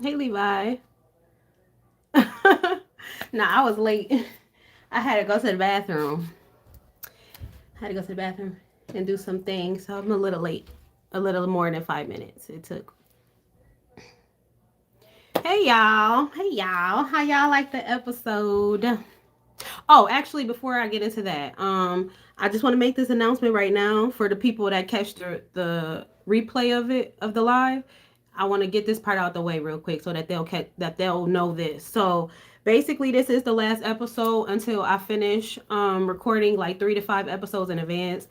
Hey, Levi. Nah, I was late. I had to go to the bathroom. I had to go to the bathroom and do some things, so I'm a little late. A little more than 5 minutes it took. Hey y'all. Hey y'all. How y'all like the episode? Oh, actually, before I get into that, I just want to make this announcement right now for the people that catch the replay of it of the live. I want to get this part out the way real quick so that they'll know this. So basically, this is the last episode until I finish recording like 3 to 5 episodes in advance.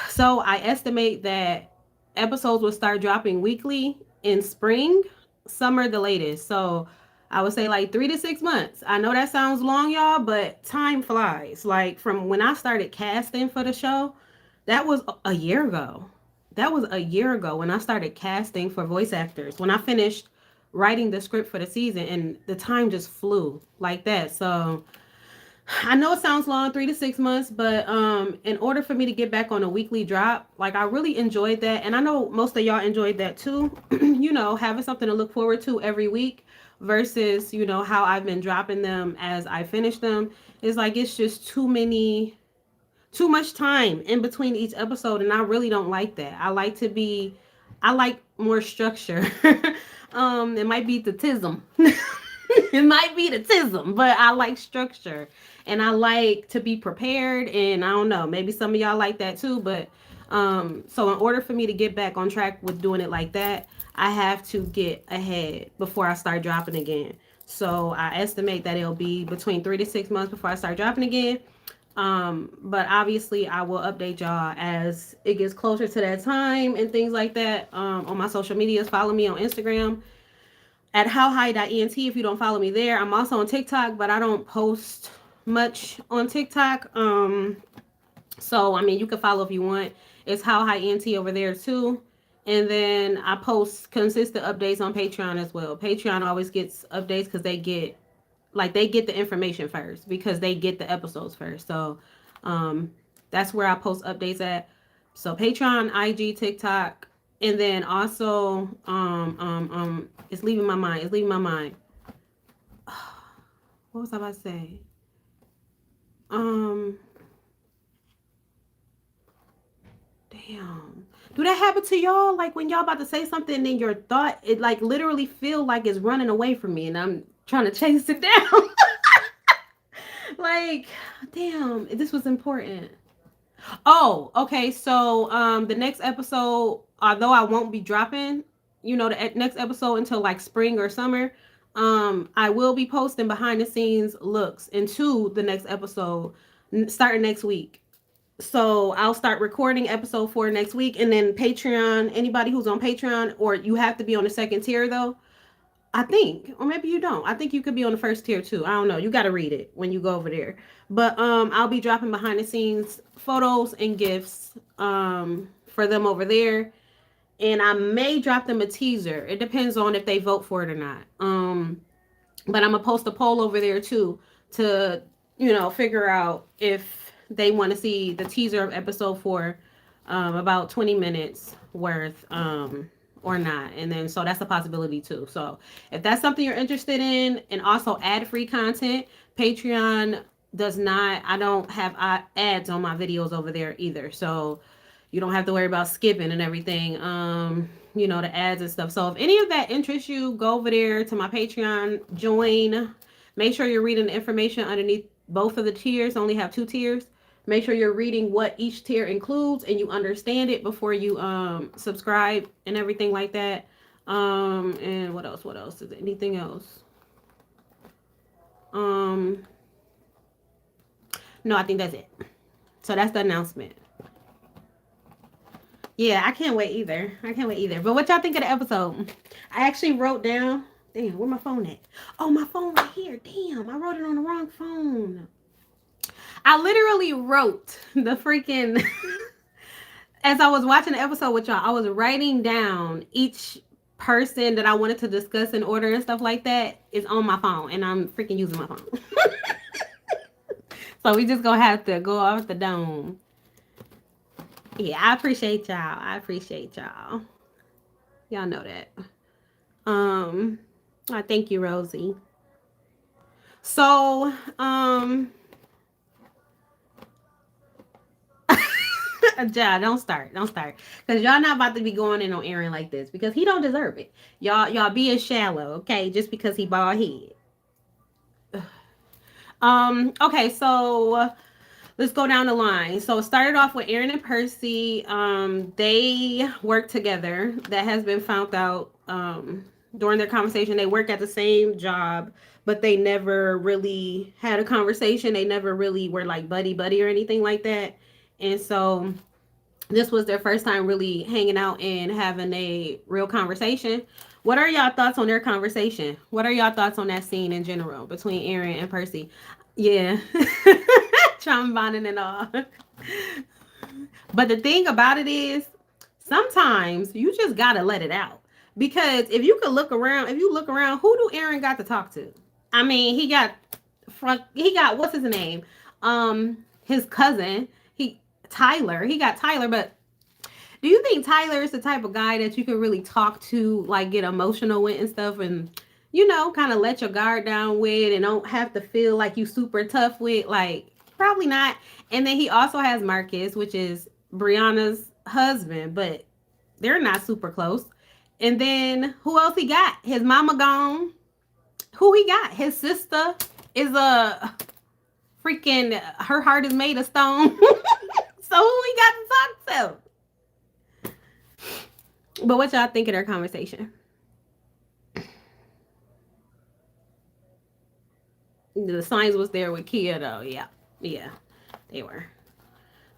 So I estimate that episodes will start dropping weekly in spring, summer the latest. So I would say like 3 to 6 months. I know that sounds long, y'all, but time flies. Like from when I started casting for the show, that was a year ago. That was a year ago when I started casting for voice actors. When I finished writing the script for the season, and the time just flew like that. So I know it sounds long, 3 to 6 months, but in order for me to get back on a weekly drop, like I really enjoyed that, and I know most of y'all enjoyed that too. Having something to look forward to every week versus how I've been dropping them as I finish them is like it's just too much time in between each episode, and I really don't like that. I like more structure. It might be the tism. It might be the tism, but I like structure and I like to be prepared. And I don't know, maybe some of y'all like that too. But so in order for me to get back on track with doing it like that, I have to get ahead before I start dropping again. So I estimate that it'll be between 3 to 6 months before I start dropping again. But obviously I will update y'all as it gets closer to that time and things like that. On my social medias, follow me on Instagram at HowHighEnt if you don't follow me there. I'm also on TikTok, but I don't post much on TikTok. So I mean you can follow if you want. It's HowHighEnt over there too. And then I post consistent updates on Patreon as well. Patreon always gets updates because they get the information first because they get the episodes first. So that's where I post updates at. So Patreon, IG, TikTok, and then also it's leaving my mind. It's leaving my mind. What was I about to say? Um Damn. Do that happen to y'all? Like when y'all about to say something and then your thought it like literally feel like it's running away from me and I'm trying to chase it down. Like, damn, this was important. Oh, okay. So, the next episode, although I won't be dropping, the next episode until like spring or summer, I will be posting behind the scenes looks into the next episode starting next week. So I'll start recording episode 4 next week, and then Patreon. Anybody who's on Patreon, or you have to be on the second tier though. I think, or maybe you don't. I think you could be on the first tier too. I don't know. You got to read it when you go over there. But I'll be dropping behind the scenes photos and gifts for them over there, and I may drop them a teaser. It depends on if they vote for it or not. But I'm gonna post a poll over there too to figure out if they want to see the teaser of episode 4, about 20 minutes worth. Or not. And then so that's a possibility too. So if that's something you're interested in, and also ad-free content, Patreon does not, I don't have ads on my videos over there either. So you don't have to worry about skipping and everything. The ads and stuff. So if any of that interests you, go over there to my Patreon, join. Make sure you're reading the information underneath both of the tiers. I only have 2 tiers. Make sure you're reading what each tier includes and you understand it before you subscribe and everything like that. And what else? What else? Is there anything else? No, I think that's it. So that's the announcement. Yeah, I can't wait either. I can't wait either. But what y'all think of the episode? I actually wrote down. Damn, where my phone at? Oh, my phone right here. Damn, I wrote it on the wrong phone. I literally wrote the freaking as I was watching the episode with y'all, I was writing down each person that I wanted to discuss in order and stuff like that is on my phone, and I'm freaking using my phone. So we just gonna have to go off the dome. Yeah, I appreciate y'all. I appreciate y'all. Y'all know that. I thank you, Rosie. So, Ja, don't start. Don't start. Because y'all not about to be going in on Aaron like this because he don't deserve it. Y'all being shallow, okay? Just because he bald head. Okay, so let's go down the line. So it started off with Aaron and Percy. They work together. That has been found out during their conversation. They work at the same job, but they never really had a conversation. They never really were like buddy buddy or anything like that. And so this was their first time really hanging out and having a real conversation. What are y'all thoughts on their conversation? What are y'all thoughts on that scene in general between Aaron and Percy? Yeah. Trauma bonding and all. But the thing about it is, sometimes you just gotta let it out. Because if you could look around, if you look around, who do Aaron got to talk to? I mean, he got what's his name? His cousin. He got Tyler, but do you think Tyler is the type of guy that you can really talk to, like get emotional with and stuff, and kind of let your guard down with, and don't have to feel like you super tough with? Like, probably not. And then he also has Marcus, which is Brianna's husband, but they're not super close. And then who else he got? His mama gone. Who he got? His sister is a freaking. Her heart is made of stone. So who he got to talk to? But what y'all think of their conversation? The signs was there with Kia though. Yeah, yeah, they were.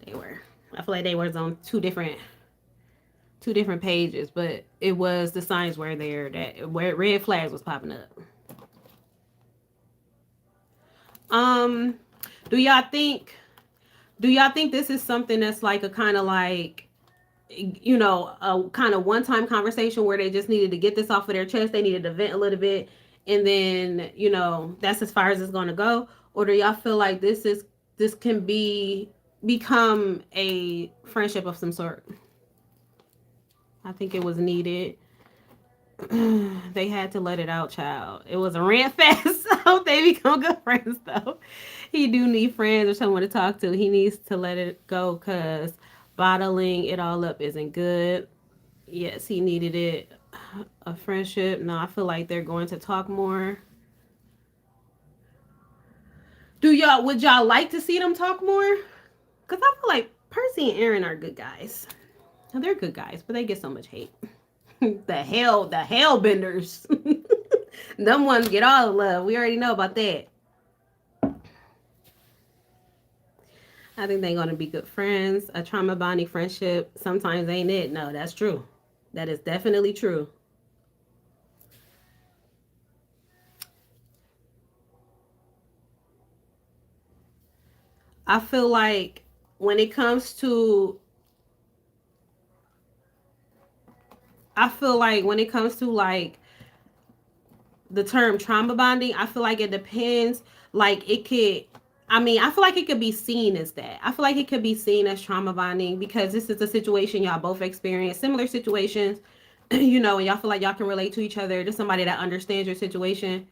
They were. I feel like they was on two different pages, but it was the signs were there that where red flags was popping up. Um, do y'all think? Do y'all think this is something that's like a kind of like a kind of one-time conversation where they just needed to get this off of their chest, they needed to vent a little bit, and then that's as far as it's going to go? Or do y'all feel like this can become a friendship of some sort? I think it was needed. They had to let it out, child. It was a rant fest. I hope they become good friends though. He do need friends or someone to talk to. He needs to let it go because bottling it all up isn't good. Yes, he needed it. A friendship. No, I feel like they're going to talk more. Would y'all like to see them talk more? Because I feel like Percy and Aaron are good guys. They're good guys, but they get so much hate. The hell benders. Them ones get all the love. We already know about that. I think they're gonna be good friends. A trauma bonding friendship sometimes ain't it. No, that's true. That is definitely true. I feel like when it comes to I feel like when it comes to like the term trauma bonding, I feel like it depends. Like it could, I mean, I feel like it could be seen as that. I feel like it could be seen as trauma bonding because this is a situation y'all both experience, similar situations, and y'all feel like y'all can relate to each other. To somebody that understands your situation.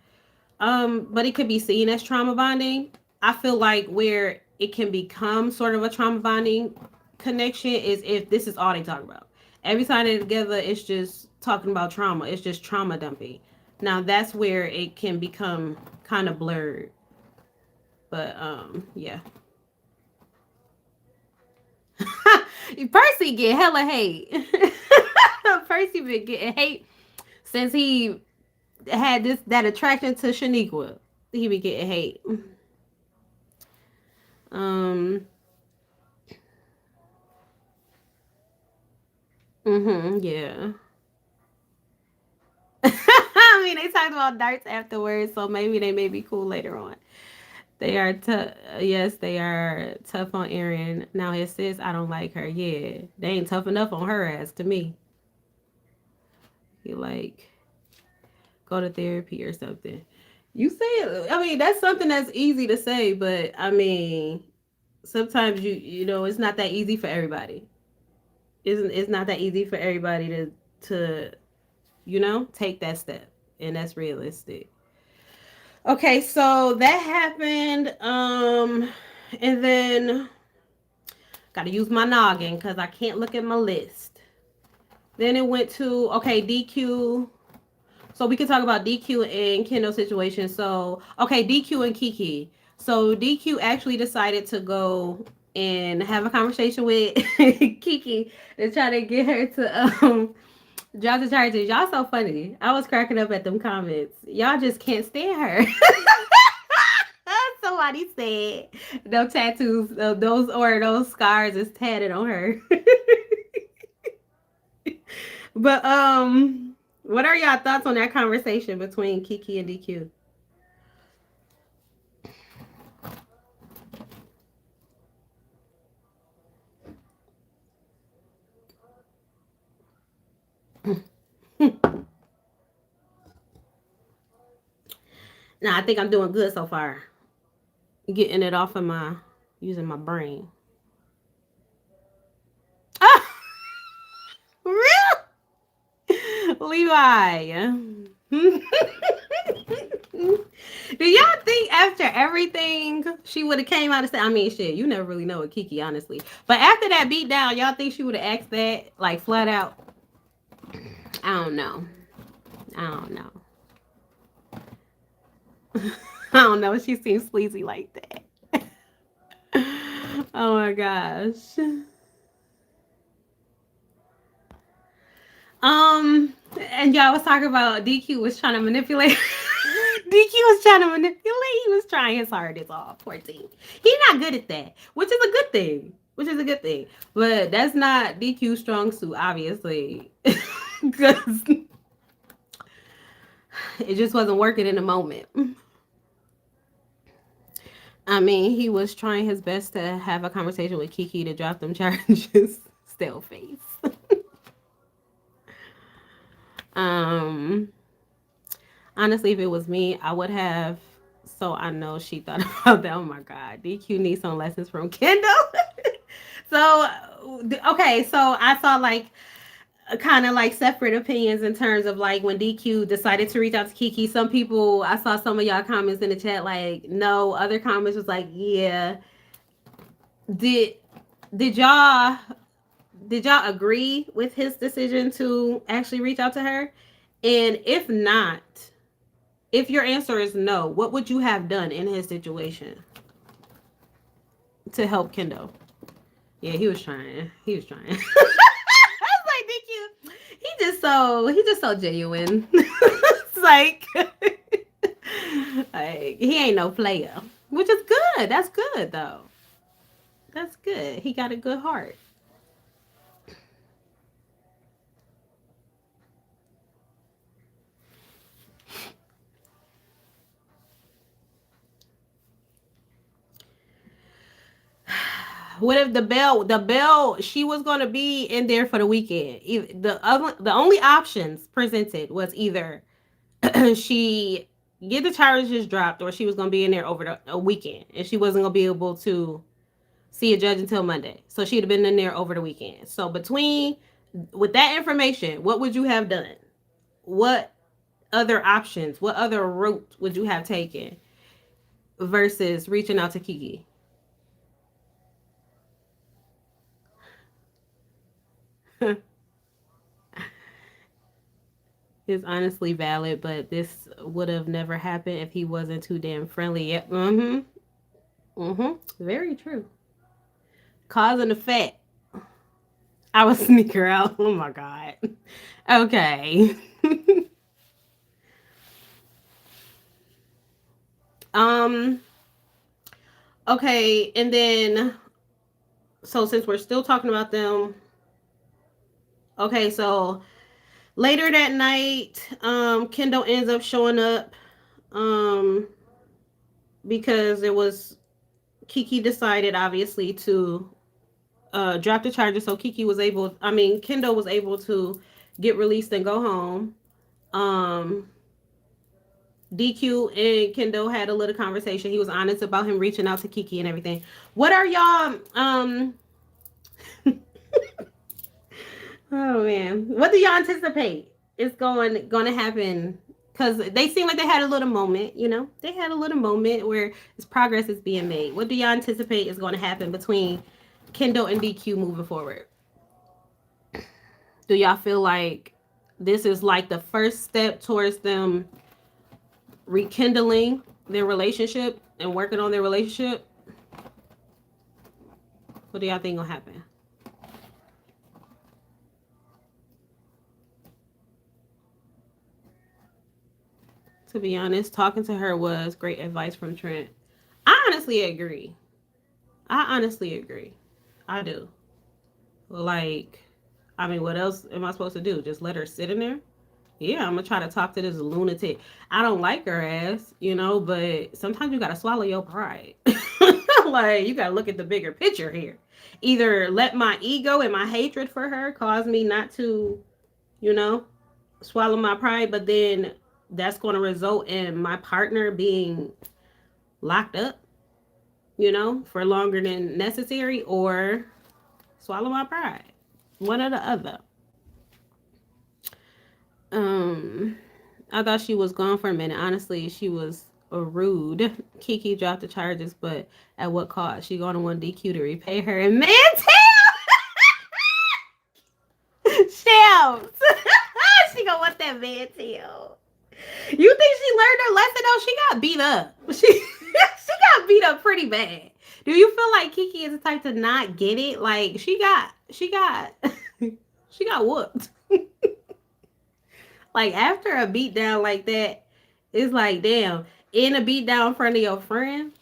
But it could be seen as trauma bonding. I feel like where it can become sort of a trauma bonding connection is if this is all they talk about. Every time they're together, it's just talking about trauma. It's just trauma dumping. Now that's where it can become kind of blurred. But yeah. Percy get hella hate. Percy been getting hate since he had that attraction to Shaniqua. He be getting hate. Um. Yeah. I mean, they talked about darts afterwards, so maybe they may be cool later on. They are tough. Yes, they are tough on Aaron. Now his sis, I don't like her. Yeah, they ain't tough enough on her ass to me. You like go to therapy or something. You say it. I mean, that's something that's easy to say, but I mean, sometimes it's not that easy for everybody. It's not that easy for everybody to take that step. and that's realistic. Okay, so that happened. And then gotta use my noggin because I can't look at my list. Then it went to okay, DQ. So we can talk about DQ and Kendall situation. So okay, DQ and Kiki. So DQ actually decided to go and have a conversation with Kiki to try to get her to drop the charges. Y'all so funny. I was cracking up at them comments. Y'all just can't stand her. Somebody said no tattoos, those or those scars is tatted on her. But what are y'all thoughts on that conversation between Kiki and DQ? Nah, I think I'm doing good so far. Getting it off of my using my brain. Ah, real Levi. Do y'all think after everything she would have came out and said, I mean shit, you never really know with Kiki, honestly. But after that beat down, y'all think she would have asked that like flat out? I don't know. I don't know. I don't know. She seems sleazy like that. Oh my gosh. And y'all was talking about DQ was trying to manipulate. DQ was trying to manipulate. He was trying his hardest off. 14. He's not good at that, which is a good thing. Which is a good thing. But that's not DQ's strong suit, obviously. Because it just wasn't working in the moment. I mean, he was trying his best to have a conversation with Kiki to drop them charges. Still face. um Honestly, if it was me, I would have. So I know she thought about that. Oh my God, DQ needs some lessons from Kendall. So okay, so I saw like kind of like separate opinions in terms of like when DQ decided to reach out to Kiki. Some people, I saw some of y'all comments in the chat like no. Other comments was like yeah. Did did y'all agree with his decision to actually reach out to her? And if not, if your answer is no, what would you have done in his situation to help Kendall? Yeah, he was trying. He was trying. I was like, thank you. He's just so genuine. It's like he ain't no player, which is good. That's good though. That's good. He got a good heart. What if the bell she was going to be in there for the weekend? The only options presented was either she get the charges dropped or she was going to be in there over a weekend and she wasn't going to be able to see a judge until Monday. So she'd have been in there over the weekend. So between with that information, what would you have done? What other options, what other route would you have taken versus reaching out to Kiki? Is honestly valid, but this would have never happened if he wasn't too damn friendly. Yep. Mm-hmm. Mm-hmm. Very true. Cause and effect. I was sneaker out. Oh my god. Okay. um. Okay, and then so since we're still talking about them, okay, so later that night, Kendall ends up showing up, um, because it was Kiki decided obviously to drop the charges, so Kiki was able. I mean, Kendall was able to get released and go home. Um, DQ and Kendall had a little conversation. He was honest about him reaching out to Kiki and everything. What are y'all? Oh man, what do y'all anticipate is going to happen because they seem like they had a little moment, you know, they had a little moment where this progress is being made. What do y'all anticipate is going to happen between Kendall and DQ moving forward? Do y'all feel like this is like the first step towards them rekindling their relationship and working on their relationship? What do y'all think will happen? To be honest, talking to her was great advice from Trent. I honestly agree. I honestly agree. I do. Like, I mean, what else am I supposed to do? Just let her sit in there? Yeah, I'm gonna try to talk to this lunatic. I don't like her ass, you know, but sometimes you gotta swallow your pride. Like, you gotta look at the bigger picture here. Either let my ego and my hatred for her cause me not to, you know, swallow my pride, but then that's going to result in my partner being locked up, you know, for longer than necessary, or swallow my pride. One or the other. Um, I thought she was gone for a minute. Honestly, she was a rude. Kiki dropped the charges, but at what cost? She gonna want DQ to repay her. And man, Shells. She gonna want that man tail. You think she learned her lesson though? She got beat up. She got beat up pretty bad. Do you feel like Kiki is the type to not get it? Like she got she got whooped. Like after a beat down like that, it's like damn. In a beat down in front of your friend,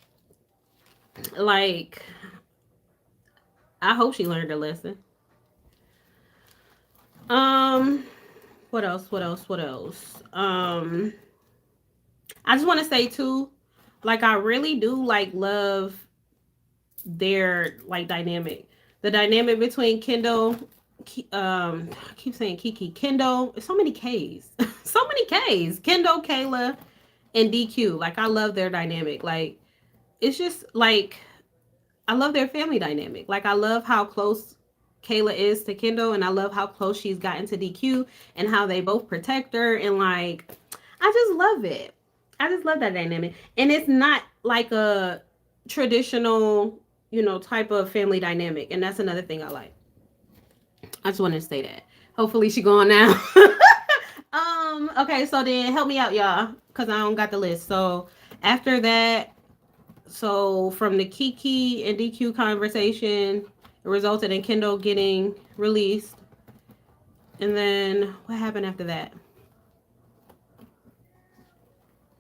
like I hope she learned her lesson. Um, what else? What else? What else? I just want to say too, like I really do like love their like dynamic. The dynamic between Kendall, I keep saying Kiki, Kendall, so many K's, so many K's. Kendall, Kayla, and DQ. Like I love their dynamic. Like it's just like I love their family dynamic. Like I love how close Kayla is to Kendall, and I love how close she's gotten to DQ, and how they both protect her, and like I just love it. I just love that dynamic, and it's not like a traditional, you know, type of family dynamic, and that's another thing I like. I just wanted to say that. Hopefully she going now. Okay, so then help me out, y'all, because I don't got the list. So after that, so from the Kiki and DQ conversation, it resulted in Kendall getting released. And then what happened after that?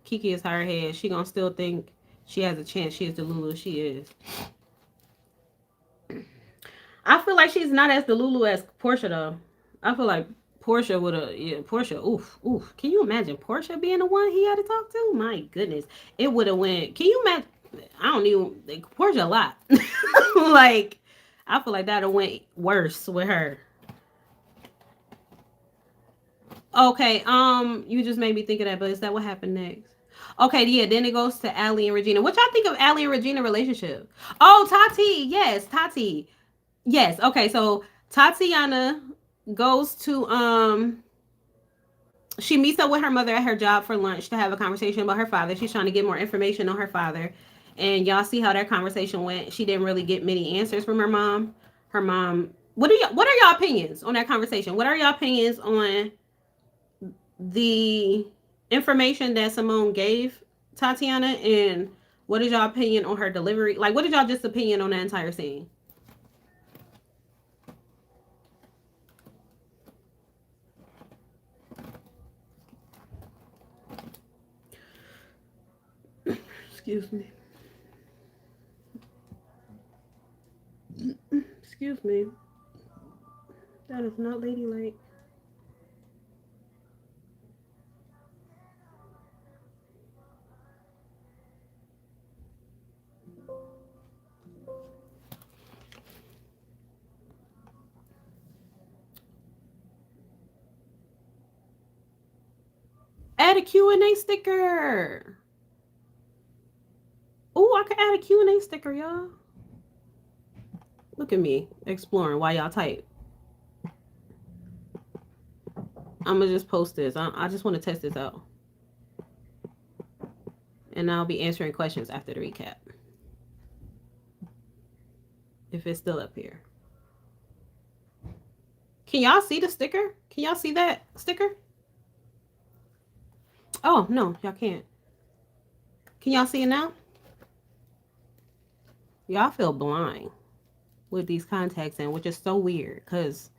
Kiki is her head. She gonna still think she has a chance. She is the Lulu she is. I feel like she's not as the Lulu as Portia though. I feel like Portia would have, yeah, Portia, oof. Can you imagine Portia being the one he had to talk to? My goodness. It would have went, can you imagine? I don't even, like, Portia a lot. Like, I feel like that would have went worse with her. Okay, you just made me think of that, but is that what happened next? Okay, yeah, then it goes to Allie and Regina. What y'all think of Allie and Regina relationship? Oh, Tati, yes, Tati. Yes, okay, so Tatiana goes to she meets up with her mother at her job for lunch to have a conversation about her father. She's trying to get more information on her father. And y'all see how that conversation went. She didn't really get many answers from her mom. Her mom, what are y'all opinions on that conversation? What are y'all opinions on the information that Simone gave Tatiana, and what is y'all opinion on her delivery? Like, what is y'all just opinion on that entire scene? Excuse me. Excuse me. That is not ladylike. Add a Q&A sticker. Oh, I can add a Q&A sticker, y'all. Look at me exploring while y'all type. I'm gonna just post this. I just want to test this out. And I'll be answering questions after the recap. If it's still up here. Can y'all see the sticker? Can y'all see that sticker? Oh, no, y'all can't. Can y'all see it now? Y'all feel blind with these contacts in, which is so weird because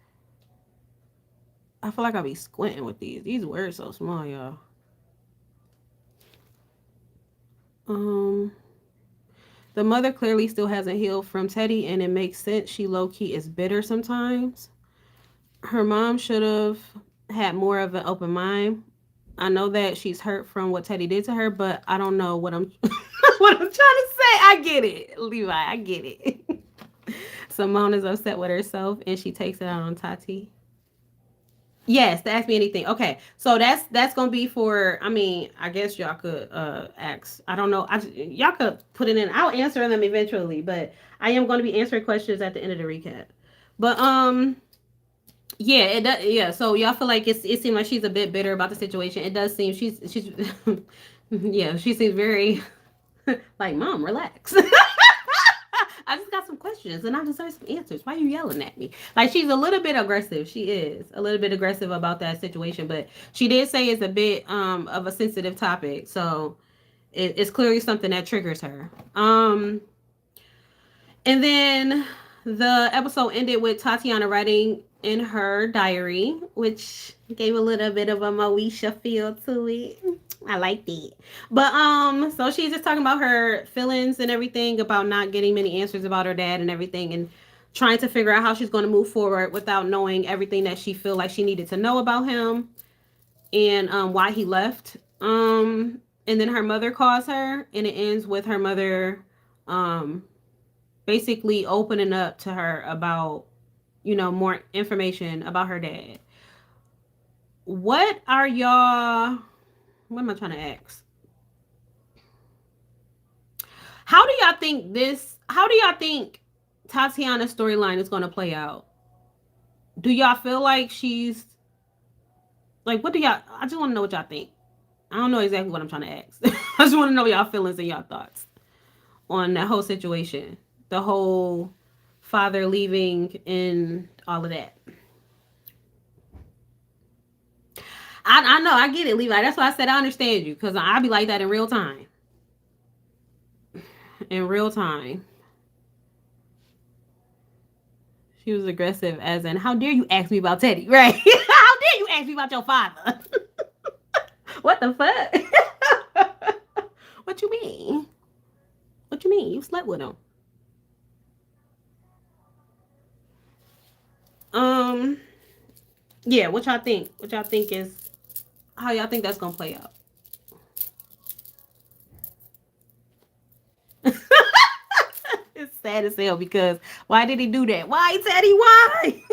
I feel like I'll be squinting with these. These words so small, y'all. The mother clearly still hasn't healed from Teddy, and it makes sense. She low-key is bitter sometimes. Her mom should have had more of an open mind. I know that she's hurt from what Teddy did to her, but I don't know what I'm what I'm trying to say. I get it, Levi. I get it. Simone is upset with herself, and she takes it out on Tati. Yes, to ask me anything. Okay, so that's gonna be for. I mean, I guess y'all could ask. I don't know. Y'all could put it in. I'll answer them eventually, but I am going to be answering questions at the end of the recap. But yeah, it does. Yeah, so y'all feel like it seems like she's a bit bitter about the situation. It does seem she's yeah, she seems very like, Mom, relax. I just got some questions and I deserve some answers. Why are you yelling at me? Like, she's a little bit aggressive. She is a little bit aggressive about that situation, but she did say it's a bit of a sensitive topic, so it's clearly something that triggers her. And then the episode ended with Tatiana writing in her diary, which gave a little bit of a Moesha feel to it. I liked it. But so she's just talking about her feelings and everything, about not getting many answers about her dad and everything, and trying to figure out how she's going to move forward without knowing everything that she feel like she needed to know about him, and why he left. And then her mother calls her, and it ends with her mother basically opening up to her about, more information about her dad. What are y'all, what am I trying to ask? How do y'all think Tatiana's storyline is going to play out? Do y'all feel like she's, like, what do y'all, I just want to know what y'all think. I don't know exactly what I'm trying to ask. I just want to know y'all feelings and y'all thoughts on that whole situation. The whole father leaving and all of that. I know, I get it, Levi. That's why I said I understand you, because I be like that in real time. In real time. She was aggressive, as in, how dare you ask me about Teddy, right? How dare you ask me about your father? What the fuck? What you mean? What you mean? You slept with him. Yeah, what y'all think? What y'all think is, how y'all think that's gonna play out? It's sad as hell, because why did he do that? Why, Teddy? Why?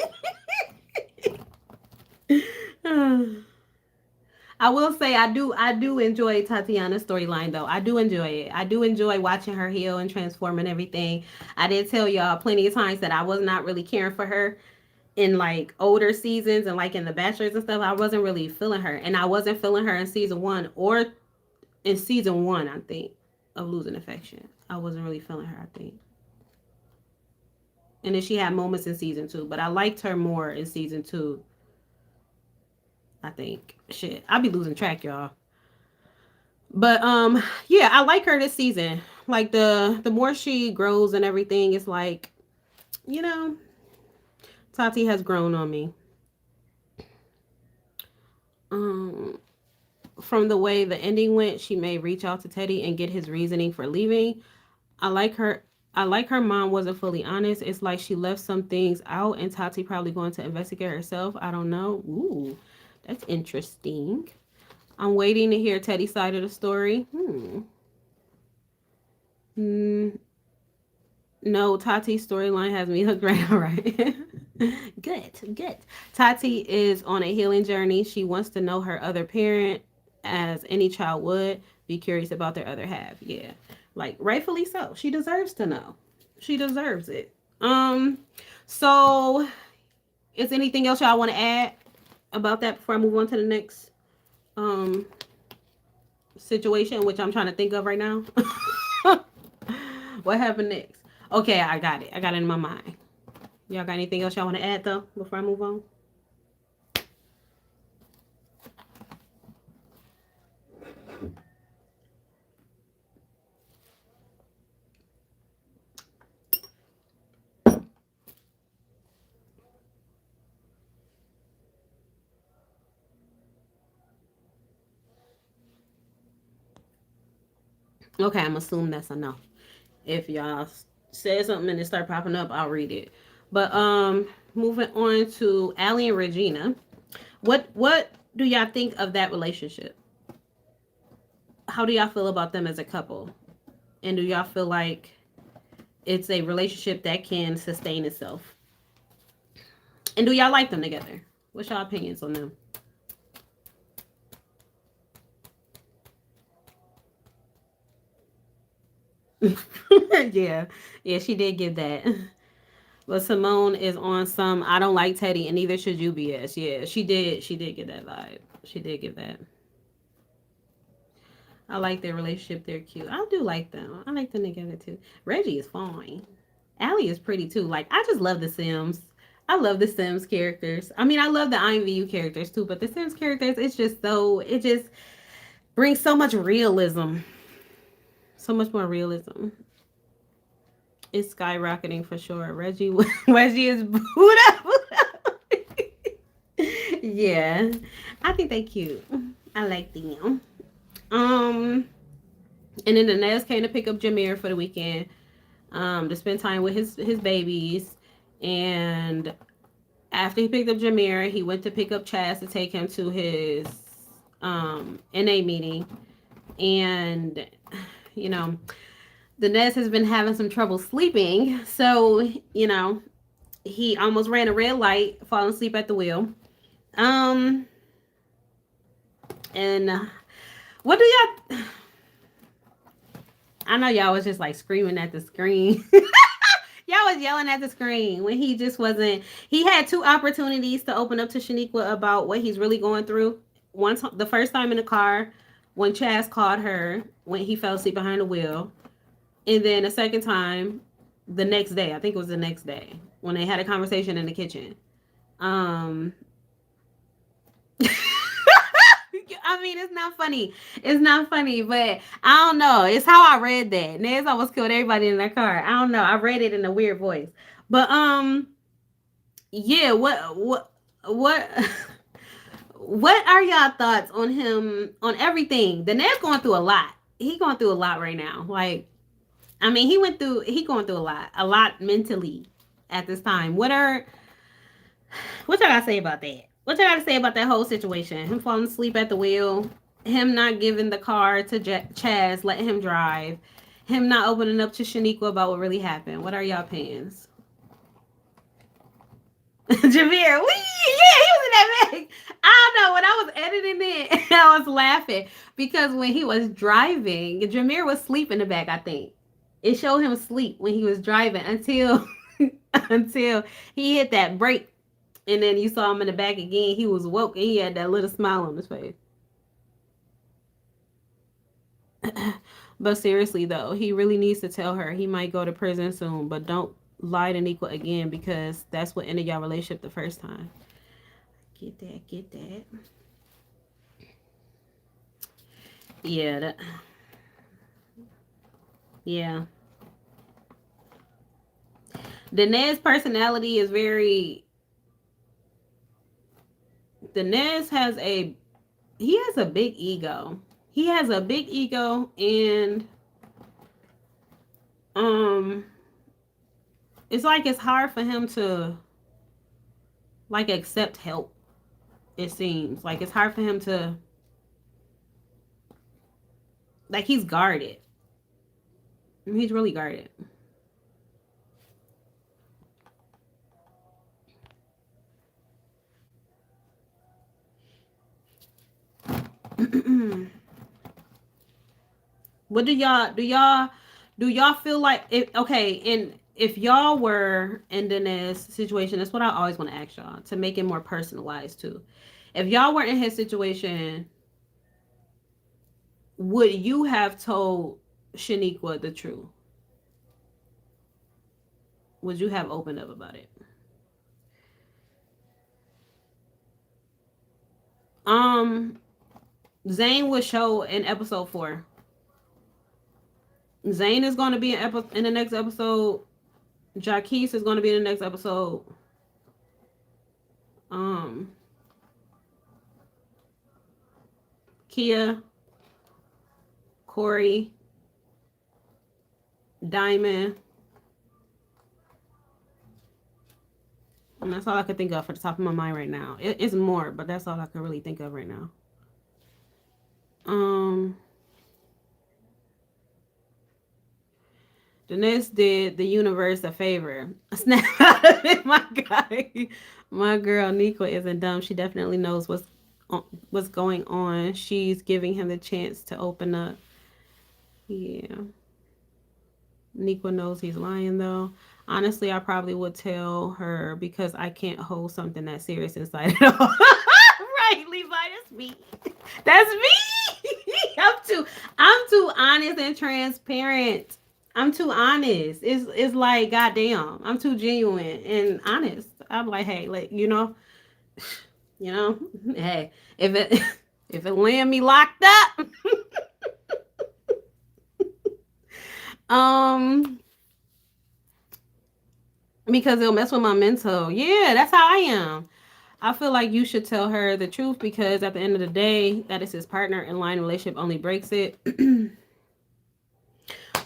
I will say I do enjoy Tatiana's storyline, though. I do enjoy it. I do enjoy watching her heal and transform and everything. I did tell y'all plenty of times that I was not really caring for her in like older seasons, and like in the Bachelors and stuff. I wasn't really feeling her, and I wasn't feeling her in season 1 or in season 1, I think, of Losing Affection. I wasn't really feeling her, I think. And then she had moments in season 2, but I liked her more in season 2, I think. Shit, I'll be losing track, y'all. But yeah, I like her this season. Like, the more she grows and everything, it's like, Tati has grown on me. From the way the ending went, she may reach out to Teddy and get his reasoning for leaving. I like her mom wasn't fully honest. It's like she left some things out, and Tati probably going to investigate herself. I don't know. Ooh, that's interesting. I'm waiting to hear Teddy's side of the story. No, Tati's storyline has me hooked right now, right? Good. Tati is on a healing journey. She wants to know her other parent, as any child would. Be curious about their other half. Yeah. Like, rightfully so. She deserves to know. She deserves it. So is anything else y'all want to add about that before I move on to the next situation, which I'm trying to think of right now. What happened next? Okay, I got it. I got it in my mind. Y'all got anything else y'all want to add though before I move on? Okay, I'm assuming that's enough. If y'all said something and it start popping up, I'll read it. But moving on to Allie and Regina. What do y'all think of that relationship? How do y'all feel about them as a couple? And do y'all feel like it's a relationship that can sustain itself? And do y'all like them together? What's y'all opinions on them? Yeah, yeah, she did give that. But Simone is on some I don't like Teddy and neither should you be as. Yeah, she did get that vibe. She did give that. I like their relationship. They're cute. I do like them. I like them together too. Reggie is fine. Allie is pretty too. Like I just love the Sims. I love the Sims characters. I mean, I love the IMVU characters too, but the Sims characters, it's just so it just brings so much realism. So much more realism. It's skyrocketing for sure. Reggie is Buddha. Yeah, I think they cute. I like them. Um, and then the Nez came to pick up Jameer for the weekend. To spend time with his babies. And after he picked up Jameer, he went to pick up Chaz to take him to his NA meeting. And you know, the Nez has been having some trouble sleeping, so he almost ran a red light, falling asleep at the wheel. Um, and what do y'all? I know y'all was just like screaming at the screen. Y'all was yelling at the screen when he just wasn't. He had two opportunities to open up to Shaniqua about what he's really going through. Once the first time in the car, when Chaz called her when he fell asleep behind the wheel, and then the second time, the next day. I think it was the next day when they had a conversation in the kitchen. Um, I mean, it's not funny. It's not funny, but I don't know. It's how I read that. Nez almost killed everybody in that car. I don't know. I read it in a weird voice, but yeah. What? What are y'all thoughts on him on everything? The Nez going through a lot. He going through a lot right now. Like, I mean, he going through a lot mentally at this time. What y'all gotta say about that? What y'all gotta say about that whole situation? Him falling asleep at the wheel, him not giving the car to Chaz, letting him drive, him not opening up to Shaniqua about what really happened. What are y'all opinions? Jameer, yeah, he was in that bag. I don't know. When I was editing it, I was laughing because when he was driving, Jameer was asleep in the back. I think it showed him sleep when he was driving until until he hit that brake, and then you saw him in the back again. He was woke and he had that little smile on his face. But seriously though, he really needs to tell her he might go to prison soon, but don't lie to Nico again because that's what ended y'all relationship the first time. Get that. Yeah, yeah. The personality is very. The he has a big ego. He has a big ego, and um, it's like it's hard for him to like accept help. It seems like it's hard for him to like he's guarded. He's really guarded. What do y'all feel like if okay, and if y'all were in Dinesh situation, that's what I always want to ask y'all to make it more personalized too. If y'all were in his situation, would you have told Shaniqua the truth? Would you have opened up about it? Um, Zane would show in episode 4. Zane is going to be in the next episode. Jaquise is going to be in the next episode. Um, Kia, Corey, Diamond. And that's all I could think of for the top of my mind right now. It's more, but that's all I can really think of right now. Denise did the universe a favor. Snap out of it, my guy. My girl Niqua isn't dumb. She definitely knows what's going on. She's giving him the chance to open up. Yeah. Niqua knows he's lying though. Honestly, I probably would tell her because I can't hold something that serious inside at all. Right, Levi, that's me. That's me. I'm too honest and transparent. I'm too honest. It's like goddamn. I'm too genuine and honest. I'm like, hey, like hey, if it if it land me locked up, because it'll mess with my mental. Yeah, that's how I am. I feel like you should tell her the truth because at the end of the day, that is his partner in line relationship only breaks it.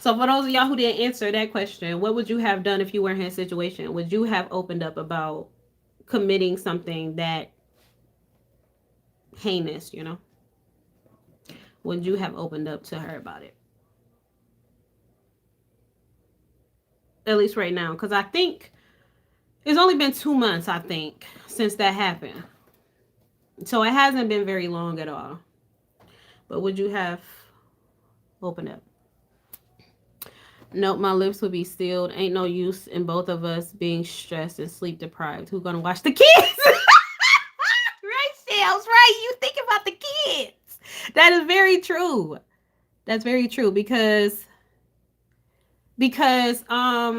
So for those of y'all who didn't answer that question, what would you have done if you were in his situation? Would you have opened up about committing something that heinous, Would you have opened up to her about it? At least right now, because I think it's only been 2 months, I think, since that happened. So it hasn't been very long at all. But would you have opened up? Nope, my lips would be sealed. Ain't no use in both of us being stressed and sleep deprived. Who's gonna watch the kids? Right, Shells, right? You think about the kids. That is very true. That's very true because I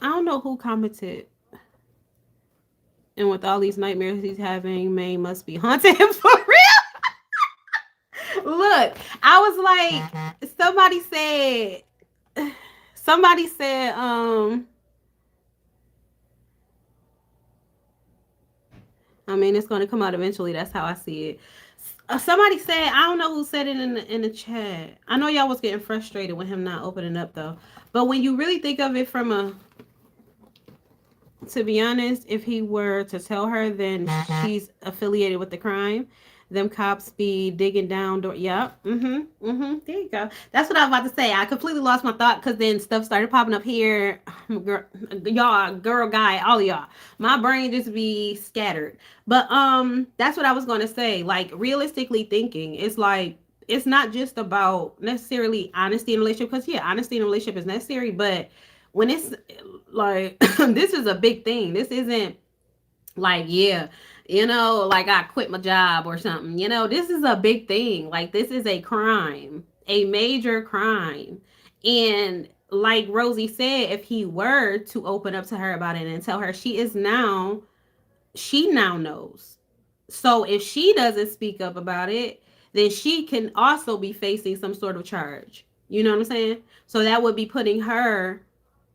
don't know who commented. And with all these nightmares he's having, May must be haunting him for real. Look, I was like, somebody said, I mean, it's going to come out eventually. That's how I see it. Somebody said, I don't know who said it in the chat. I know y'all was getting frustrated with him not opening up though. But when you really think of it to be honest, if he were to tell her, then she's affiliated with the crime. Them cops be digging down. Yep. There you go. That's what I was about to say. I completely lost my thought because then stuff started popping up here. Y'all, girl, guy, all of y'all. My brain just be scattered. But that's what I was going to say. Like, realistically thinking, it's like, it's not just about necessarily honesty in a relationship. Because, yeah, honesty in a relationship is necessary. But when it's like, this is a big thing. This isn't like, yeah, like I quit my job or something. This is a big thing. Like, this is a crime, a major crime. And like Rosie said, if he were to open up to her about it and tell her, she now knows. So if she doesn't speak up about it, then she can also be facing some sort of charge. You know what I'm saying? So that would be putting her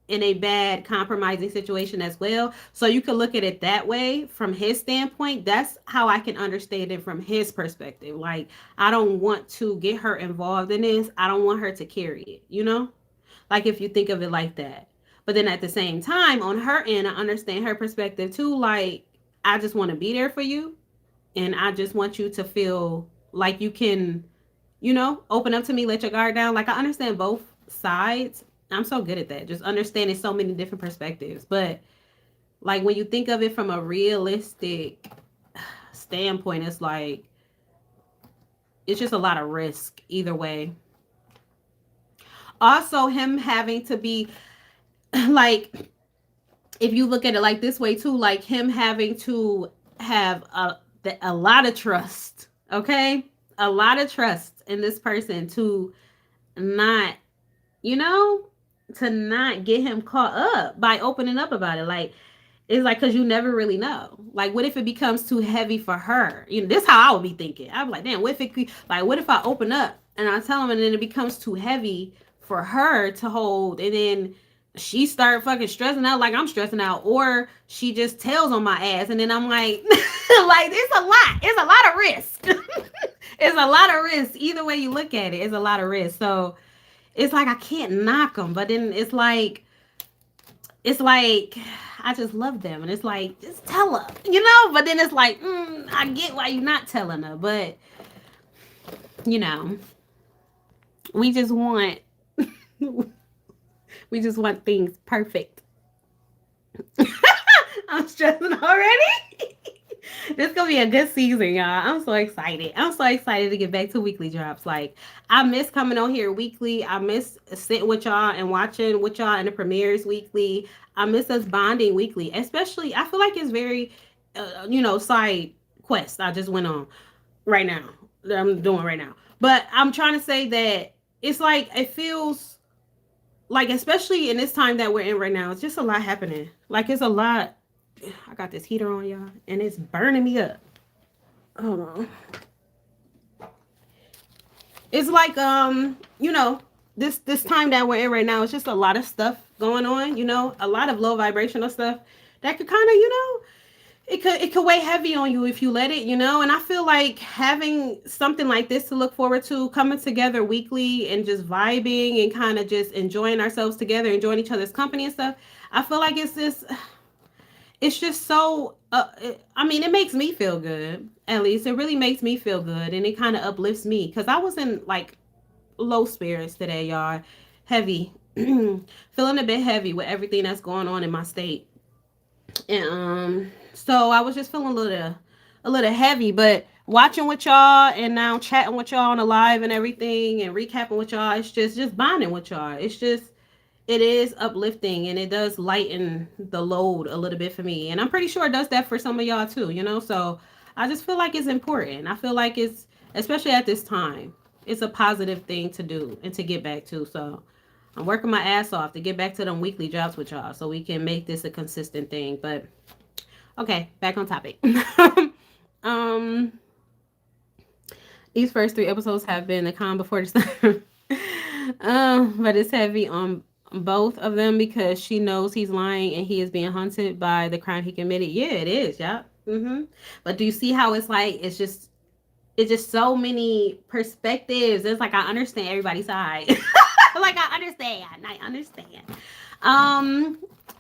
in a bad compromising situation as well. So you can look at it that way from his standpoint. That's how I can understand it from his perspective. Like, I don't want to get her involved in this. I don't want her to carry it, like if you think of it like that. But then at the same time, on her end, I understand her perspective too. Like, I just want to be there for you. And I just want you to feel like you can, open up to me, let your guard down. Like, I understand both sides. I'm so good at that. Just understanding so many different perspectives. But like when you think of it from a realistic standpoint, it's like, it's just a lot of risk either way. Also, him having to be like, if you look at it like this way too, like him having to have a lot of trust. Okay. A lot of trust in this person to not, you know, to not get him caught up by opening up about it. Like, it's like, because you never really know. Like, what if it becomes too heavy for her? You know, this is how I would be thinking. I'd be like, damn, what if it, like, what if I open up and I tell him and then it becomes too heavy for her to hold, and then she start fucking stressing out like I'm stressing out, or she just tells on my ass, and then I'm like, like, it's a lot. It's a lot of risk. It's a lot of risk. Either way you look at it, it's a lot of risk. So it's like I can't knock them, but then it's like I just love them, and it's like, just tell her, you know. But then it's like, I get why you're not telling her, but you know, we just want we just want things perfect. I'm stressing already. This gonna be a good season, y'all. I'm so excited. I'm so excited to get back to weekly drops. Like, I miss coming on here weekly. I miss sitting with y'all and watching with y'all in the premieres weekly. I miss us bonding weekly. Especially, I feel like it's very, side quest I just went on right now that I'm doing right now. But I'm trying to say that it's like, it feels like, especially in this time that we're in right now, it's just a lot happening. Like, it's a lot. I got this heater on, y'all, and it's burning me up. Hold on. It's like, this time that we're in right now, it's just a lot of stuff going on, a lot of low vibrational stuff that could kind of, it could weigh heavy on you if you let it, and I feel like having something like this to look forward to, coming together weekly and just vibing and kind of just enjoying ourselves together, enjoying each other's company and stuff. I feel like it's just so, it makes me feel good. At least it really makes me feel good, and it kind of uplifts me, because I was in like low spirits today, y'all. Heavy. Feeling a bit heavy with everything that's going on in my state. And so I was just feeling a little heavy, but watching with y'all and now chatting with y'all on the live and everything and recapping with y'all, it's just bonding with y'all. It is uplifting, and it does lighten the load a little bit for me. And I'm pretty sure it does that for some of y'all too, So I just feel like it's important. I feel like it's, especially at this time, it's a positive thing to do and to get back to. So I'm working my ass off to get back to them weekly jobs with y'all so we can make this a consistent thing. But okay, back on topic. um these first 3 episodes have been the calm before the storm. But it's heavy on both of them because she knows he's lying and he is being hunted by the crime he committed. Yeah, it is. Yeah. But do you see how it's like, it's just so many perspectives. It's like, I understand everybody's side. Like, I understand.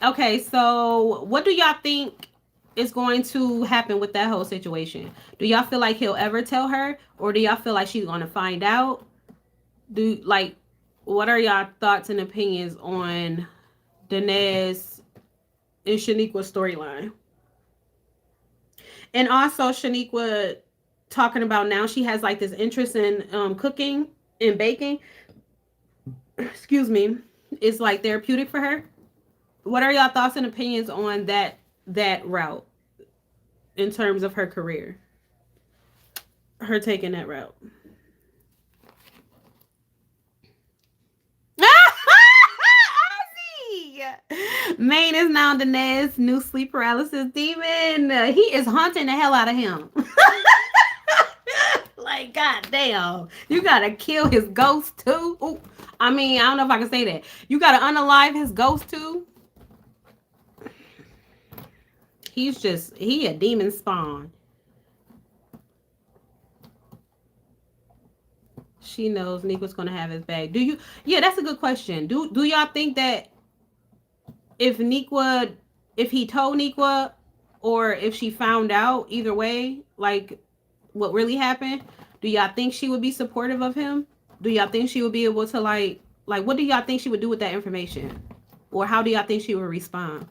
Okay, so what do y'all think is going to happen with that whole situation? Do y'all feel like he'll ever tell her, or do y'all feel like she's going to find out? What are y'all thoughts and opinions on Danez and Shaniqua's storyline? And also Shaniqua talking about now she has like this interest in cooking and baking. Excuse me. It's like therapeutic for her. What are y'all thoughts and opinions on that route in terms of her career? Her taking that route. Maine is now Danez's new sleep paralysis demon. He is haunting the hell out of him. Like, goddamn, you gotta kill his ghost too. Ooh. I don't know if I can say that. You gotta unalive his ghost too. He a demon spawn. She knows Nico's gonna have his bag. Do you? Yeah, that's a good question. Do y'all think that if he told Niqua, or if she found out, either way, like what really happened, do y'all think she would be supportive of him? Do y'all think she would be able to like what do y'all think she would do with that information? Or how do y'all think she would respond?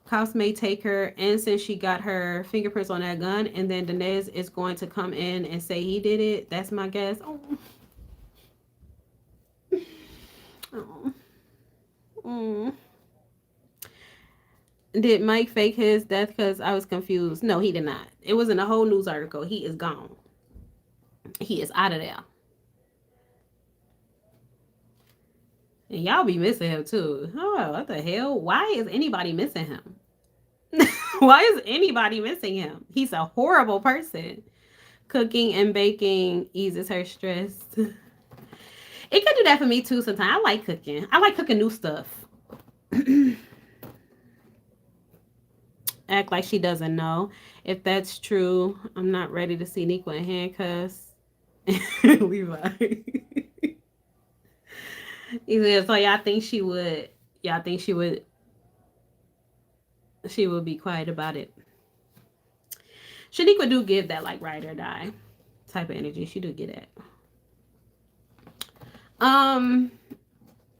Cops may take her, and since she got her fingerprints on that gun, and then Danez is going to come in and say he did it. That's my guess. Oh. Did Mike fake his death? Because I was confused. No, he did not. It was in a whole news article. He is gone. He is out of there. And y'all be missing him too. Oh, what the hell? Why is anybody missing him? Why is anybody missing him? He's a horrible person. Cooking and baking eases her stress. It can do that for me too sometimes. I like cooking. I like cooking new stuff. Act like she doesn't know. If that's true, I'm not ready to see Nico in handcuffs. Levi. He said, so y'all think she would, y'all think she would be quiet about it. Shaniqua do give that like ride or die type of energy. She do get it.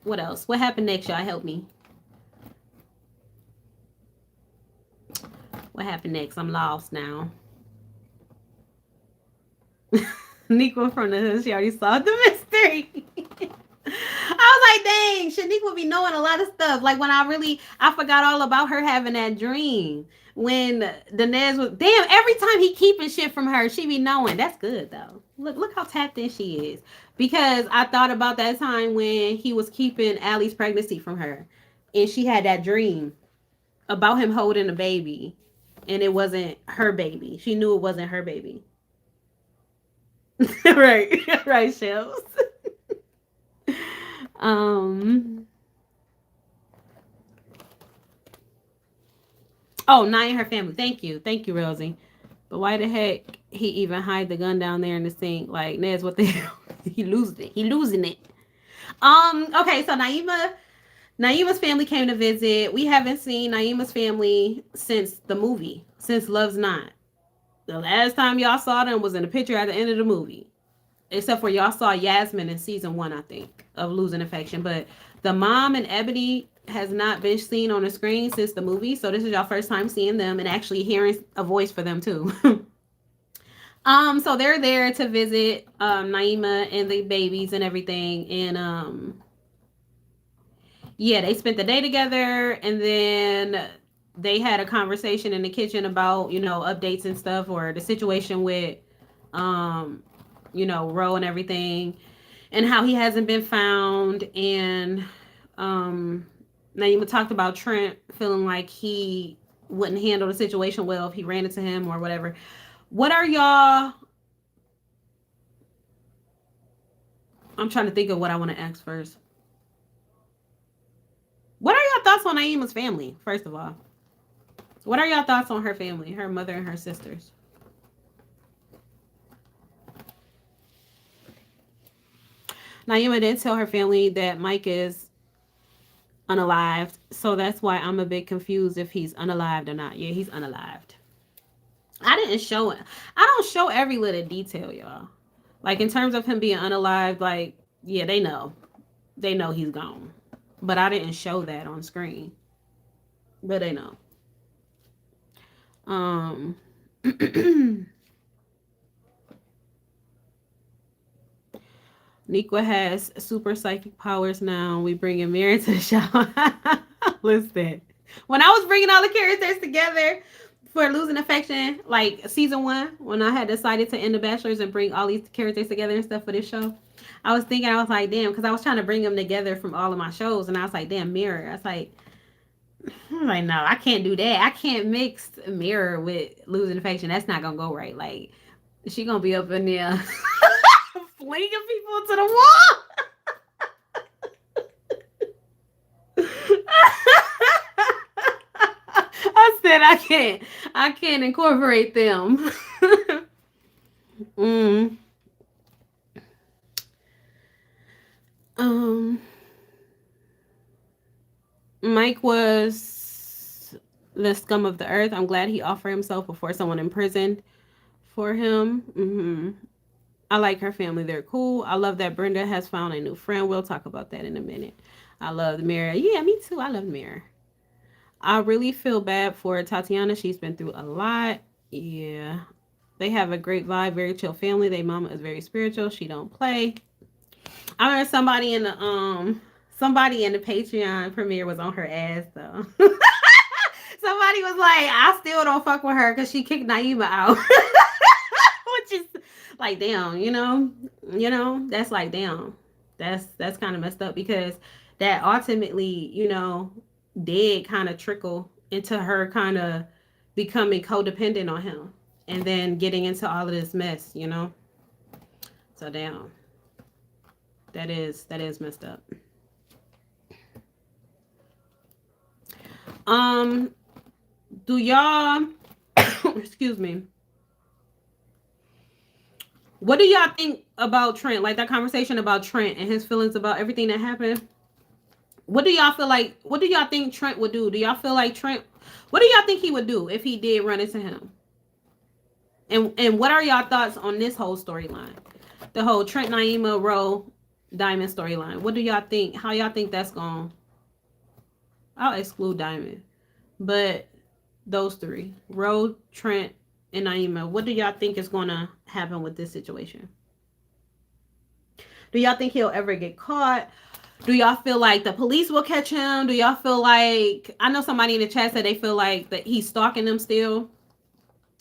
What else? What happened next, y'all? Help me. What happened next? I'm lost now. Niqua from the hood, she already solved the mystery. I was like, dang, Shaniqua be knowing a lot of stuff. Like when I forgot all about her having that dream. When Danez was, damn, every time he keeping shit from her, she be knowing. That's good though. Look how tapped in she is. Because I thought about that time when he was keeping Allie's pregnancy from her. And she had that dream about him holding a baby. And it wasn't her baby. She knew it wasn't her baby. Right. Right, Shells. Oh, Nia and her family. Thank you, Rosie. But why the heck he even hide the gun down there in the sink? Like, Nez, what the hell? He losing it. Okay, so Naima's family came to visit. We haven't seen Naima's family since the movie, since Love's Not. The last time y'all saw them was in a picture at the end of the movie. Except for y'all saw Yasmin in season 1, I think, of Losing Affection. But the mom and Ebony has not been seen on the screen since the movie. So this is your first time seeing them and actually hearing a voice for them too. So they're there to visit Naima and the babies and everything. And yeah, they spent the day together, and then they had a conversation in the kitchen about, updates and stuff, or the situation with Ro and everything, and how he hasn't been found. And Naima talked about Trent feeling like he wouldn't handle the situation well if he ran into him or whatever. What are y'all? I'm trying to think of what I want to ask first. What are y'all thoughts on Naima's family, first of all? What are y'all thoughts on her family, her mother and her sisters? Naima did tell her family that Mike is unalived, so that's why I'm a bit confused if he's unalived or not. Yeah, he's unalived. I didn't show it. I don't show every little detail, y'all. Like in terms of him being unalived, like, yeah, they know he's gone, but I didn't show that on screen. But they know. Niqua has super psychic powers now. We bring Amir into the show. Listen, when I was bringing all the characters together for Losing Affection, like season 1, when I had decided to end the Bachelors and bring all these characters together and stuff for this show, I was like, damn, because I was trying to bring them together from all of my shows, and I was like, damn, Mirror. I was like, no, I can't do that. I can't mix Mirror with Losing Affection. That's not gonna go right. Like, she gonna be up in there flinging people to the wall. I said I can't incorporate them. Mike was the scum of the earth. I'm glad he offered himself before someone imprisoned for him. I like her family. They're cool. I love that Brenda has found a new friend. We'll talk about that in a minute. I love the Mirror. Yeah, me too. I love Mirror. I really feel bad for Tatiana. She's been through a lot. Yeah. They have a great vibe. Very chill family. Their mama is very spiritual. She don't play. I remember somebody in the Patreon premiere was on her ass though. Somebody was like, I still don't fuck with her because she kicked Naima out. Which is Like damn, that's like damn. That's kind of messed up because that ultimately, did kind of trickle into her kind of becoming codependent on him and then getting into all of this mess. So damn. That is messed up. Um do y'all excuse me. What do y'all think about Trent? Like that conversation about Trent and his feelings about everything that happened. What do y'all feel like? What do y'all think Trent would do? Do y'all feel like Trent? What do y'all think he would do if he did run into him? And what are y'all thoughts on this whole storyline? The whole Trent Naima Roe Diamond storyline. What do y'all think? How y'all think that's going? I'll exclude Diamond, but those three, Roe, Trent, and Naima. What do y'all think is gonna happen with this situation? Do y'all think he'll ever get caught? Do y'all feel like the police will catch him? Do y'all feel like, I know somebody in the chat said they feel like that he's stalking them still.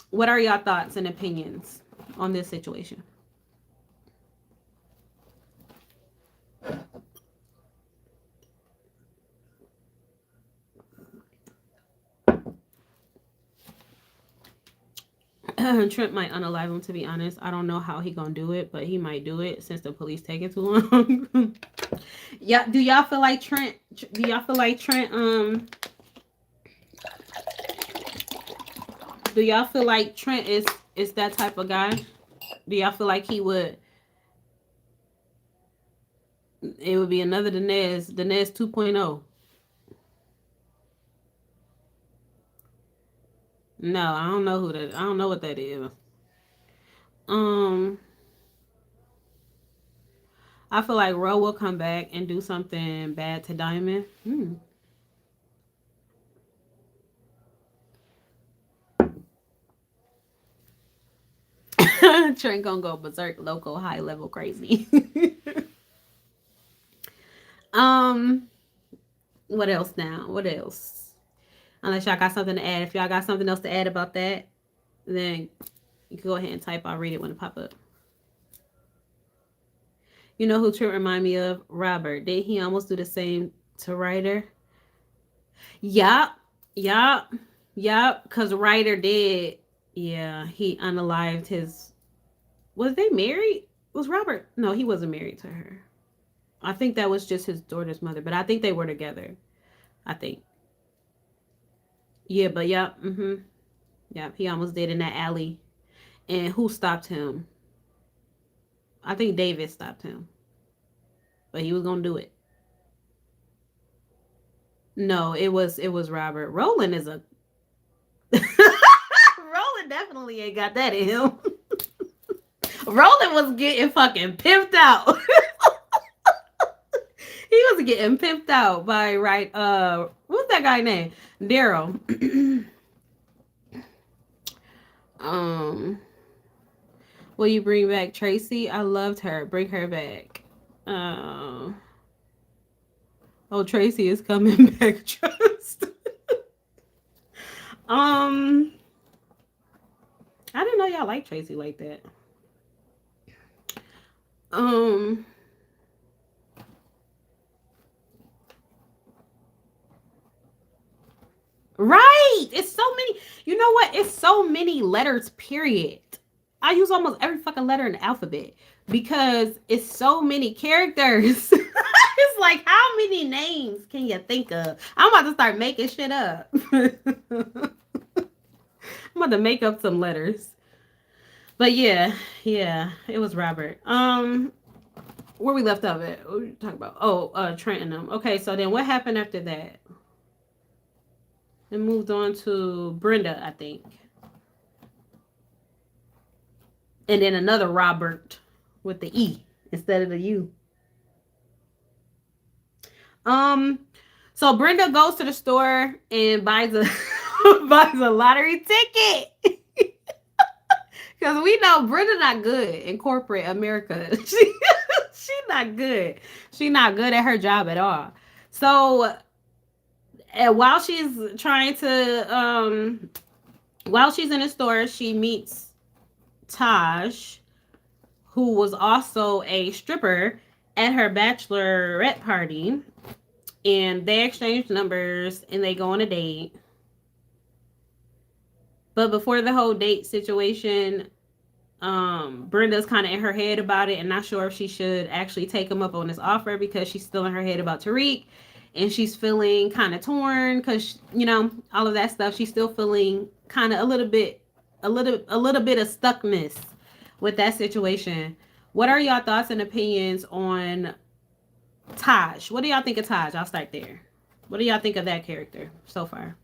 What are y'all thoughts and opinions on this situation? Trent might unalive him, to be honest. I don't know how he gonna do it, but he might do it since the police taking too long. Yeah, do y'all feel like Trent do y'all feel like Trent is that type of guy? Do y'all feel like he would, it would be another Denez 2.0? No, I don't know I don't know what that is. Um I feel like Ro will come back and do something bad to Diamond. Trent gonna go berserk, local, high level crazy. um, what else now? What else? Unless y'all got something to add. If y'all got something else to add about that, then you can go ahead and type. I'll read it when it pop up. You know who Trent remind me of? Robert. Did he almost do the same to Ryder? Yup. Yup. Yup. Because Ryder did. Yeah, he unalived his. Was they married? Was Robert? No, he wasn't married to her. I think that was just his daughter's mother, but I think they were together. I think. Yeah, but yeah, yeah, he almost did in that alley. And who stopped him? I think David stopped him, but he was gonna do it. No, it was Robert. Roland is a Roland definitely ain't got that in him. Roland was getting fucking pimped out. He was getting pimped out by what's that guy name? Daryl. Will you bring back Tracy? I loved her. Bring her back. Oh, Tracy is coming back. Trust. I didn't know y'all like Tracy like that. Right. It's so many. You know what? It's so many letters, period. I use almost every fucking letter in the alphabet because it's so many characters. It's like, how many names can you think of? I'm about to start making shit up. I'm about to make up some letters. But yeah, it was Robert. Where we left off at? What were we talking about? Oh, Trent and them. Okay, so then what happened after that? It moved on to Brenda, I think. And then another Robert with the E instead of the U. So Brenda goes to the store and buys a buys a lottery ticket. Because we know Brenda not good in corporate America. She's not good. She's not good at her job at all. So while she's trying to while she's in the store, she meets Taj. who was also a stripper at her bachelorette party, and they exchange numbers and they go on a date. But before the whole date situation, Brenda's kind of in her head about it and not sure if she should actually take him up on this offer because she's still in her head about Tariq, and she's feeling kind of torn because all of that stuff. She's still feeling kind of a little bit of stuckness with that situation. What are y'all thoughts and opinions on Taj? What do y'all think of Taj? I'll start there. What do y'all think of that character so far?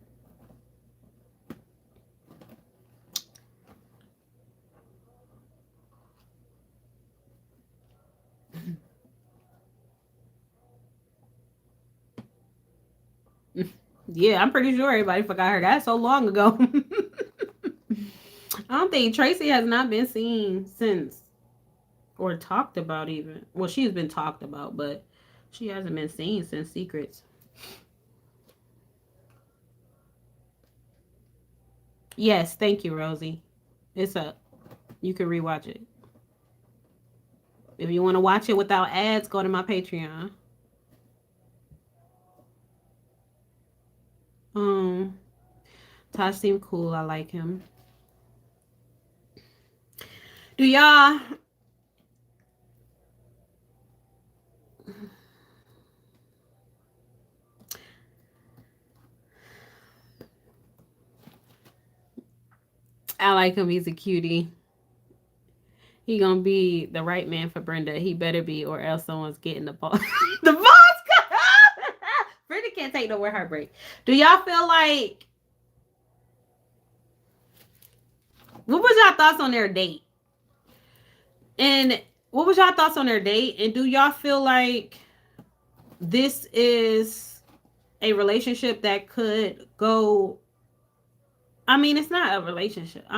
Yeah, I'm pretty sure everybody forgot her. That's so long ago. I don't think Tracy has not been seen since or talked about even. Well, she's been talked about, but she hasn't been seen since Secrets. Yes, thank you, Rosie. It's up. You can rewatch it. If you want to watch it without ads, go to my Patreon. Um, Tosh seemed cool. I like him. Do y'all? I like him. He's a cutie. He gonna be the right man for Brenda. He better be, or else someone's getting the ball. The ball's cut off. Brenda can't take no more heartbreak. Do y'all feel like? What was y'all thoughts on their date? And what was y'all thoughts on their date? And do y'all feel like this is a relationship that could go? I mean, it's not a relationship. I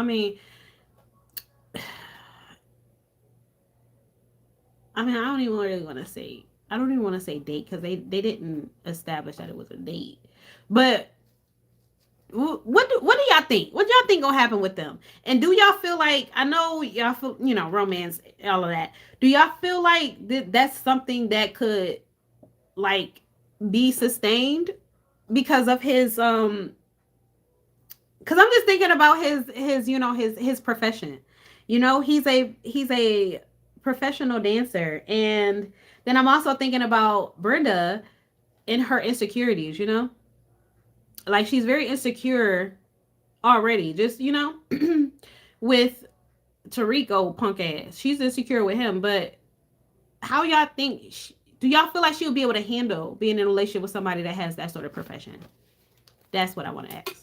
don't even really want to say. I don't even want to say date because they didn't establish that it was a date. But what do y'all think? What y'all think gonna happen with them? And do y'all feel like, I know y'all feel, romance, all of that. Do y'all feel like that's something that could like be sustained because of his because I'm just thinking about his profession. He's a professional dancer, and then I'm also thinking about Brenda and her insecurities. Like she's very insecure already. Just with Tariq, punk ass, she's insecure with him. But how y'all think? Do y'all feel like she'll be able to handle being in a relationship with somebody that has that sort of profession? That's what I want to ask.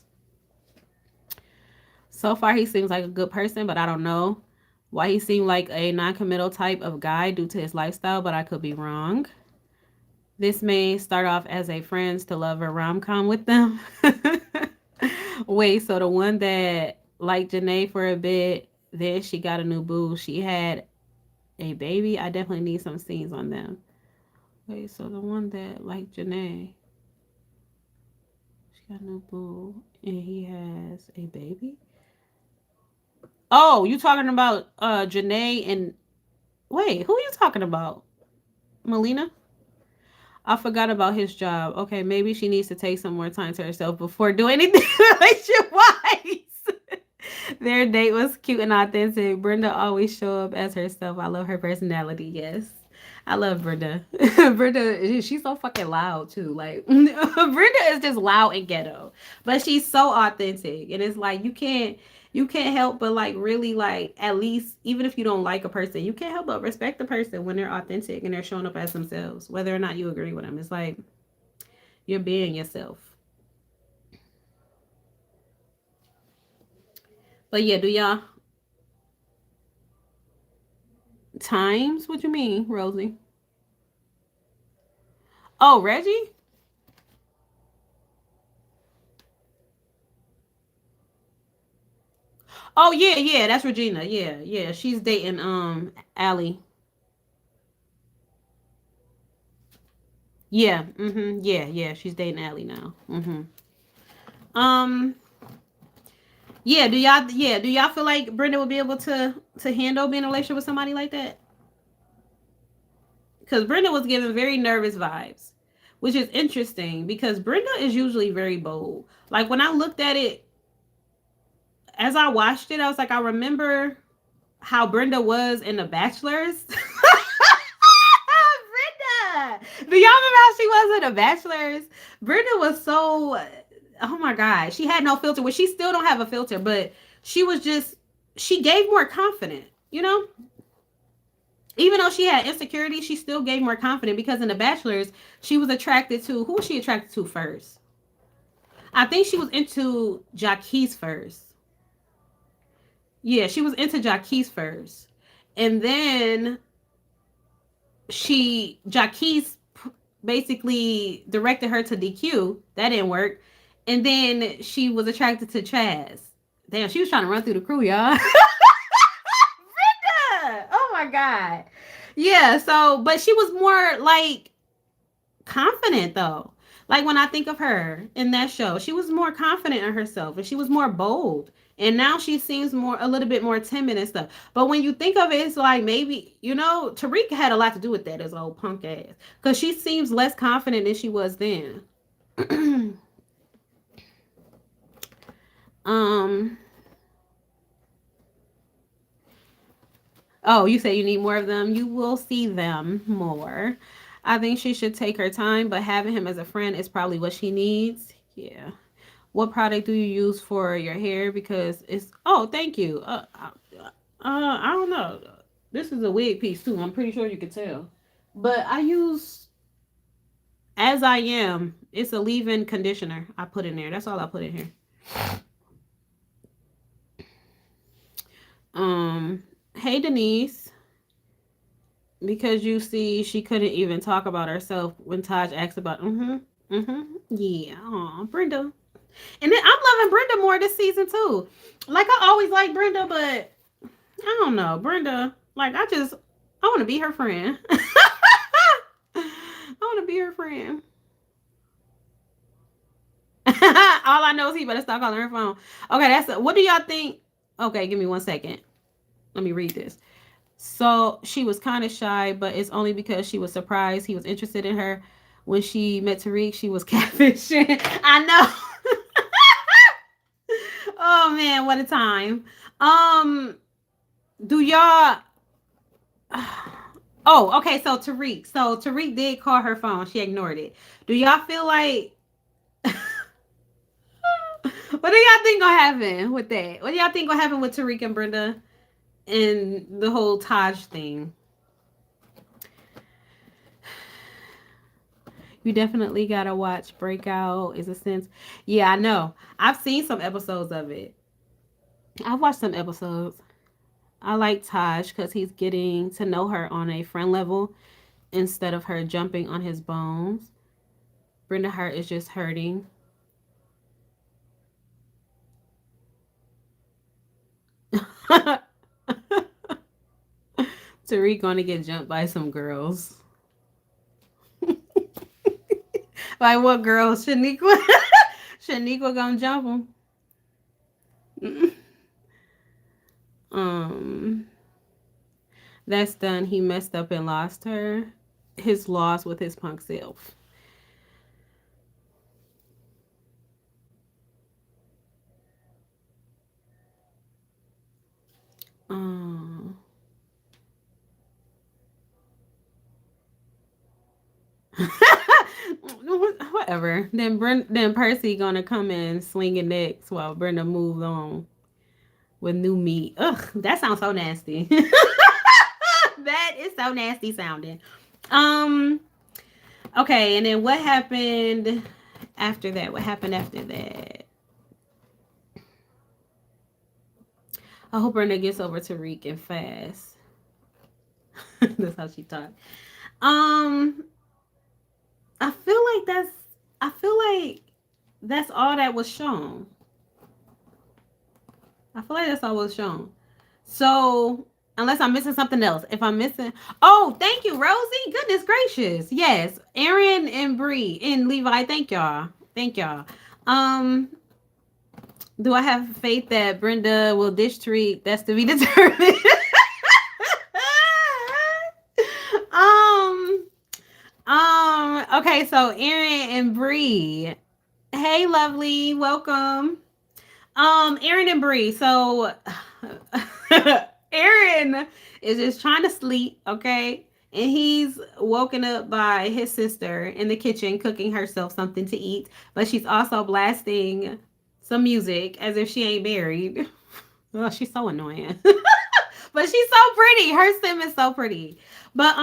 So far, he seems like a good person, but I don't know why he seemed like a non-committal type of guy due to his lifestyle, but I could be wrong. This may start off as a friends to lover rom-com with them. Wait, so the one that liked Janae for a bit, then she got a new boo. She had a baby. I definitely need some scenes on them. Wait, so the one that liked Janae, she got a new boo, and he has a baby? Oh, you talking about Janae and wait, who are you talking about? Melina? I forgot about his job. Okay, maybe she needs to take some more time to herself before doing anything relationship wise. Their date was cute and authentic. Brenda always show up as herself. I love her personality. Yes. I love Brenda. Brenda, she's so fucking loud too. Like Brenda is just loud and ghetto, but she's so authentic, and it's like you can't help but like really like at least even if you don't like a person, you can't help but respect the person when they're authentic and they're showing up as themselves, whether or not you agree with them. It's like you're being yourself. But yeah, do y'all times? What you mean, Rosie? Oh, Reggie? Oh yeah, yeah, that's Regina. Yeah, yeah. She's dating Allie. Yeah, yeah, yeah. She's dating Allie now. Um, yeah, do y'all feel like Brenda will be able to to handle being in a relationship with somebody like that? Because Brenda was giving very nervous vibes, which is interesting because Brenda is usually very bold. Like when I looked at it, as I watched it, I was like, I remember how Brenda was in The Bachelor's. Brenda! Do y'all remember how she was in The Bachelor's? Brenda was so, oh my God. She had no filter, which she still don't have a filter, but she was just, she gave more confident, you know? Even though she had insecurity, she still gave more confident because in The Bachelor's, she was attracted to, who was she attracted to first? I think she was into Jaquise first. Yeah, she was into Jaquise first. And then Jaquise basically directed her to DQ. That didn't work. And then she was attracted to Chaz. Damn, she was trying to run through the crew, y'all. Brenda! Oh my God. Yeah, so, but she was more like confident though. Like when I think of her in that show, she was more confident in herself and she was more bold. And now she seems more a little bit more timid and stuff. But when you think of it, it's like maybe, you know, Tariq had a lot to do with that as old punk ass. Because she seems less confident than she was then. um Oh, you say you need more of them? You will see them more. I think she should take her time, but having him as a friend is probably what she needs. Yeah. What product do you use for your hair? Because it's, oh, thank you. I don't know. This is a wig piece too. I'm pretty sure you can tell. But I use As I Am. It's a leave-in conditioner I put in there. That's all I put in here. Hey Denise. Because you see, she couldn't even talk about herself when Taj asked about. Yeah. Aw, Brenda. And then I'm loving Brenda more this season too. Like I always like Brenda, but I don't know. Brenda, like I want to be her friend. I want to be her friend. All I know is he better stop calling her phone. Okay, what do y'all think? Okay, give me 1 second. Let me read this. So she was kind of shy, but it's only because she was surprised he was interested in her. When she met Tariq, she was catfishing. I know. Oh man, what a time. Do y'all Oh, okay, so Tariq. So Tariq did call her phone. She ignored it. Do y'all feel like what do y'all think gonna happen with that? What do y'all think gonna happen with Tariq and Brenda and the whole Taj thing? You definitely gotta watch Breakout. Is a sense. Yeah, I know. I've seen some episodes of it. I've watched some episodes. I like Taj because he's getting to know her on a friend level instead of her jumping on his bones. Brenda Hart is just hurting. Tariq gonna get jumped by some girls. Like what girls? Shaniqua? Shaniqua gonna jump him. um, that's done. He messed up and lost her. His loss with his punk self. Um, whatever. Then Percy gonna come in swinging necks while Brenda moves on with new meat. Ugh, that sounds so nasty. That is so nasty sounding. Um. Okay, and then what happened after that? What happened after that? I hope Brenda gets over Tariq and fast. That's how she talked. Um, I feel like that's all that was shown. I feel like that's all was shown. So unless I'm missing something else. If I'm missing, oh, thank you, Rosie. Goodness gracious, yes, Aaron and Bree and Levi. Thank y'all. Thank y'all. Um, do I have faith that Brenda will ditch Tariq? That's to be determined. Okay, so Erin and Bree. Hey, lovely, welcome. Erin and Bree. So, Erin is just trying to sleep, okay? And he's woken up by his sister in the kitchen cooking herself something to eat, but she's also blasting some music as if she ain't married. Oh, she's so annoying. But she's so pretty. Her sim is so pretty. But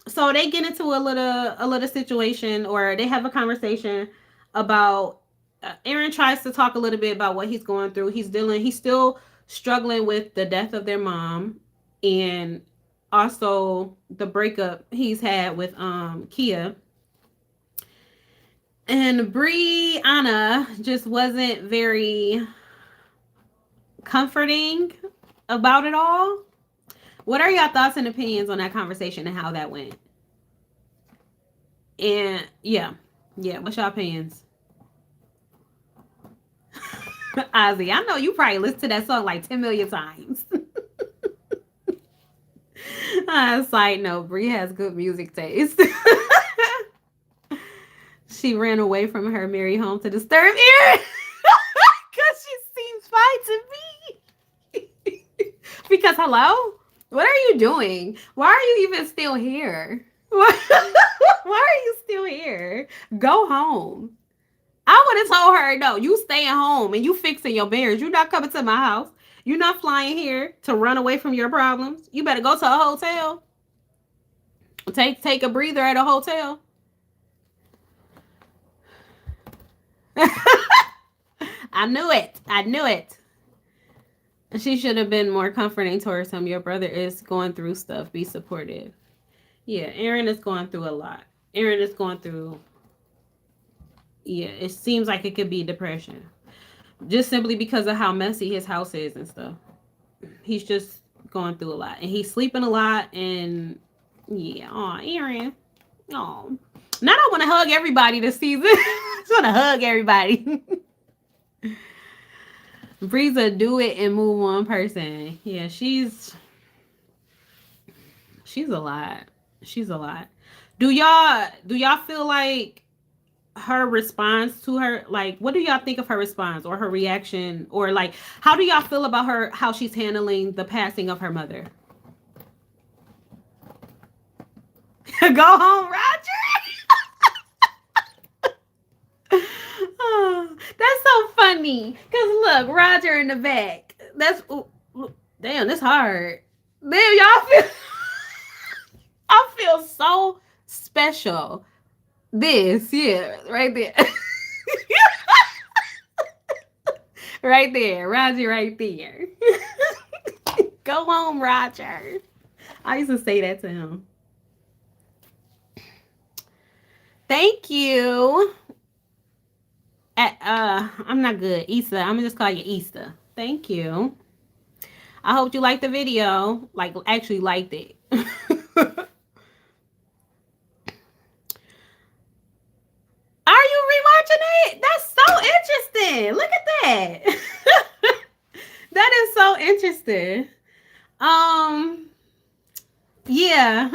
so they get into a little situation, or they have a conversation about Aaron tries to talk a little bit about what he's going through. He's still struggling with the death of their mom, and also the breakup he's had with Kia. And Brianna just wasn't very comforting about it all. What are your thoughts and opinions on that conversation and how that went? And yeah, what's your opinions? Ozzy, I know you probably listened to that song like 10 million times. Side note, Brie has good music taste. She ran away from her merry home to disturb Erin because she seems fine to me. Because hello, what are you doing? Why are you even still here? Why are you still here? Go home. I would have told her, no, you staying home and you fixing your marriage. You're not coming to my house. You're not flying here to run away from your problems. You better go to a hotel. Take a breather at a hotel. I knew it. I knew it. She should have been more comforting towards him. Your brother is going through stuff. Be supportive. Yeah, Aaron is going through a lot. Aaron is going through, yeah, it seems like it could be depression. Just simply because of how messy his house is and stuff. He's just going through a lot. And he's sleeping a lot. And yeah, oh, Aaron. Oh. Now I want to hug everybody this season. I just want to hug everybody. Breeza, do it and move on person. Yeah, she's a lot. She's a lot. Do y'all feel like her response to her, like, what do y'all think of her response or her reaction, or like how do y'all feel about her, how she's handling the passing of her mother? Go home, Roger. Oh, that's so funny. Cause look, Roger in the back. That's damn. That's hard. Damn, y'all feel. I feel so special. This, yeah, right there. Right there, Roger, right there. Go home, Roger. I used to say that to him. Thank you. I'm not good. Easter. I'm gonna just call you Easter. Thank you. I hope you liked the video. Like, actually liked it. Are you rewatching it? That's so interesting. Look at that. That is so interesting. Um, yeah.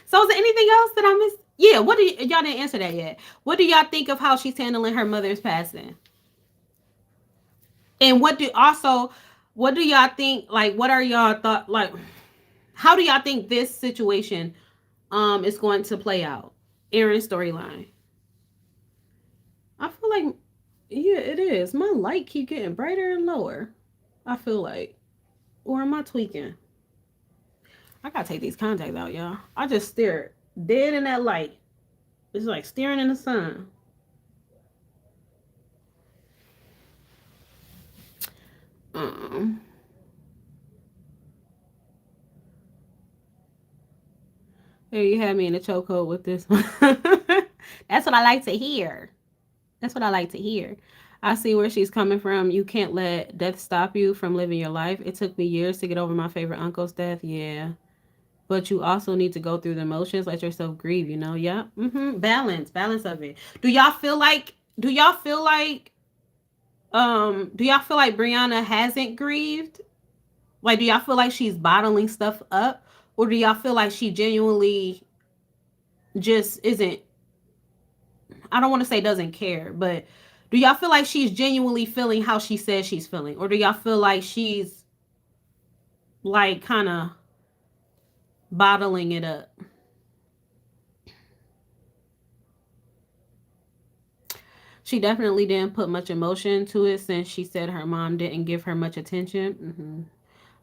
So is there anything else that I missed? Yeah, what do y'all didn't answer that yet. What do y'all think of how she's handling her mother's passing? And what do y'all think, like, what are y'all thought, like, how do y'all think this situation is going to play out? Aaron's storyline. I feel like, yeah, it is. My light keep getting brighter and lower. I feel like, or am I tweaking? I gotta take these contacts out, y'all. I just stare dead in that light. It's like staring in the sun. Um, there you have me in a chokehold with this one. That's what I like to hear. That's what I like to hear. I see where she's coming from. You can't let death stop you from living your life. It took me years to get over my favorite uncle's death. Yeah. But you also need to go through the emotions, let yourself grieve, you know? Yeah. Balance of it. Do y'all feel like Brianna hasn't grieved? Like, do y'all feel like she's bottling stuff up? Or do y'all feel like she genuinely just isn't, I don't want to say doesn't care, but do y'all feel like she's genuinely feeling how she says she's feeling? Or do y'all feel like she's like kind of bottling it up? She definitely didn't put much emotion to it since she said her mom didn't give her much attention.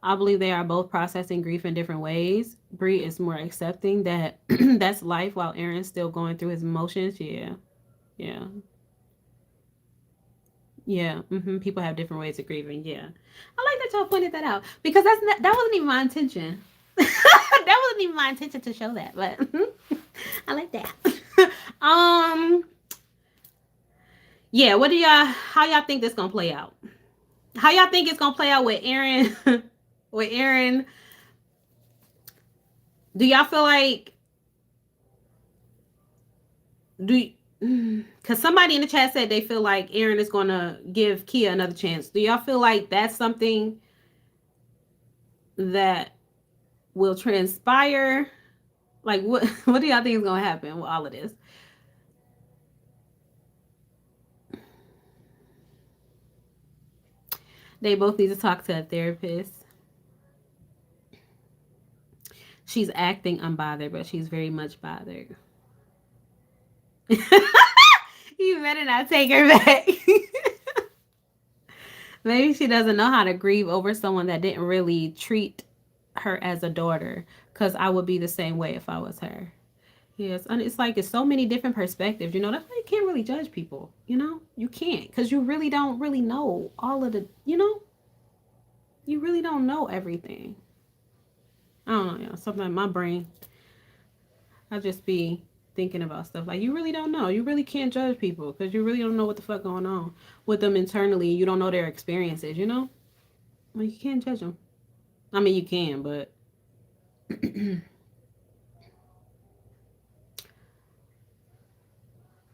I believe they are both processing grief in different ways. Bree is more accepting that that's life while Aaron's still going through his emotions. Yeah. Yeah. Yeah. People have different ways of grieving. Yeah. I like that y'all pointed that out because that wasn't even my intention. That wasn't even my intention to show that, but I like that. um yeah, what do y'all, how y'all think this gonna play out? How y'all think it's gonna play out with Aaron? With Aaron, do y'all feel like do because somebody in the chat said they feel like Aaron is gonna give Kia another chance. Do y'all feel like that's something that will transpire? Like what do y'all think is gonna happen with all of this? They both need to talk to a therapist. She's acting unbothered, but she's very much bothered. You better not take her back. Maybe she doesn't know how to grieve over someone that didn't really treat her as a daughter. Because I would be the same way if I was her. Yes, and it's like it's so many different perspectives. That's why you can't really judge people. You can't because you really don't really know all of the. You really don't know everything. I don't know. Sometimes my brain, I just be thinking about stuff like you really don't know. You really can't judge people because you really don't know what the fuck going on with them internally. You don't know their experiences. Like you can't judge them. I mean, you can, but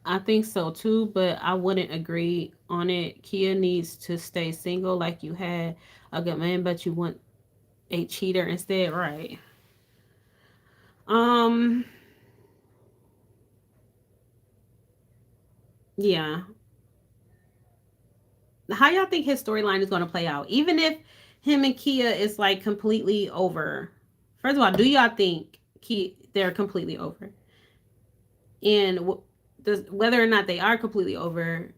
I think so too. But I wouldn't agree on it. Kia needs to stay single, like you had a good man, but you want a cheater instead, right? Um, yeah. How y'all think his storyline is going to play out? Even if him and Kia is like completely over. First of all, do y'all think they're completely over? And whether or not they are completely over,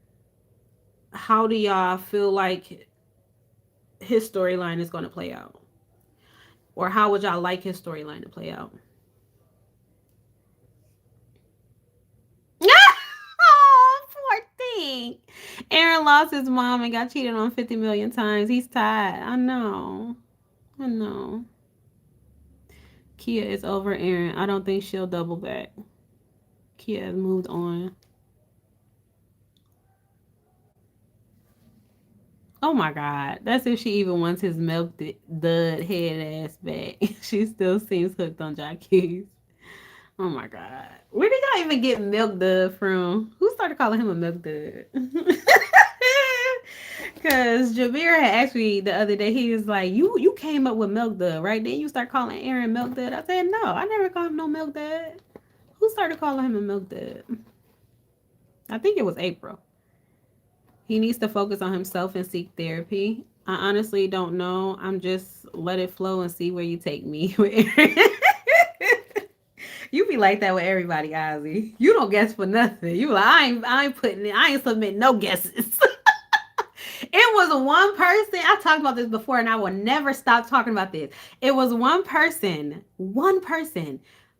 how do y'all feel like his storyline is going to play out? Or how would y'all like his storyline to play out? Oh, poor thing. Aaron lost his mom and got cheated on 50 million times. He's tired. I know. I know. Kia is over Aaron. I don't think she'll double back. Kia has moved on. Oh my God. That's if she even wants his milk dud head ass back. She still seems hooked on Jacques. Oh my God. Where did y'all even get milk dud from? Who started calling him a milk dud? Because Jameer had asked me the other day, he was like, you came up with milk dud, right? Then you start calling Aaron milk dud. I said, no, I never called him no milk dud. Who started calling him a milk dud? I think it was April. He needs to focus on himself and seek therapy. I honestly don't know. I'm just let it flow and see where you take me. You be like that with everybody, Ozzy. You don't guess for nothing. You like I ain't submitting no guesses. It was one person. I talked about this before, and I will never stop talking about this. It was one person,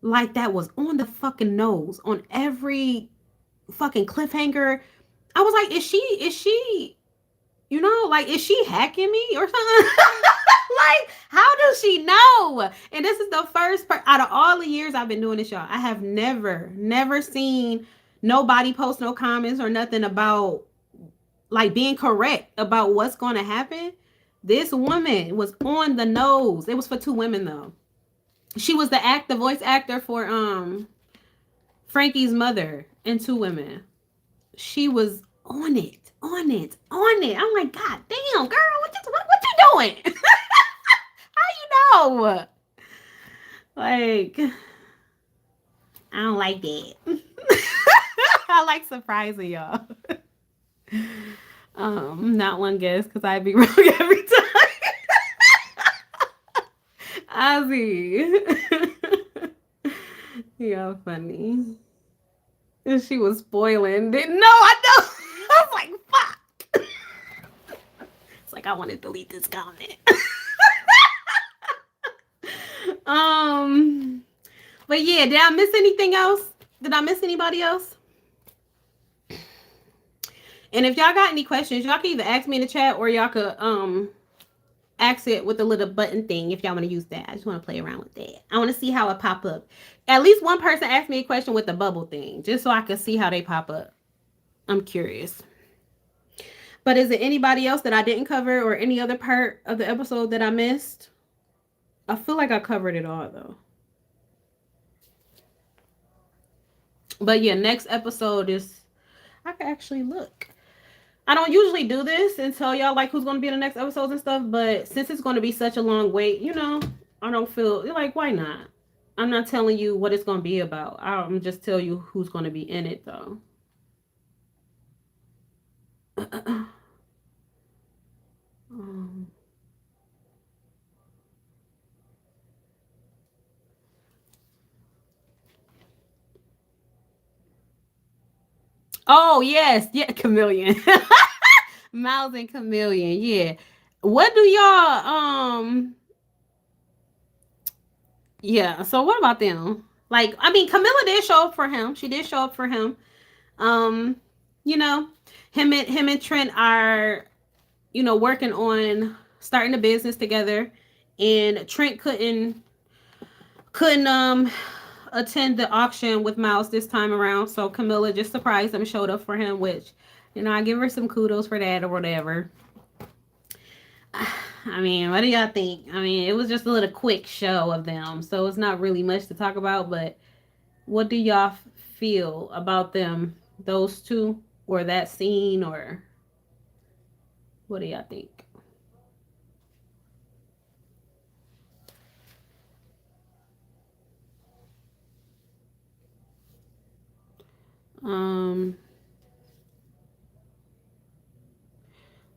like that was on the fucking nose on every fucking cliffhanger. I was like, is she, like, is she hacking me or something? Like, how does she know? And this is the first out of all the years I've been doing this, y'all. I have never seen nobody post no comments or nothing about like being correct about what's going to happen. This woman was on the nose. It was for two women though. She was the voice actor for Frankie's mother and two women. She was on it. I'm like, God damn, girl, what you doing? How you know? Like, I don't like that. I like surprising y'all. Not one guess because I'd be wrong every time. Ozzy. Y'all funny. And she was spoiling. Didn't know. I know. I was like, fuck. It's like I want to delete this comment. But yeah, did I miss anything else? Did I miss anybody else? And if y'all got any questions, y'all can either ask me in the chat or y'all could ask it with the little button thing if y'all want to use that. I just want to play around with that. I want to see how it pop up. At least one person asked me a question with the bubble thing, just so I can see how they pop up. I'm curious. But is it anybody else that I didn't cover or any other part of the episode that I missed? I feel like I covered it all though. But yeah, next episode is, I can actually look. I don't usually do this and tell y'all like who's going to be in the next episodes and stuff, but since it's going to be such a long wait, you know, I don't feel like, why not? I'm not telling you what it's going to be about. I'm just tell you who's going to be in it though. Oh yes, yeah, Chameleon. Miles and Chameleon, yeah. What do y'all yeah, so what about them? Like, I mean, Camilla did show up for him. She did show up for him. You know, him and Trent are, you know, working on starting a business together, and Trent couldn't attend the auction with Miles this time around, so Camilla just surprised him, showed up for him, which, you know, I give her some kudos for that or whatever. I mean, what do y'all think? I mean, it was just a little quick show of them, so it's not really much to talk about, but what do y'all feel about them, those two, or that scene, or what do y'all think?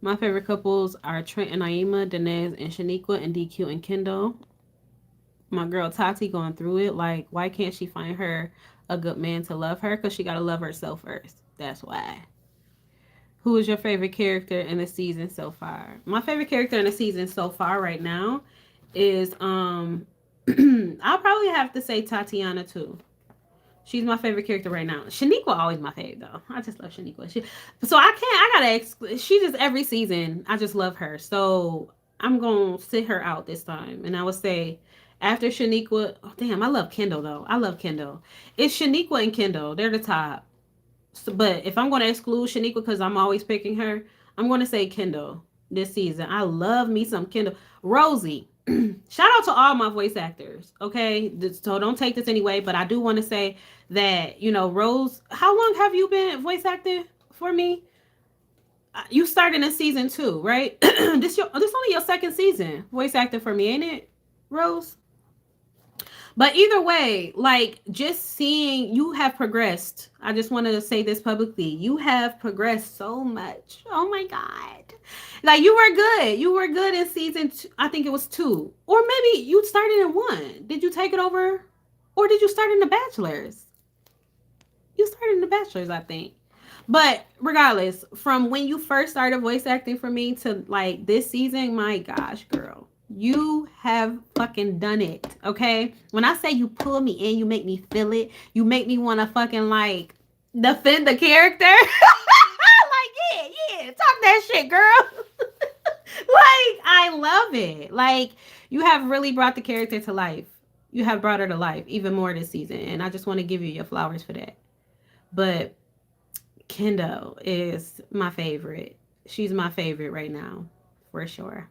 My favorite couples are Trent and Naima, Denez and Shaniqua, and DQ and Kendall. My girl Tati going through it. Like, why can't she find her a good man to love her? Because she got to love herself first. That's why. Who is your favorite character in the season so far? My favorite character in the season so far right now is I'll probably have to say Tatiana too. She's my favorite character right now. Shaniqua always my favorite though. I just love Shaniqua. So she just every season I just love her. So I'm gonna sit her out this time, and I would say after Shaniqua, oh damn, I love Kendall though. I love Kendall. It's Shaniqua and Kendall. They're the top. So, but if I'm gonna exclude Shaniqua because I'm always picking her, I'm gonna say Kendall this season. I love me some Kendall. Rosie. Shout out to all my voice actors, okay? So don't take this anyway, but I do want to say that, you know, Rose, how long have you been voice acting for me? You started in season 2, right? This only your second season voice acting for me, ain't it, Rose? But either way, like, just seeing you have progressed. I just want to say this publicly. You have progressed so much. Oh my God. Like, you were good. You were good in season 2. I think it was 2. Or maybe you started in 1. Did you take it over? Or did you start in The Bachelor's? You started in The Bachelor's, I think. But regardless, from when you first started voice acting for me to like this season, my gosh, girl. You have fucking done it, okay? When I say you pull me in, you make me feel it. You make me want to fucking like defend the character. Like, yeah, talk that shit, girl. Like, I love it. Like, you have really brought the character to life. You have brought her to life even more this season, and I just want to give you your flowers for that. But Kendall is my favorite. She's my favorite right now, for sure.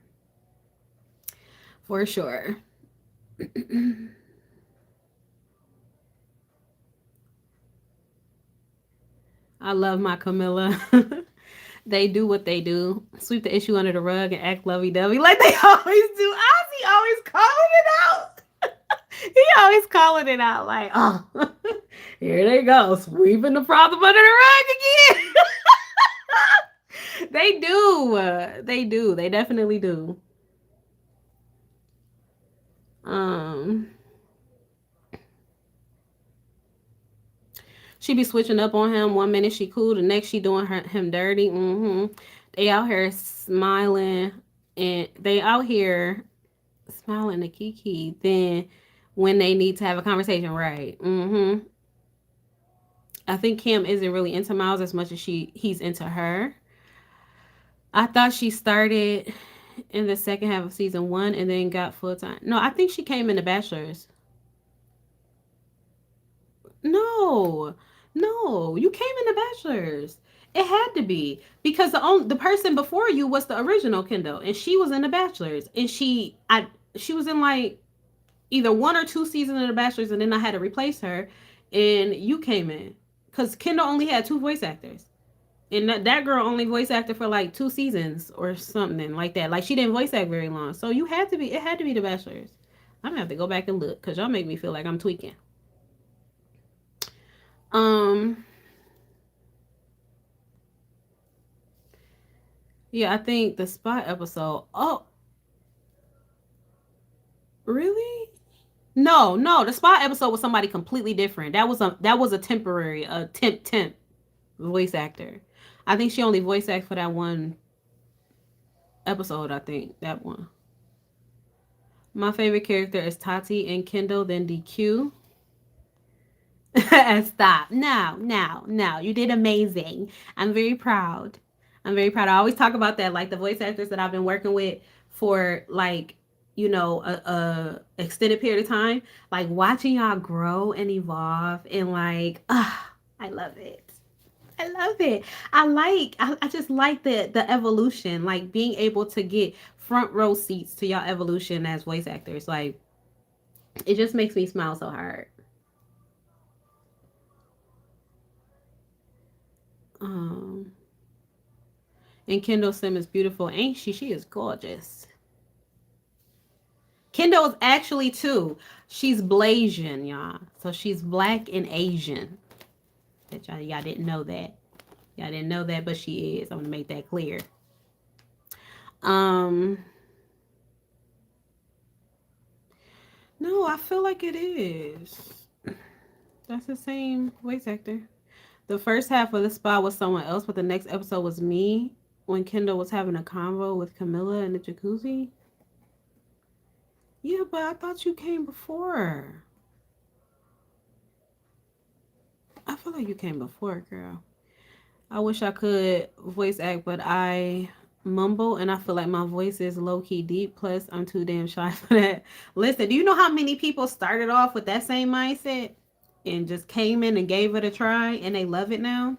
For sure. I love my Camilla. They do what they do. Sweep the issue under the rug and act lovey-dovey like they always do. Ozzy always calling it out. He always calling it out like, oh, here they go, sweeping the problem under the rug again. They do. They do. They definitely do. Um, she be switching up on him. One minute she cool, the next she doing him dirty. They out here smiling, and they out here smiling to Kiki. Then when they need to have a conversation, right? I think Kim isn't really into Miles as much as he's into her. I thought she started in the second half of season one and then got full time. No, I think she came in the Bachelor's. No, no, you came in the Bachelor's. It had to be because the person before you was the original Kendall, and she was in the Bachelor's, and she was in like either one or two seasons of the Bachelor's, and then I had to replace her, and you came in because Kendall only had two voice actors. And that girl only voice acted for like two seasons or something like that. Like she didn't voice act very long. So you had to be. It had to be the Bachelor's. I'm gonna have to go back and look because y'all make me feel like I'm tweaking. Um. Yeah, I think the spot episode. Oh, really? No, no. The spot episode was somebody completely different. That was a temporary temp voice actor. I think she only voice act for that one episode. I think that one. My favorite character is Tati and Kendall, then DQ. Stop. No, no, no. You did amazing. I'm very proud. I'm very proud. I always talk about that, like the voice actors that I've been working with for like, a extended period of time. Like watching y'all grow and evolve and like, I love it. I love it. I just like the evolution, like being able to get front row seats to y'all evolution as voice actors. Like it just makes me smile so hard. Um and Kendall Sim is beautiful, ain't she? She is gorgeous. Kendall is actually too. She's Blasian, y'all. So she's black and Asian. That y'all didn't know that. Y'all didn't know that, but she is. I'm gonna make that clear. Um no, I feel like it is. That's the same voice actor. The first half of the spot was someone else, but the next episode was me when Kendall was having a convo with Camilla in the jacuzzi. Yeah, but I thought you came before. I feel like you came before, girl. I wish I could voice act, but I mumble and I feel like my voice is low key deep. Plus, I'm too damn shy for that. Listen, do you know how many people started off with that same mindset and just came in and gave it a try and they love it now?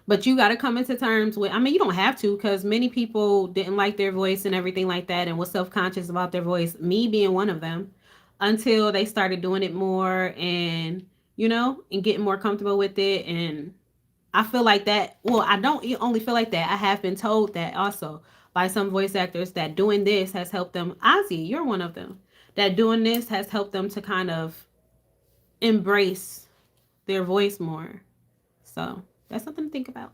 But you got to come into terms with, I mean, you don't have to because many people didn't like their voice and everything like that and was self conscious about their voice, me being one of them, until they started doing it more and, and getting more comfortable with it. And I feel like that. Well, I don't only feel like that. I have been told that also by some voice actors that doing this has helped them. Ozzy, you're one of them. That doing this has helped them to kind of embrace their voice more. So that's something to think about.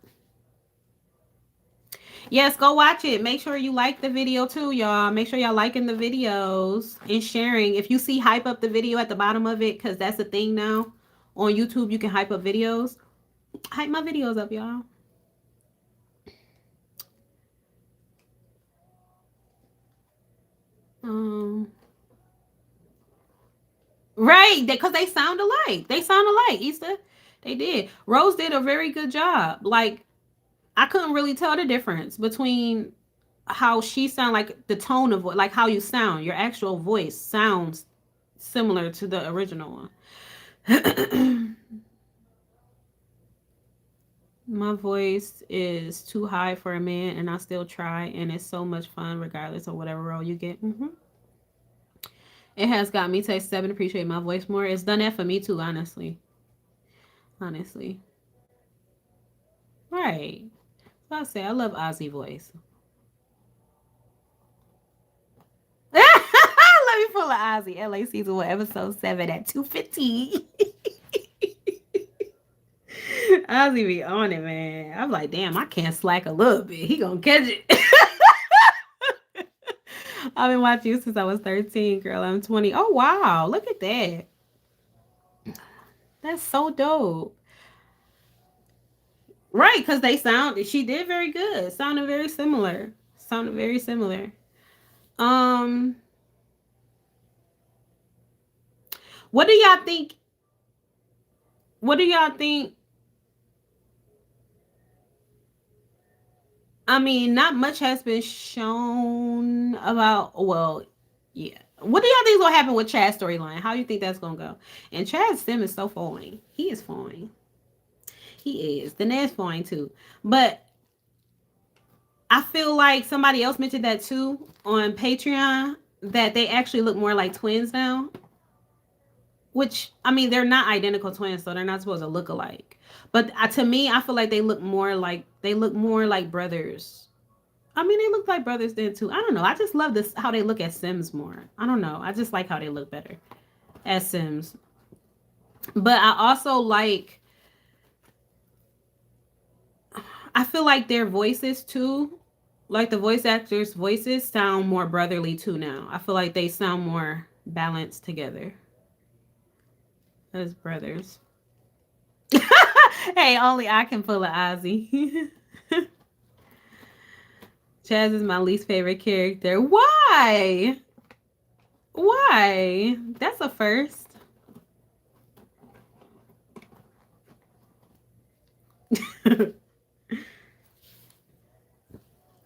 Yes, go watch it. Make sure you like the video too, y'all. Make sure y'all liking the videos and sharing. If you see hype up the video at the bottom of it, because that's the thing now. On YouTube, you can hype up videos. Hype my videos up, y'all. Um, right, because they sound alike. They sound alike, Easter. They did. Rose did a very good job. Like, I couldn't really tell the difference between how she sound, like the tone of like how you sound. Your actual voice sounds similar to the original one. My voice is too high for a man, and I still try, and it's so much fun regardless of whatever role you get. It has got me to accept and appreciate my voice more. It's done that for me too, honestly. Honestly. Right. So I say I love Ozzy voice. Let me pull of Ozzy. LA season 1, episode 7 at 2:15. Ozzy be on it, man. I'm like, damn, I can't slack a little bit. He gonna catch it. I've been watching you since I was 13, girl. I'm 20. Oh wow, look at that. That's so dope. Right, because she did very good. Sounded very similar. Sounded very similar. Um, what do y'all think? What do y'all think? I mean, not much has been shown about, well, yeah. What do y'all think is gonna happen with Chad's storyline? How do you think that's gonna go? And Chad's sim is so fine. He is fine. He is. Danae's fine too. But I feel like somebody else mentioned that too on Patreon, that they actually look more like twins now. Which, I mean, they're not identical twins, so they're not supposed to look alike. But to me, I feel like they look more like brothers. I mean, they look like brothers then too. I don't know. I just love this how they look as Sims more. I don't know. I just like how they look better as Sims. But I feel like their voices too, like the voice actors' voices sound more brotherly too now. I feel like they sound more balanced together as brothers. Hey, only I can pull a Ozzy. Chaz is my least favorite character. Why? Why? That's a first.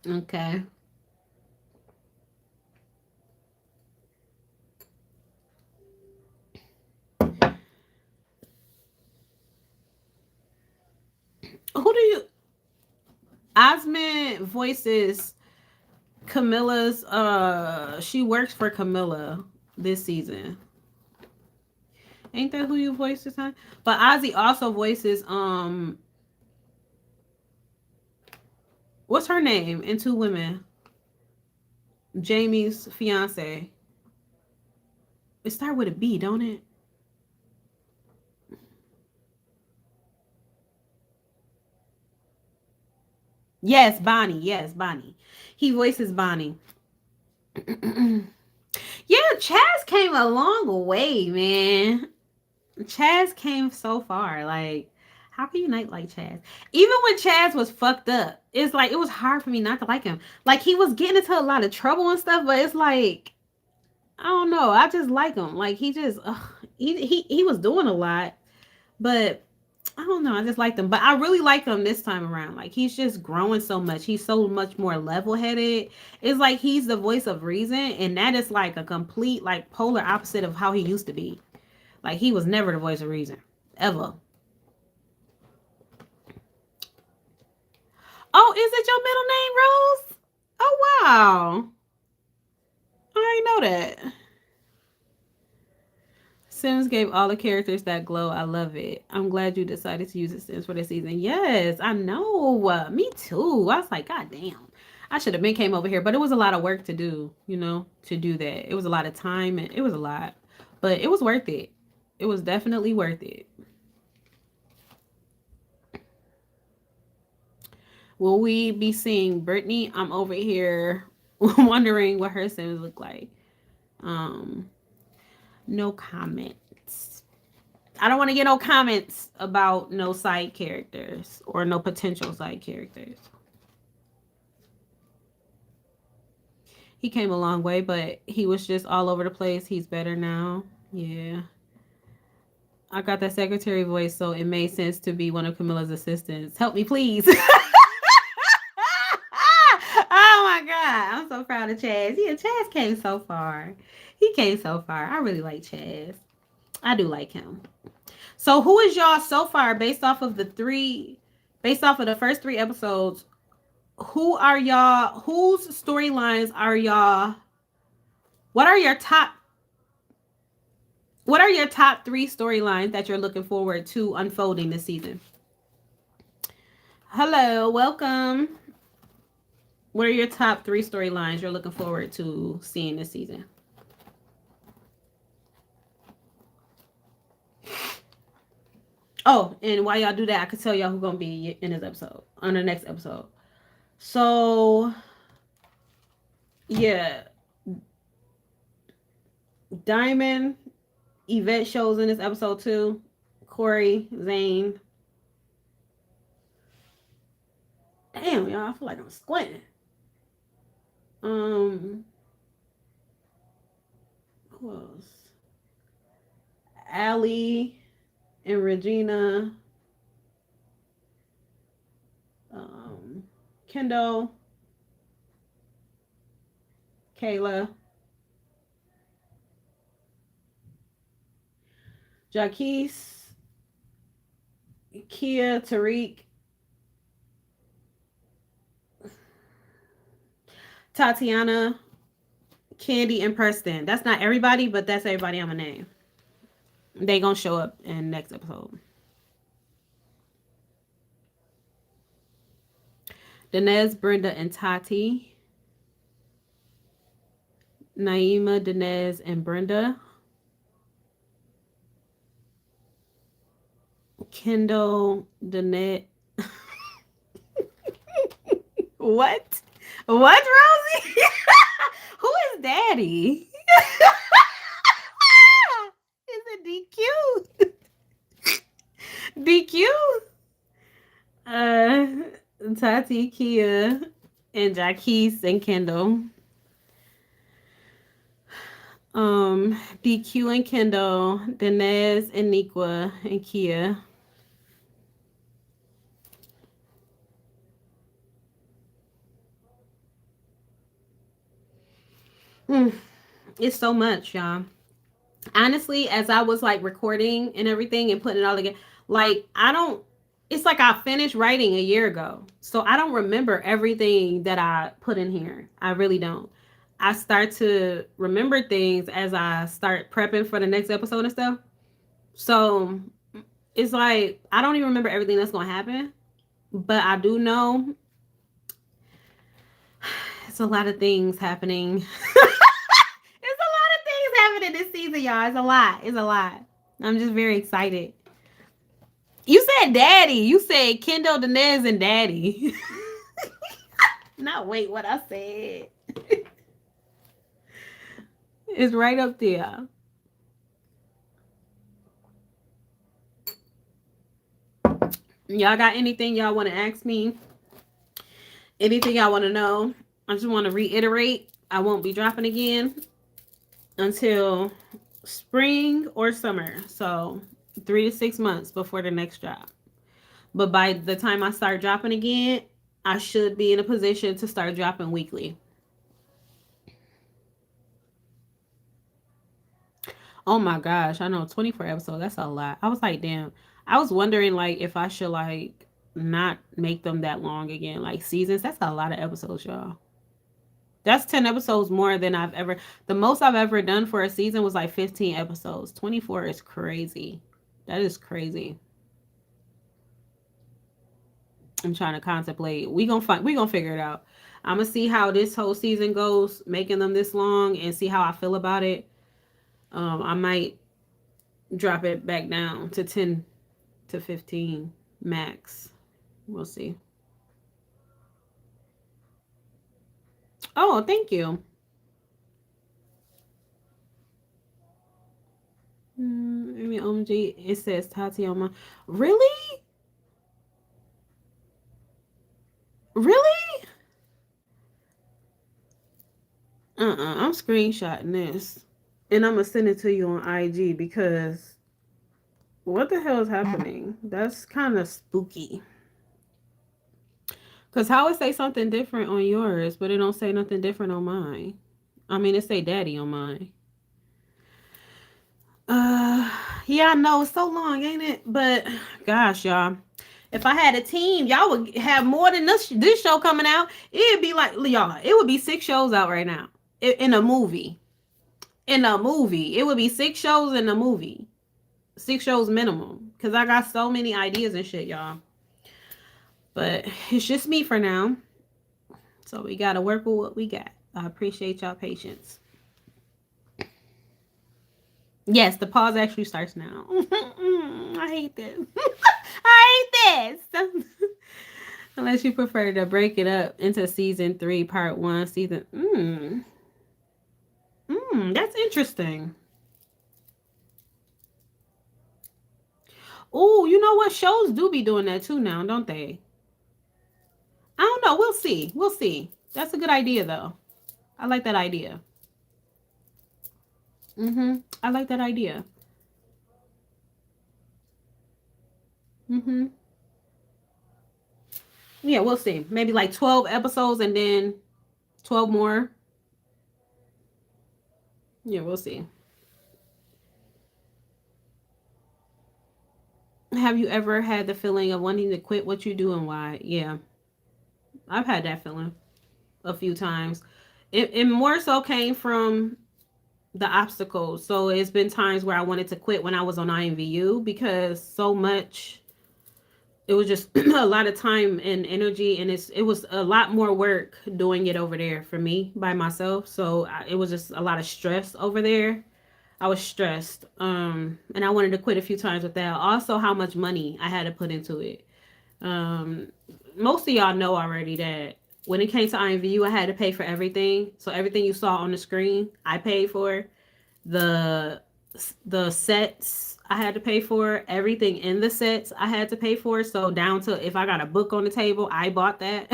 Okay. Who do you... Osmond voices Camilla's, she works for Camilla this season. Ain't that who you voiced this time? But Ozzy also voices what's her name in Two Women? Jamie's fiance. It start with a B, don't it? Yes, Bonnie. Yes, Bonnie. He voices Bonnie. Yeah, Chaz came a long way, man. Chaz came so far. Like, how can you not like Chaz? Even when Chaz was fucked up, it's like it was hard for me not to like him. Like he was getting into a lot of trouble and stuff, but it's like I don't know. I just like him. Like he just he was doing a lot, but I don't know. I just liked him. But I really like him this time around. Like he's just growing so much. He's so much more level-headed. It's like he's the voice of reason, and that is like a complete like polar opposite of how he used to be. Like he was never the voice of reason. Ever. Oh, is it your middle name, Rose? Oh wow. I didn't know that. Sims gave all the characters that glow. I love it. I'm glad you decided to use the Sims for this season. Yes, I know. Me too. I was like, God damn. I should have been came over here, but it was a lot of work to do, to do that. It was a lot of time and it was a lot. But it was worth it. It was definitely worth it. Will we be seeing Brittany? I'm over here wondering what her Sims look like. No comments. I don't want to get no comments about no side characters or no potential side characters. He came a long way, but he was just all over the place. He's better now. Yeah. I got that secretary voice, so it made sense to be one of Camilla's assistants. Help me, please. Oh my God. I'm so proud of Chaz. Yeah, Chaz came so far. He came so far. I really like Chaz. I do like him. So who is y'all so far based off of the first 3 episodes? Who are y'all? Whose storylines are y'all? What are your top 3 storylines that you're looking forward to unfolding this season? Hello, welcome. What are your top 3 storylines you're looking forward to seeing this season? Oh, and while y'all do that, I could tell y'all who's gonna be in this episode, on the next episode. So yeah, Diamond, Yvette shows in this episode too. Corey, Zane. Damn, y'all, I feel like I'm squinting. Um, who else? Allie and Regina. Um, Kendall, Kayla, Jaquise, Kia, Tariq, Tatiana, Candy, and Preston. That's not everybody, but that's everybody I'm gonna name. They gonna show up in next episode. Denez, Brenda, and Tati. Naima, Denez, and Brenda. Kendall, Danette. What? What, Rosie? Who is Daddy? Is it DQ? DQ? Tati, Kia, and Jaquise and Kendall. DQ and Kendall, Denez and Nikwa and Kia. It's so much, y'all. Honestly, as I was like recording and everything and putting it all together, like I don't. It's like I finished writing a year ago, so I don't remember everything that I put in here. I really don't. I start to remember things as I start prepping for the next episode and stuff. So it's like I don't even remember everything that's gonna happen, but I do know it's a lot of things happening. It's a lot of things happening this season, y'all. It's a lot. It's a lot. I'm just very excited. You said daddy. You said Kendall, Denez, and daddy. No, wait, what I said. It's right up there. Y'all got anything y'all want to ask me? Anything y'all want to know? I just want to reiterate, I won't be dropping again until spring or summer. So 3 to 6 months before the next drop. But by the time I start dropping again, I should be in a position to start dropping weekly. Oh my gosh, I know 24 episodes. That's a lot. I was like, damn. I was wondering like if I should like not make them that long again, like seasons. That's a lot of episodes, y'all. That's 10 episodes more than I've ever. The most I've ever done for a season was like 15 episodes. 24 is crazy. That is crazy. I'm trying to contemplate. We gonna figure it out. I'm gonna see how this whole season goes, making them this long, and see how I feel about it. I might drop it back down to 10 to 15 max. We'll see. Oh, thank you. I mean, OMG, it says Tati on my. Really? Really? I'm screenshotting this. And I'm going to send it to you on IG because what the hell is happening? That's kind of spooky. Because how it say something different on yours, but it don't say nothing different on mine. I mean, it say daddy on mine. Uh, yeah, I know. It's so long, ain't it? But gosh, y'all. If I had a team, y'all would have more than this show coming out. It'd be like, y'all, it would be 6 shows out right now in a movie. In a movie. It would be 6 shows in a movie. 6 shows minimum. Because I got so many ideas and shit, y'all. But it's just me for now. So we got to work with what we got. I appreciate y'all patience. Yes, the pause actually starts now. I hate this. I hate this. Unless you prefer to break it up into season 3, part 1, season. That's interesting. Oh, you know what? Shows do be doing that too now, don't they? I don't know. We'll see. We'll see. That's a good idea, though. I like that idea. I like that idea. Mm-hmm. Yeah, we'll see. Maybe like 12 episodes and then 12 more. Yeah, we'll see. Have you ever had the feeling of wanting to quit what you do and why? Yeah, I've had that feeling a few times. It more so came from the obstacles. So it's been times where I wanted to quit when I was on IMVU because so much, it was just a lot of time and energy, and it was a lot more work doing it over there for me by myself. So it was just a lot of stress over there. I was stressed, and I wanted to quit a few times with that. Also, how much money I had to put into it. Um, Most of y'all know already that when it came to IMVU, I had to pay for everything. So everything you saw on the screen, I paid for. The the sets I had to pay for, everything in the sets I had to pay for. So down to if I got a book on the table, I bought that.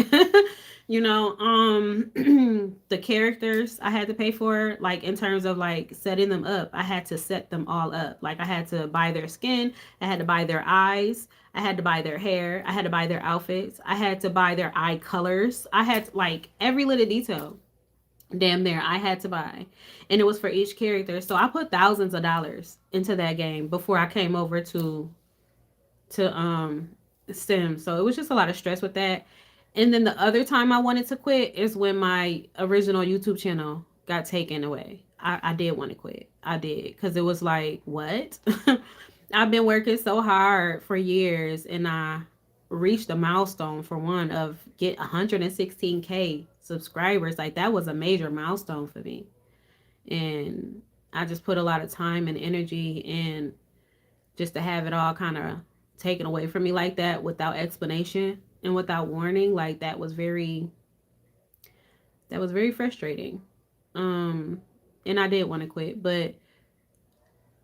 The characters I had to pay for, like in terms of like setting them up, I had to set them all up. Like I had to buy their skin, I had to buy their eyes, I had to buy their hair, I had to buy their outfits, I had to buy their eye colors. I had to, like every little detail damn near I had to buy, and it was for each character. So I put thousands of dollars into that game before I came over to Sim. So it was just a lot of stress with that. And then the other time I wanted to quit is when my original YouTube channel got taken away. I did want to quit. I did, because it was like, what? I've been working so hard for years, and I reached a milestone, for one, of get 116K subscribers. Like that was a major milestone for me. And I just put a lot of time and energy in, just to have it all kind of taken away from me like that without explanation and without warning. Like that was very frustrating. Um and I did want to quit, but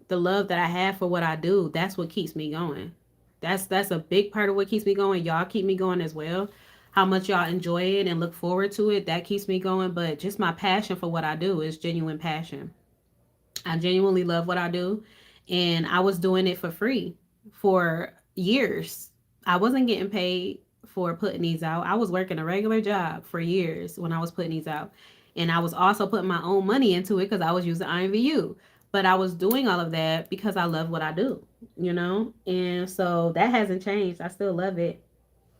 the love that I have for what I do, that's what keeps me going. That's a big part of what keeps me going. Y'all keep me going as well. How much y'all enjoy it and look forward to it, that keeps me going. But just my passion for what I do is genuine passion. I genuinely love what I do. And I was doing it for free for years. I wasn't getting paid for putting these out. I was working a regular job for years when I was putting these out. And I was also putting my own money into it because I was using IMVU. But I was doing all of that because I love what I do. And so that hasn't changed. I still love it.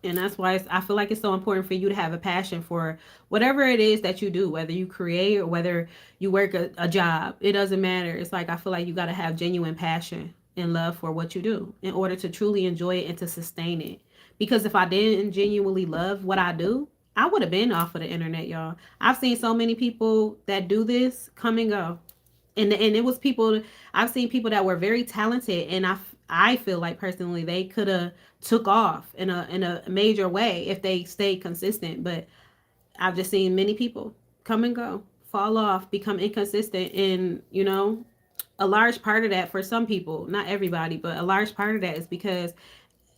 And that's why I feel like it's so important for you to have a passion for whatever it is that you do, whether you create or whether you work a job. It doesn't matter. It's like I feel like you got to have genuine passion and love for what you do in order to truly enjoy it and to sustain it. Because if I didn't genuinely love what I do, I would have been off of the internet, y'all. I've seen so many people that do this come and go. And it was people, I've seen people that were very talented, and I feel like personally they could have took off in a major way if they stayed consistent. But I've just seen many people come and go, fall off, become inconsistent. And a large part of that, for some people, not everybody, but a large part of that is because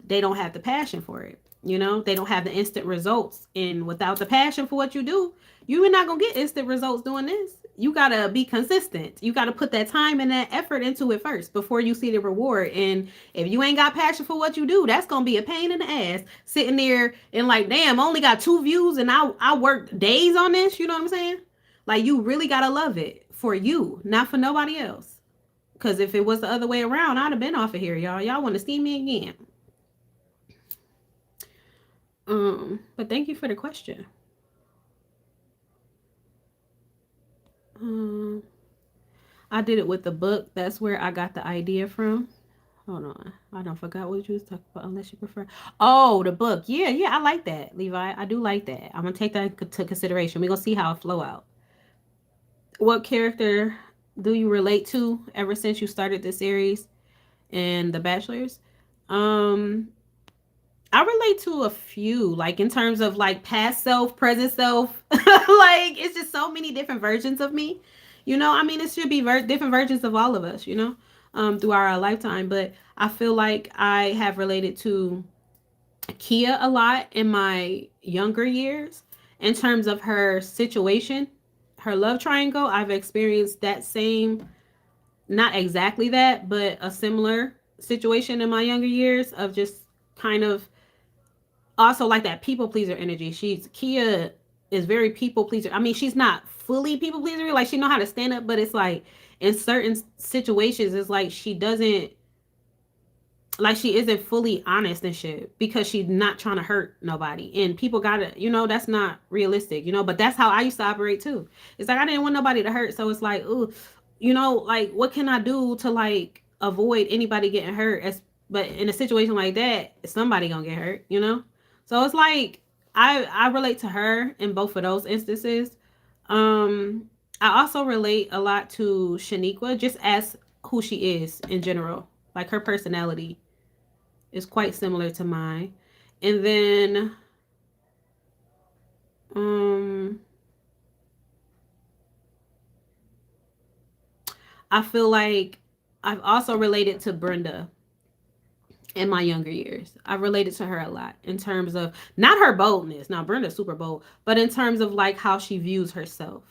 they don't have the passion for it. They don't have the instant results. And without the passion for what you do, you're not going to get instant results doing this. You got to be consistent. You got to put that time and that effort into it first before you see the reward. And if you ain't got passion for what you do, that's going to be a pain in the ass, sitting there and like, damn, I only got 2 views and I worked days on this. You know what I'm saying? Like, you really got to love it for you, not for nobody else. Because if it was the other way around, I'd have been off of here, y'all. Y'all want to see me again. But thank you for the question. Um, I did it with the book. That's where I got the idea from. Hold on. I don't forgot what you was talking about, unless you prefer. Oh, the book. Yeah, I like that, Levi. I do like that. I'm gonna take that into consideration. We're gonna see how it flow out. What character do you relate to ever since you started the series and The Bachelor's? Um, I relate to a few, like in terms of like past self, present self. Like it's just so many different versions of me. I mean, it should be different versions of all of us. Throughout our lifetime. But I feel like I have related to Kia a lot in my younger years in terms of her situation, her love triangle. I've experienced that same, not exactly that, but a similar situation in my younger years of just kind of also like that people pleaser energy. Kia is very people pleaser. I mean, she's not fully people pleaser. Like she know how to stand up, but it's like in certain situations, it's like she doesn't, like she isn't fully honest and shit because she's not trying to hurt nobody. And people gotta, that's not realistic, but that's how I used to operate too. It's like I didn't want nobody to hurt. So it's like, ooh, like what can I do to like avoid anybody getting hurt? But in a situation like that, somebody gonna get hurt. So it's like I relate to her in both of those instances. Um I also relate a lot to Shaniqua just as who she is in general. Like her personality is quite similar to mine. And then um I feel like I've also related to Brenda in my younger years. I related to her a lot in terms of not her boldness. Now Brenda's super bold, but in terms of like how she views herself.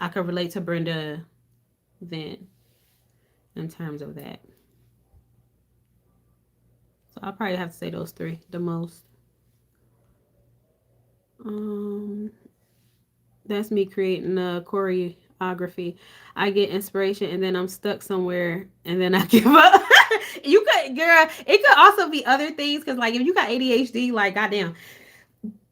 I could relate to Brenda then in terms of that. So I'll probably have to say those three the most. Um that's me creating a choreography. I get inspiration and then I'm stuck somewhere and then I give up. You could, girl, it could also be other things because, like, if you got ADHD, like, goddamn,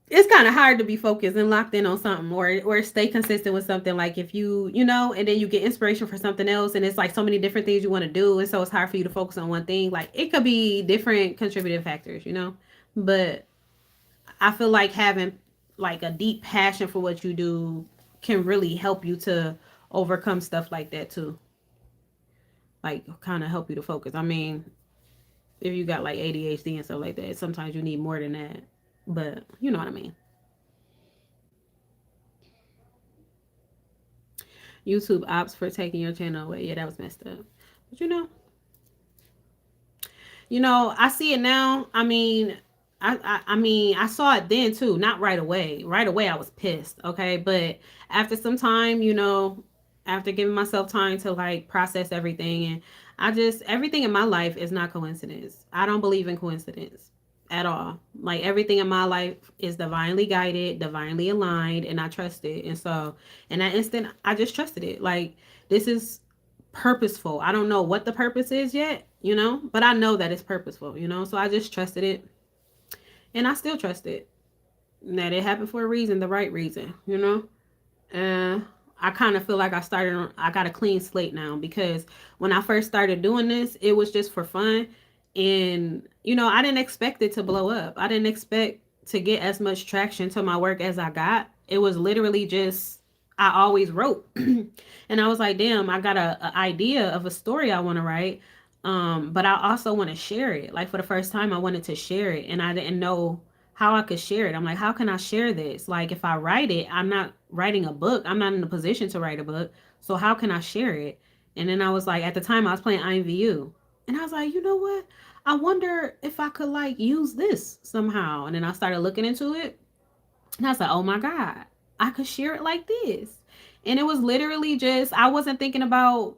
it's kind of hard to be focused and locked in on something or stay consistent with something. Like, if and then you get inspiration for something else and it's like so many different things you want to do. And so it's hard for you to focus on one thing. Like, it could be different contributing factors. But I feel like having like a deep passion for what you do can really help you to overcome stuff like that too. Like kind of help you to focus. I mean, if you got like ADHD and stuff like that, sometimes you need more than that. But you know what I mean. YouTube opts for taking your channel away. Yeah, that was messed up. But I see it now. I mean, I saw it then too, not right away. Right away, I was pissed. Okay, but after some time, after giving myself time to like process everything, and everything in my life is not coincidence. I don't believe in coincidence at all. Like everything in my life is divinely guided, divinely aligned, and I trust it. And so, in that instant, I just trusted it. Like this is purposeful. I don't know what the purpose is yet, but I know that it's purposeful. So I just trusted it and I still trust it. That it happened for a reason, the right reason. And I kind of feel like I got a clean slate now because when I first started doing this, it was just for fun. And, I didn't expect it to blow up. I didn't expect to get as much traction to my work as I got. It was literally just, I always wrote. And I was like, damn, I got a idea of a story I want to write. But I also want to share it. Like for the first time, I wanted to share it. And I didn't know how I could share it. I'm like, how can I share this? Like if I write it, I'm not writing a book. I'm not in a position to write a book. So how can I share it? And then I was like, at the time I was playing IMVU. And I was like, you know what? I wonder if I could like use this somehow. And then I started looking into it. And I was like, oh my God, I could share it like this. And it was literally just, I wasn't thinking about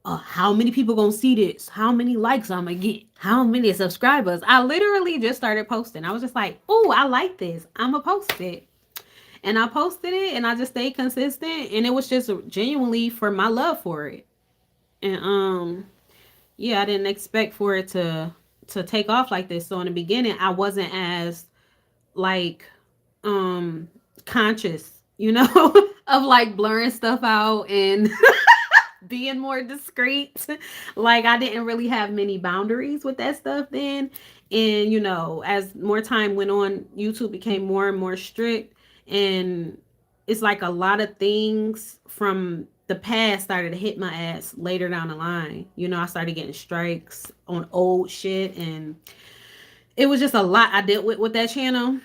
how many people gonna see this, how many likes I'm gonna get, how many subscribers. I literally just started posting. I was just like, oh, I like this, I'm gonna post it. And I posted it and I just stayed consistent and it was just genuinely for my love for it. And yeah, I didn't expect for it to take off like this. So in the beginning I wasn't as like um conscious, of like blurring stuff out and being more discreet. Like I didn't really have many boundaries with that stuff then. And as more time went on, YouTube became more and more strict. And it's like a lot of things from the past started to hit my ass later down the line. You know, I started getting strikes on old shit, and it was just a lot I dealt with that channel.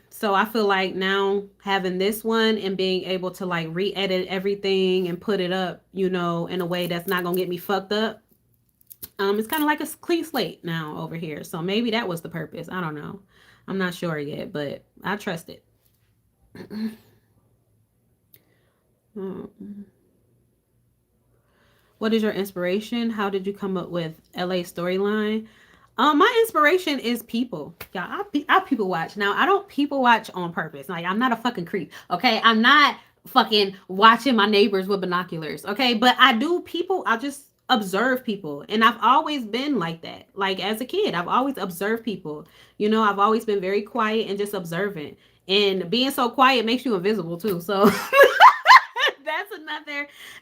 So I feel like now having this one and being able to like re-edit everything and put it up, you know, in a way that's not gonna get me fucked up. It's kind of like a clean slate now over here. So maybe that was the purpose. I don't know. I'm not sure yet, but I trust it. What is your inspiration? How did you come up with LA storyline? My inspiration is people. Yeah, I people watch. Now I don't people watch on purpose. Like I'm not a fucking creep. Okay, I'm not fucking watching my neighbors with binoculars. Okay, but I do people. I just observe people, and I've always been like that. Like as a kid, I've always observed people. You know, I've always been very quiet and just observant. And being so quiet makes you invisible too. So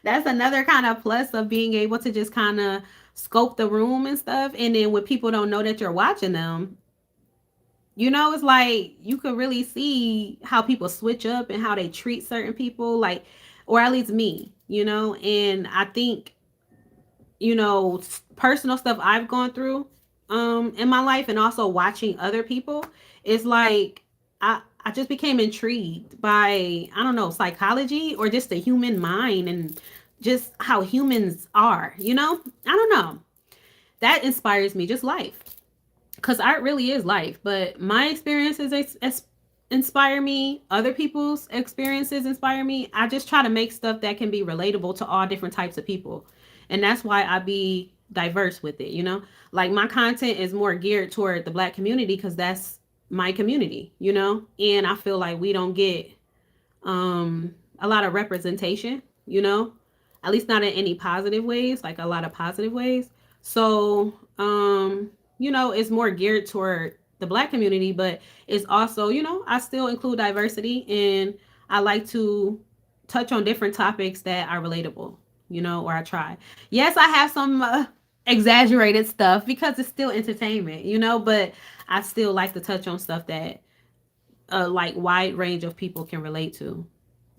that's another kind of plus of being able to just kind of scope the room and stuff. And then when people don't know that you're watching them, you know, it's like you can really see how people switch up and how they treat certain people, like, or at least me, you know. And I think, you know, personal stuff I've gone through in my life, and also watching other people, is like I just became intrigued by, I don't know, psychology or just the human mind and just how humans are, you know? I don't know. That inspires me, just life. Because art really is life. But my experiences inspire me. Other people's experiences inspire me. I just try to make stuff that can be relatable to all different types of people. And that's why I be diverse with it, you know? Like my content is more geared toward the Black community because that's my community, you know? And I feel like we don't get a lot of representation, you know? At least not in any positive ways, like a lot of positive ways. So, you know, it's more geared toward the Black community, but it's also, you know, I still include diversity, and I like to touch on different topics that are relatable, you know, or I try. Yes, I have some exaggerated stuff because it's still entertainment, you know, but I still like to touch on stuff that like wide range of people can relate to.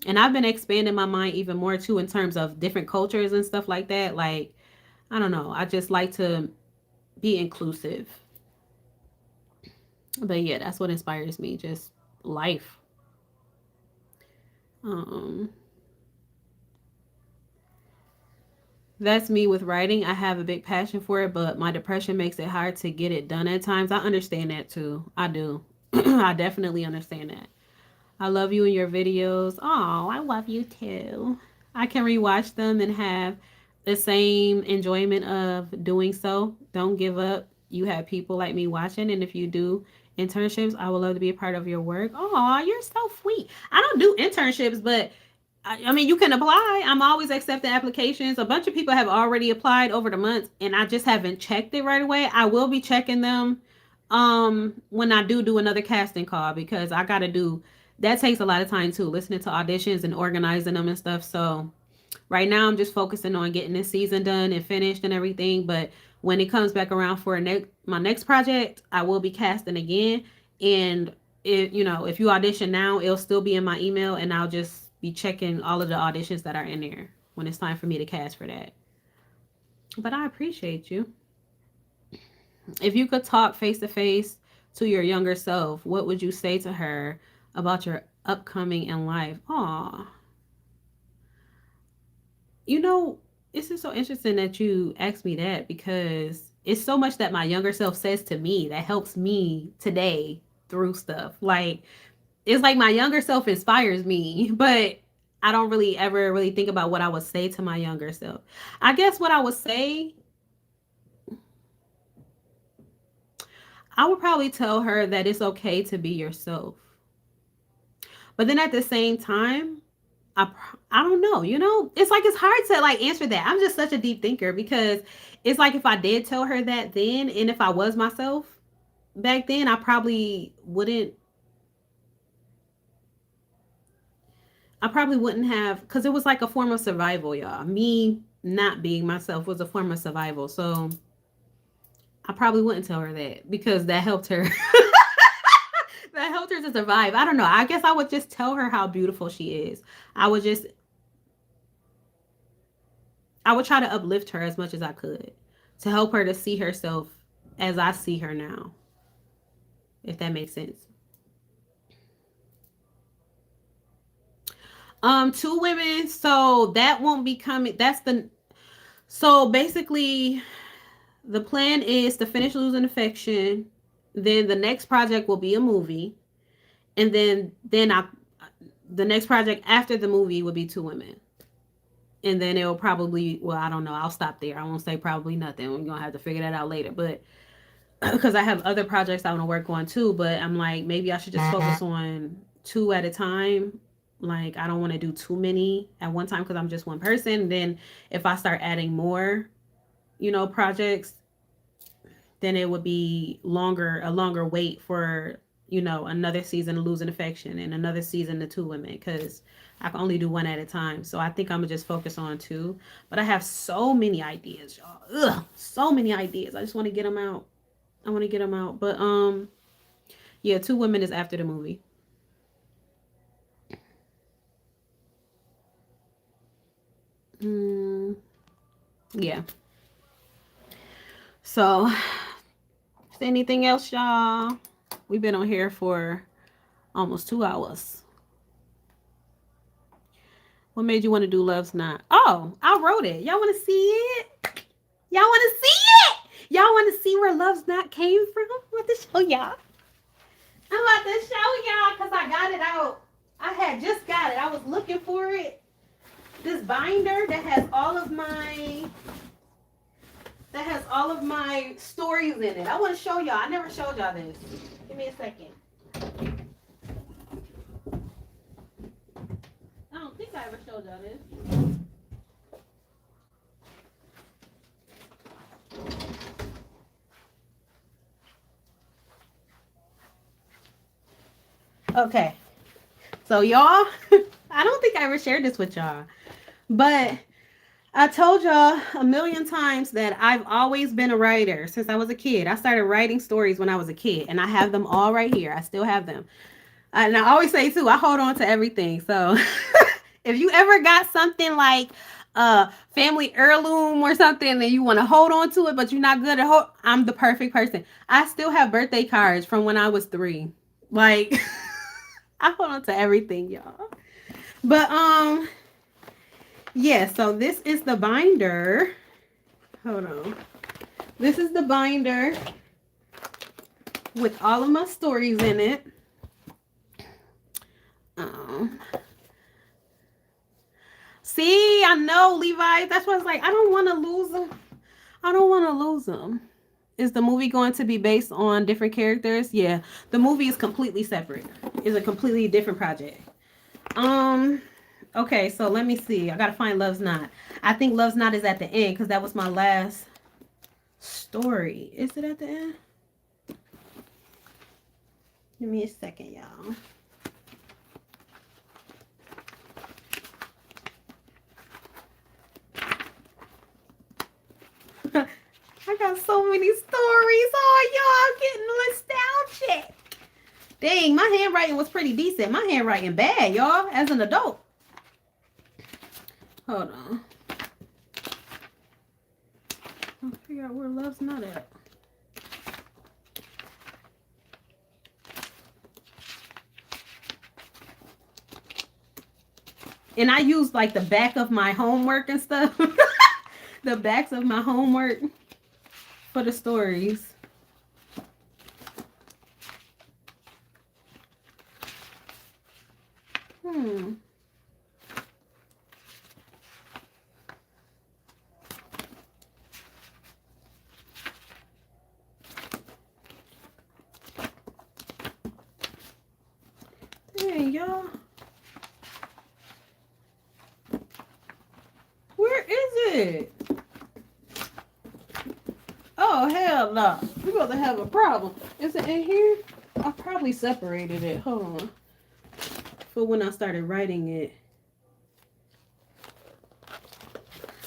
And I've been expanding my mind even more too in terms of different cultures and stuff like that. Like, I don't know, I just like to be inclusive. But yeah, that's what inspires me, just life. Um that's me with writing. I have a big passion for it, but my depression makes it hard to get it done at times. I understand that too. I do. I definitely understand that. I love you and your videos. Oh, I love you too. I can rewatch them and have the same enjoyment of doing so. Don't give up. You have people like me watching, and if you do internships, I would love to be a part of your work. Oh, you're so sweet. I don't do internships, but I mean, you can apply. I'm always accepting applications. A bunch of people have already applied over the months, and I just haven't checked it right away. I will be checking them when I do another casting call, because I got to do that. Takes a lot of time too, listening to auditions and organizing them and stuff. So right now I'm just focusing on getting this season done and finished and everything. But when it comes back around for my next project, I will be casting again. And it, you know, if you audition now, it'll still be in my email, and I'll just be checking all of the auditions that are in there when it's time for me to cast for that. But I appreciate you. If you could talk face to face to your younger self, what would you say to her about your upcoming in life? Aw. You know, this is so interesting that you asked me that, because it's so much that my younger self says to me that helps me today through stuff. Like, it's like my younger self inspires me, but I don't really ever really think about what I would say to my younger self. I guess what I would say, I would probably tell her that it's okay to be yourself. But then at the same time, I I don't know, you know, it's like it's hard to like answer that. I'm just such a deep thinker, because it's like if I did tell her that then, and if I was myself back then, I probably wouldn't have, because it was like a form of survival, y'all. Me not being myself was a form of survival. So I probably wouldn't tell her that, because that helped her. That helped her to survive. I don't know. I guess I would just tell her how beautiful she is. I would just I would try to uplift her as much as I could to help her to see herself as I see her now, if that makes sense. Two women, so that won't be coming. So basically the plan is to finish Losing Affection. Then the next project will be a movie. And then the next project after the movie would be two women. And then it will probably, well, I don't know. I'll stop there. I won't say probably nothing. We're going to have to figure that out later. But because I have other projects I want to work on too. But I'm like, maybe I should just focus on two at a time. Like, I don't want to do too many at one time because I'm just one person. And then if I start adding more, projects, then it would be a longer wait for, another season of Losing Affection and another season of Two Women, because I can only do one at a time. So I think I'm gonna just focus on two. But I have so many ideas, y'all. So many ideas. I just want to get them out. But yeah, Two Women is after the movie. Yeah. So, is there anything else, y'all? We've been on here for almost 2 hours. What made you want to do Love's Not? Oh, I wrote it. Y'all want to see it? Y'all want to see it? Y'all want to see where Love's Not came from? I'm about to show y'all. Because I got it out. I had just got it. I was looking for it. This binder that has all of my stories in it. I want to show y'all. I never showed y'all this. Give me a second. I don't think I ever showed y'all this. Okay. So y'all, I don't think I ever shared this with y'all, but I told y'all a million times that I've always been a writer since I was a kid. I started writing stories when I was a kid, and I have them all right here. I still have them. And I always say, too, I hold on to everything. So if you ever got something like a family heirloom or something and you want to hold on to it, but you're not good at I'm the perfect person. I still have birthday cards from when I was 3. Like, I hold on to everything, y'all. But, yeah, so this is the binder. Hold on. This is the binder with all of my stories in it. See, I know, Levi. That's why I was like, I don't want to lose them. Is the movie going to be based on different characters? Yeah, the movie is completely separate. It's a completely different project. Okay, so let me see. I gotta find Love's Not. I think Love's Not is at the end because that was my last story. Is it at the end? Give me a second, y'all. I got so many stories. Oh, y'all, getting nostalgic. Dang, my handwriting was pretty decent. My handwriting bad, y'all, as an adult. Hold on. I'll figure out where Love's Not at. And I used like the back of my homework and stuff. The backs of my homework for the stories. Dang, y'all. Where is it? Oh, hell no. We're going to have a problem. Is it in here? I probably separated it. Hold on. For when I started writing it.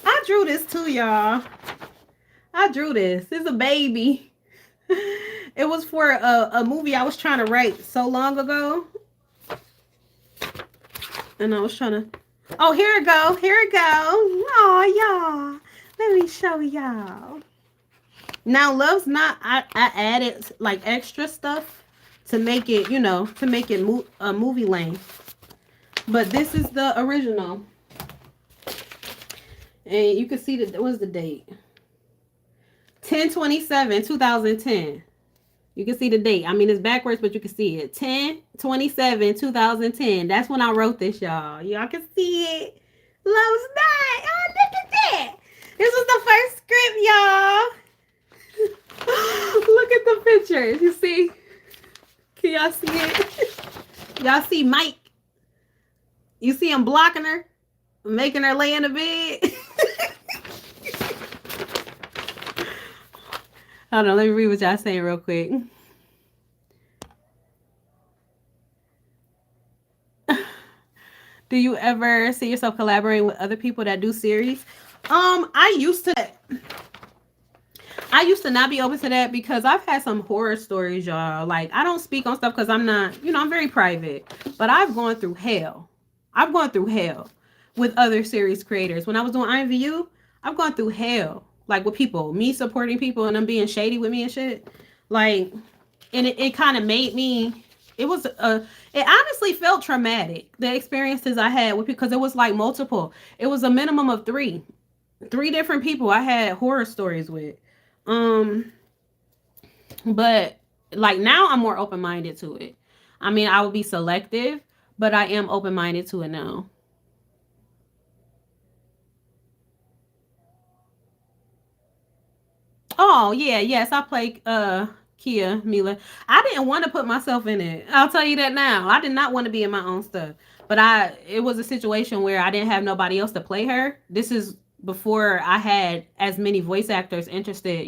I drew this too, y'all. I drew this. It's a baby. It was for a movie I was trying to write so long ago. And I was trying to... Oh, here it go. Here it go. Oh, y'all. Let me show y'all. Now, Love's not. I added like extra stuff to make it, to make it a movie length. But this is the original, and you can see that. What's the date? 10/27/2010. You can see the date. I mean, it's backwards, but you can see it. 10/27/2010. That's when I wrote this, y'all. Y'all can see it. Love's not. Oh, look at that. This was the first script, y'all. Look at the pictures. You see? Can y'all see it? Y'all see Mike? You see him blocking her? Making her lay in the bed? Hold on, let me read what y'all saying real quick. Do you ever see yourself collaborating with other people that do series? I used to not be open to that because I've had some horror stories, y'all. Like, I don't speak on stuff because I'm not, I'm very private. But I've gone through hell. I've gone through hell with other series creators. When I was doing IMVU, I've gone through hell. Like, with people. Me supporting people and them being shady with me and shit. Like, and it kind of made me... It honestly felt traumatic, the experiences I had with people, because it was like multiple. It was a minimum of three different people I had horror stories with. But like now I'm more open-minded to it. I mean, I would be selective, but I am open-minded to it now. Oh yeah, yes, I play Kia Mila. I didn't want to put myself in it. I'll tell you that now. I did not want to be in my own stuff. But it was a situation where I didn't have nobody else to play her. This is before I had as many voice actors interested.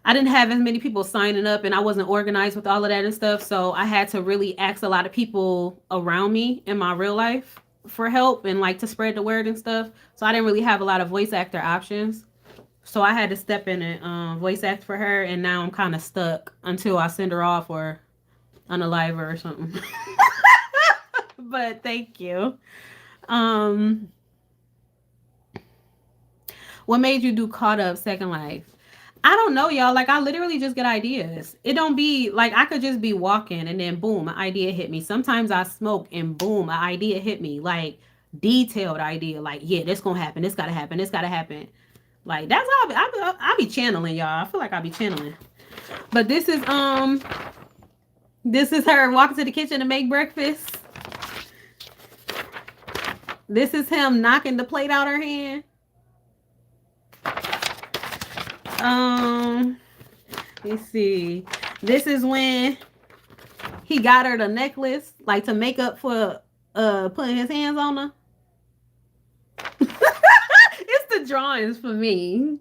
I didn't have as many people signing up, and I wasn't organized with all of that and stuff. So I had to really ask a lot of people around me in my real life for help and like to spread the word and stuff. So I didn't really have a lot of voice actor options. So I had to step in and voice act for her, and now I'm kind of stuck until I send her off or unalive her or something. But thank you. Um, what made you do Caught Up Second Life? I don't know, y'all. Like, I literally just get ideas. It don't be like I could just be walking and then boom, an idea hit me. Sometimes I smoke and boom, an idea hit me. Like, detailed idea. Like, yeah, this gonna happen. This gotta happen. This gotta happen. Like, that's how I be channeling, y'all. I feel like I be channeling. But this is her walking to the kitchen to make breakfast. This is him knocking the plate out her hand. Let's see. This is when he got her the necklace, like to make up for putting his hands on her. It's the drawings for me.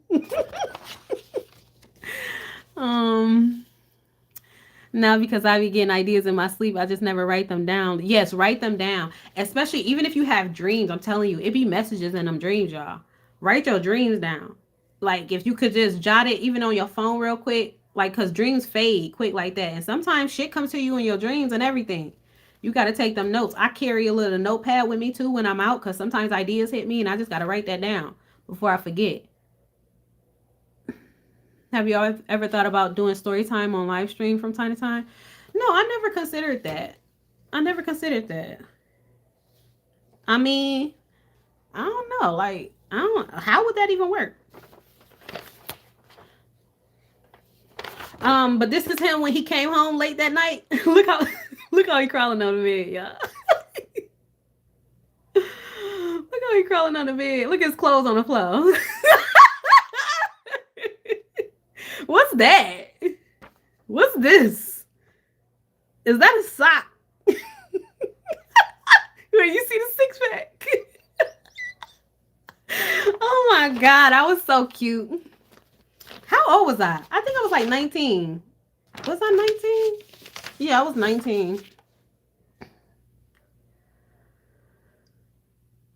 Now because I be getting ideas in my sleep, I just never write them down. Yes, write them down. Especially even if you have dreams, I'm telling you, it be messages in them dreams, y'all. Write your dreams down. Like, if you could just jot it even on your phone real quick, like, because dreams fade quick like that. And sometimes shit comes to you in your dreams and everything. You got to take them notes. I carry a little notepad with me too when I'm out, because sometimes ideas hit me and I just got to write that down before I forget. Have you all ever thought about doing story time on live stream from time to time? No, I never considered that. I never considered that. I mean, I don't know. Like, how would that even work? But this is him when he came home late that night. look how he crawling on the bed, y'all. Look how he crawling on the bed. Look at his clothes on the floor. What's that? What's this? Is that a sock? Wait, you see the six pack? Oh my God, I was so cute. How old was I? I think I was like 19. Was I 19? Yeah, I was 19.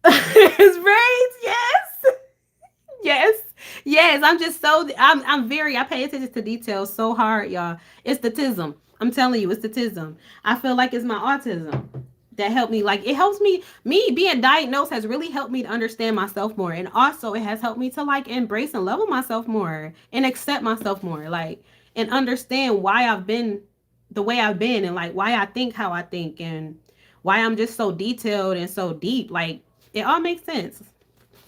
His braids, yes. Yes. I pay attention to details so hard, y'all. It's the tism. I'm telling you, it's the tism. I feel like it's my autism. that helped me. Like, it helps me being diagnosed has really helped me to understand myself more, and also it has helped me to like embrace and love myself more and accept myself more, like, and understand why I've been the way I've been, and like why I think how I think, and why I'm just so detailed and so deep. Like, it all makes sense.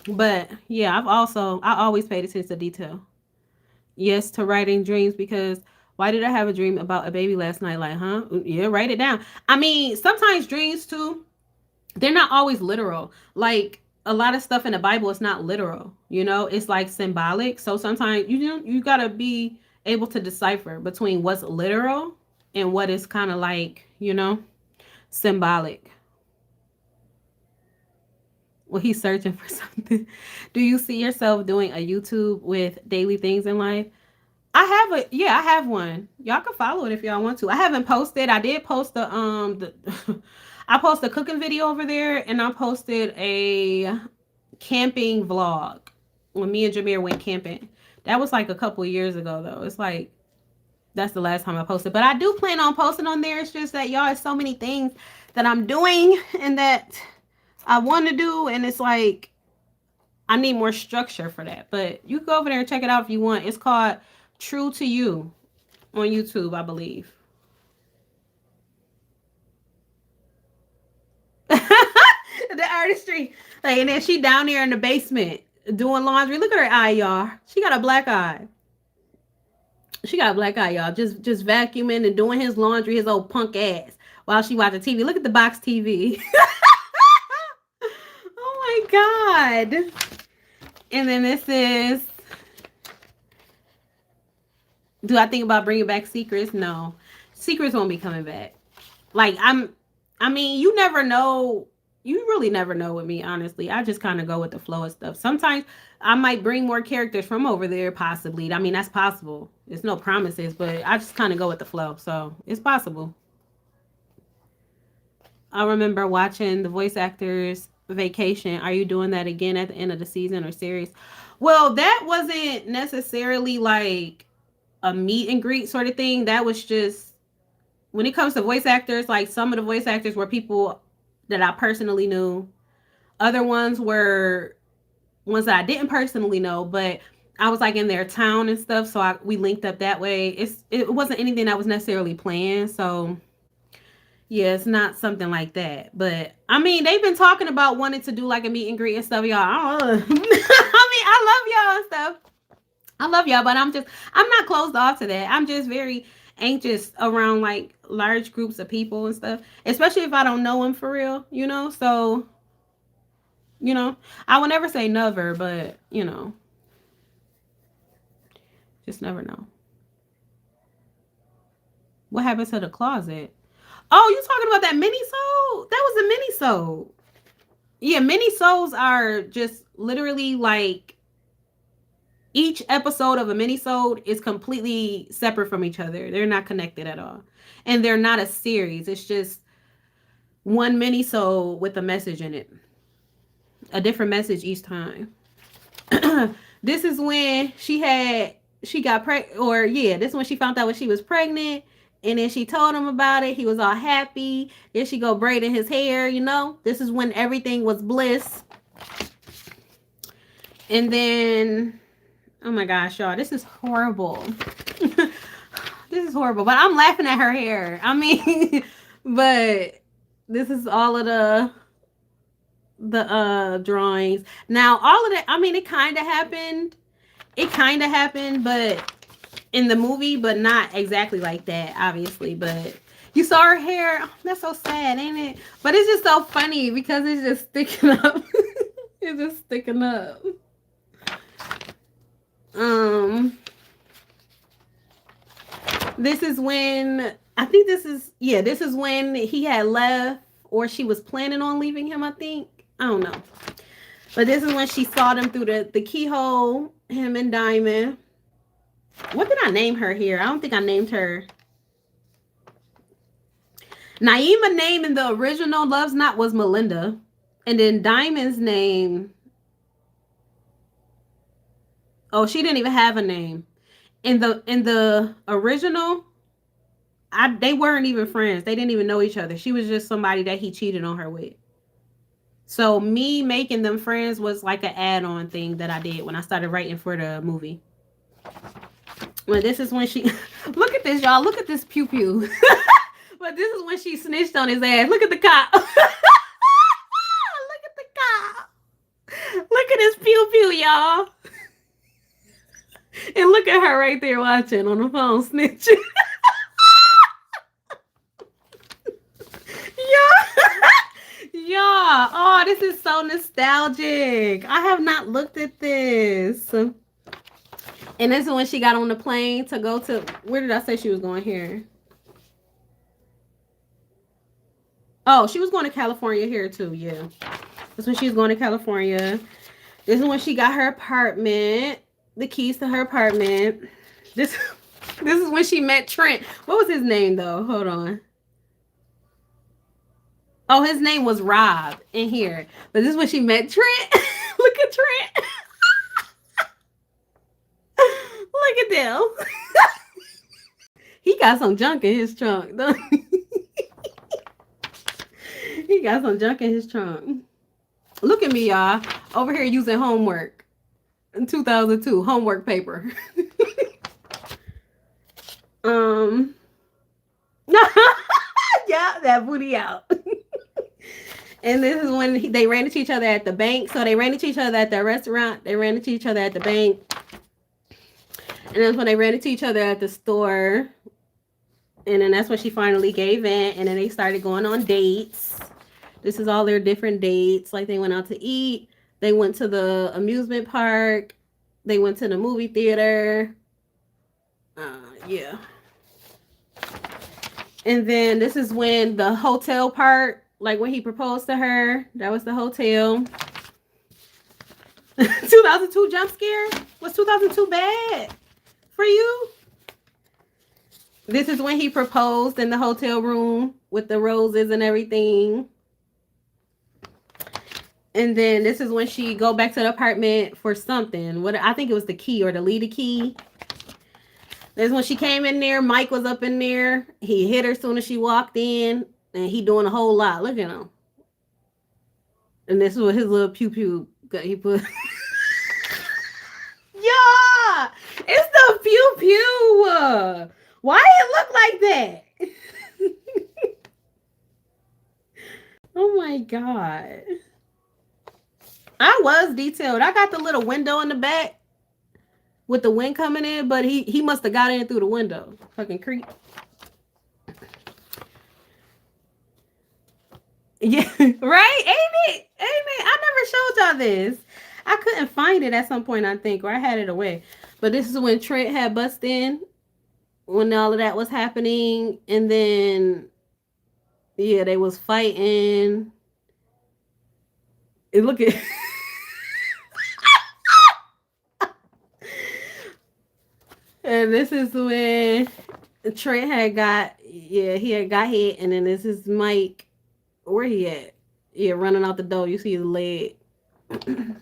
But yeah, I always paid attention to detail. Yes, to writing dreams, because why did I have a dream about a baby last night? Like, huh? Yeah, write it down. I mean, sometimes dreams too, they're not always literal. Like, a lot of stuff in the Bible is not literal. It's like symbolic. So sometimes you gotta be able to decipher between what's literal and what is kind of like, symbolic. Well, he's searching for something. Do you see yourself doing a YouTube with daily things in life? I have one. Y'all can follow it if y'all want to. I haven't posted. I did post I posted a cooking video over there, and I posted a camping vlog when me and Jameer went camping. That was like a couple of years ago though. It's like that's the last time I posted. But I do plan on posting on there. It's just that y'all, it's so many things that I'm doing and that I want to do, and it's like I need more structure for that. But you can go over there and check it out if you want. It's called True to You on YouTube, I believe. The artistry. Like, and then she down there in the basement doing laundry. Look at her eye, y'all. She got a black eye. She got a black eye, y'all. Just vacuuming and doing his laundry, his old punk ass, while she watching TV. Look at the box TV. Oh my God. And then this is, do I think about bringing back Secrets? No. Secrets won't be coming back. Like, I mean, you never know. You really never know with me, honestly. I just kind of go with the flow of stuff. Sometimes I might bring more characters from over there, possibly. I mean, that's possible. There's no promises, but I just kind of go with the flow. So it's possible. I remember watching the voice actors vacation. Are you doing that again at the end of the season or series? Well, that wasn't necessarily like a meet and greet sort of thing. That was just, when it comes to voice actors, like, some of the voice actors were people that I personally knew. Other ones were ones that I didn't personally know, but I was like in their town and stuff, so we linked up that way. It wasn't anything that was necessarily planned, so yeah, it's not something like that. But I mean, they've been talking about wanting to do like a meet and greet and stuff, y'all. I don't know. I mean, I love y'all and stuff. I love y'all, but I'm not closed off to that. I'm just very anxious around like large groups of people and stuff, especially if I don't know them for real. So, you know, I will never say never, but just never know. What happened to the closet? Oh, you talking about that mini soul? That was a mini soul. Yeah, mini souls are just literally like each episode of a mini-sode is completely separate from each other. They're not connected at all. And they're not a series. It's just one mini-sode with a message in it. A different message each time. This is when she got pregnant, or yeah, this is when she found out when she was pregnant. And then she told him about it. He was all happy. Then she go braiding his hair. This is when everything was bliss. And then, oh my gosh, y'all, this is horrible. This is horrible. But I'm laughing at her hair. I mean, but this is all of the drawings. Now, all of that, I mean, it kind of happened. But in the movie, but not exactly like that, obviously. But you saw her hair. Oh, that's so sad, ain't it? But it's just so funny because it's just sticking up. It's just sticking up. This is when, I think this is when he had left, or she was planning on leaving him, I think. I don't know. But this is when she saw them through the keyhole, him and Diamond. What did I name her here? I don't think I named her. Naima's name in the original Love's Knot was Melinda. And then Diamond's name, oh, she didn't even have a name. In the original, They weren't even friends. They didn't even know each other. She was just somebody that he cheated on her with. So me making them friends was like an add-on thing that I did when I started writing for the movie. Well, this is when she look at this, y'all. Look at this pew pew. But this is when she snitched on his ass. Look at the cop. Look at the cop. Look at his pew pew, y'all. And look at her right there watching on the phone snitching. Yeah. Oh, this is so nostalgic. I have not looked at this. And this is when she got on the plane to go to, where did I say she was going here? Oh, she was going to California here too, yeah. That's when she was going to California. This is when she got her apartment, the keys to her apartment. This is when she met Trent. What was his name though? Hold on. Oh, his name was Rob in here. But this is when she met Trent. Look at Trent. Look at them. He got some junk in his trunk. He got some junk in his trunk. Look at me, y'all. Over here using homework. In 2002, homework paper. Yeah, that booty out. And this is when they ran into each other at the bank. So they ran into each other at the restaurant. They ran into each other at the bank. And that's when they ran into each other at the store. And then that's when she finally gave in. And then they started going on dates. This is all their different dates. Like they went out to eat. They went to the amusement park. They went to the movie theater. Yeah. And then this is when the hotel part, like when he proposed to her, that was the hotel. 2002 jump scare? Was 2002 bad for you? This is when he proposed in the hotel room with the roses and everything. And then this is when she go back to the apartment for something. What I think it was the key or the lead key. This is when she came in there. Mike was up in there. He hit her as soon as she walked in. And he doing a whole lot. Look at him. And this is what his little pew pew he put. Yeah, it's the pew pew. Why it look like that? Oh my God. I was detailed. I got the little window in the back with the wind coming in, but he must have got in through the window. Fucking creep. Yeah, right? Ain't it? I never showed y'all this. I couldn't find it at some point, I think, or I had it away. But this is when Trent had bust in, when all of that was happening. And then, yeah, they was fighting. And look at... And this is when Trent had got, he had got hit. And then this is Mike. Where he at? Yeah, running out the door. You see his leg. Trent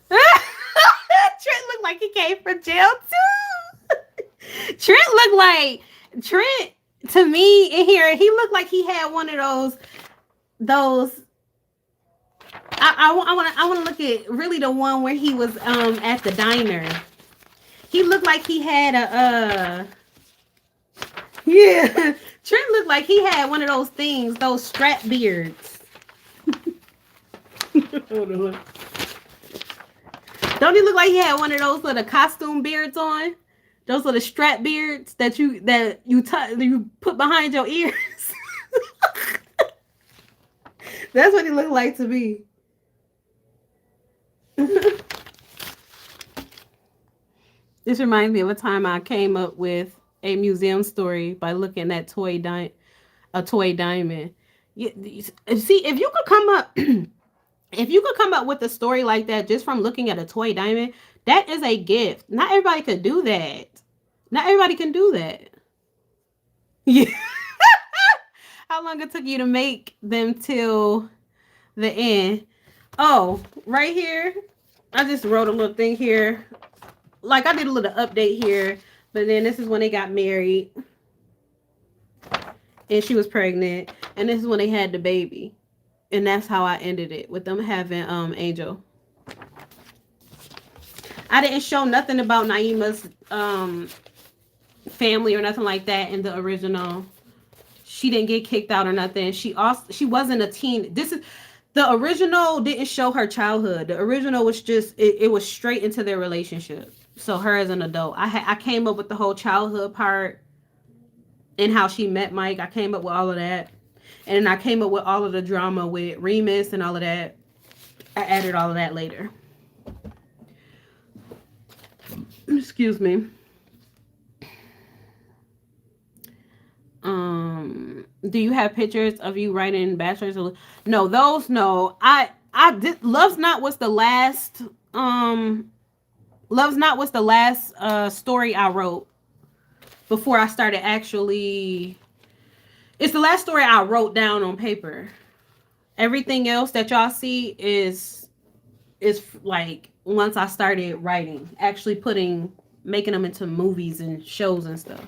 looked like he came from jail too. Trent to me in here, he looked like he had one of those. I want to look at really the one where he was at the diner. He looked like he had a yeah. Trent looked like he had one of those things, those strap beards. Hold on. Don't he look like he had one of those little costume beards on? Those little strap beards that you put behind your ears. That's what he looked like to me. This reminds me of a time I came up with a museum story by looking at a toy diamond. See, if you could come up with a story like that just from looking at a toy diamond, that is a gift. Not everybody could do that. Not everybody can do that. Yeah. How long it took you to make them till the end? Oh, right here. I just wrote a little thing here. Like I did a little update here, but then this is when they got married. and she was pregnant, and this is when they had the baby, and that's how I ended it with them having Angel. I didn't show nothing about Naima's family or nothing like that in the original. She didn't get kicked out or nothing. She wasn't a teen. This is the original didn't show her childhood. The original was just it was straight into their relationship. So her as an adult. I came up with the whole childhood part and how she met Mike. I came up with all of that. And then I came up with all of the drama with Remus and all of that. I added all of that later. Excuse me. Do you have pictures of you writing bachelor's? No, those no. I did. Love's Not was the last. Love's Not was the last story I wrote before I started actually. It's the last story I wrote down on paper. Everything else that y'all see is like once I started writing, actually making them into movies and shows and stuff.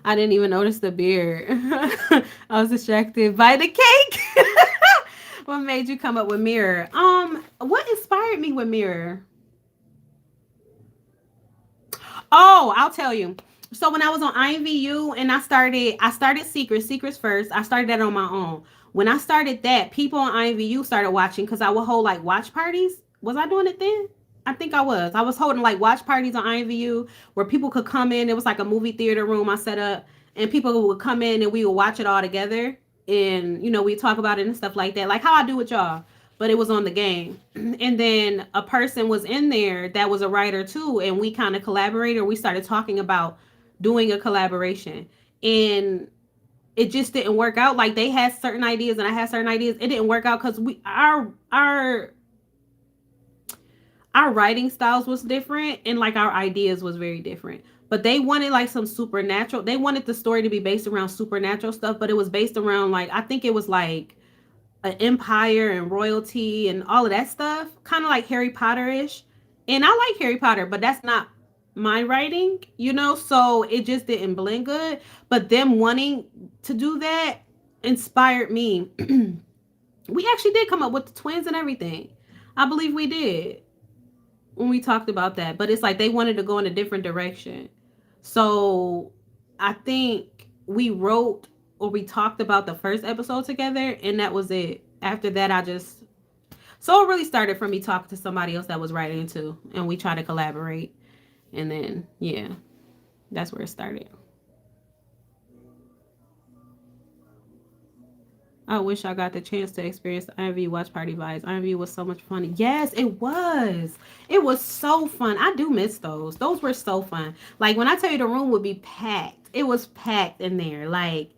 I didn't even notice the beard. I was distracted by the cake. What made you come up with Mirror? What inspired me with Mirror? Oh, I'll tell you. So when I was on IMVU and I started Secrets first. I started that on my own. When I started that, people on IMVU started watching because I would hold like watch parties. Was I doing it then? I think I was. I was holding like watch parties on IMVU where people could come in. It was like a movie theater room I set up, and people would come in and we would watch it all together. And we talk about it and stuff like that, like how I do with y'all. But it was on the game, and then a person was in there that was a writer too, and we kind of collaborated. We started talking about doing a collaboration, and it just didn't work out. Like they had certain ideas and I had certain ideas. It didn't work out because our writing styles was different and like our ideas was very different. But they wanted like some supernatural. They wanted the story to be based around supernatural stuff, but it was based around like I think it was like an empire and royalty and all of that stuff, kind of like Harry Potter-ish. And I like Harry Potter, but that's not my writing. So it just didn't blend good. But them wanting to do that inspired me. We actually did come up with the twins and everything. I believe we did when we talked about that, but it's like they wanted to go in a different direction. So I think we wrote or we talked about the first episode together, and that was it. After that, so it really started from me talking to somebody else that was writing too, and we tried to collaborate, and then yeah, that's where it started. I wish I got the chance to experience the IMV watch party vibes. IMV was so much fun. Yes, it was. It was so fun. I do miss those. Those were so fun. Like when I tell you the room would be packed, it was packed in there. Like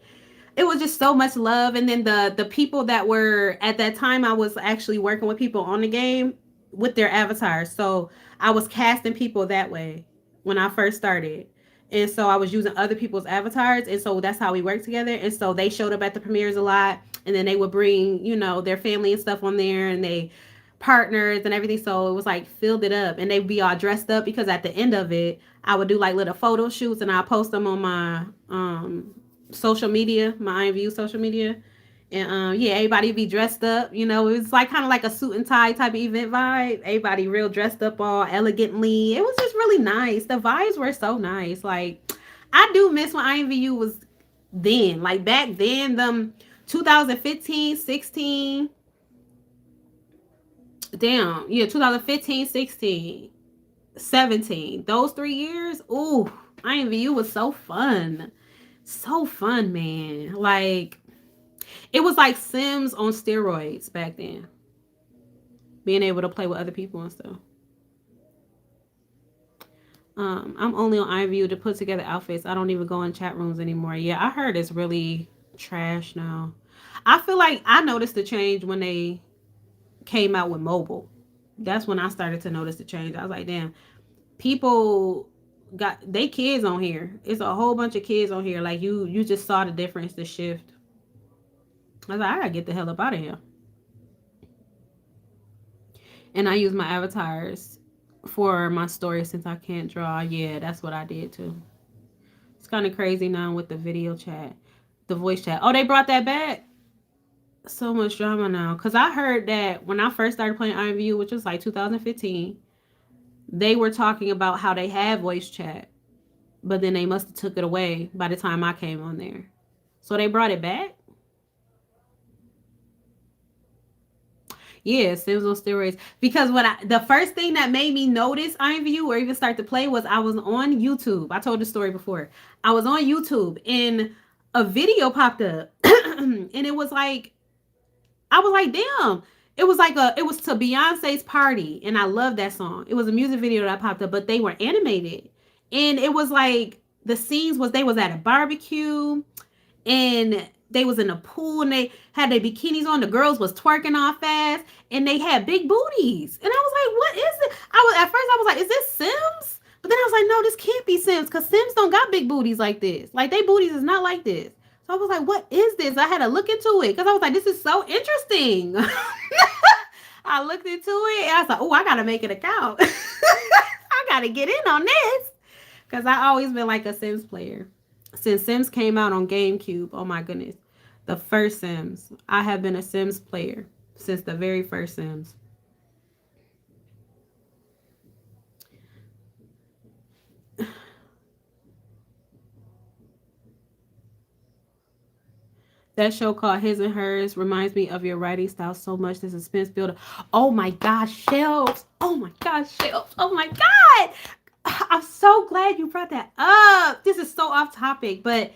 it was just so much love. And then the people that were at that time, I was actually working with people on the game with their avatars. So I was casting people that way when I first started. And so I was using other people's avatars. And so that's how we worked together. And so they showed up at the premieres a lot. And then they would bring, their family and stuff on there, and they partners and everything. So it was like filled it up, and they'd be all dressed up because at the end of it, I would do like little photo shoots and I'll post them on my social media, my IMView social media. And yeah, everybody be dressed up. It was like kind of like a suit and tie type of event vibe. Everybody real dressed up all elegantly. It was just really nice. The vibes were so nice. Like I do miss when IMVU was then. Like back then, them 2015, 16. Damn, yeah, 2015, 16, 17. Those 3 years, ooh, IMVU was so fun. So fun, man. Like it was like Sims on steroids back then. Being able to play with other people and stuff. I'm only on iView to put together outfits. I don't even go in chat rooms anymore. Yeah, I heard it's really trash now. I feel like I noticed the change when they came out with mobile. That's when I started to notice the change. I was like, damn, people got they kids on here. It's a whole bunch of kids on here. Like you just saw the difference, the shift. I was like, I gotta get the hell up out of here. And I use my avatars for my story since I can't draw. Yeah, that's what I did too. It's kind of crazy now with the video chat, the voice chat. Oh, they brought that back. So much drama now. Cause I heard that when I first started playing IMVU, which was like 2015, they were talking about how they had voice chat, but then they must have took it away by the time I came on there. So they brought it back. Yeah, Sims on steroids. Because the first thing that made me notice IMVU or even start to play was I was on YouTube. I told the story before. I was on YouTube and a video popped up, and it was like I was like, damn. It was to Beyonce's Party, and I love that song. It was a music video that popped up, but they were animated, and it was like the scenes was they was at a barbecue and they was in a pool and they had their bikinis on. The girls was twerking all fast and they had big booties. And I was like, what is it? At first I was like, is this Sims? But then I was like, no, this can't be Sims because Sims don't got big booties like this. Like they booties is not like this. So I was like, what is this? I had to look into it because I was like, this is so interesting. I looked into it and I was like, oh, I gotta make an account. I gotta get in on this. Because I always been like a Sims player. Since Sims came out on GameCube, oh my goodness. The first Sims. I have been a Sims player since the very first Sims. That show called His and Hers reminds me of your writing style so much. The suspense builder. Oh my gosh, Shelves. Oh my gosh, Shelves. Oh my God. I'm so glad you brought that up. This is so off topic, but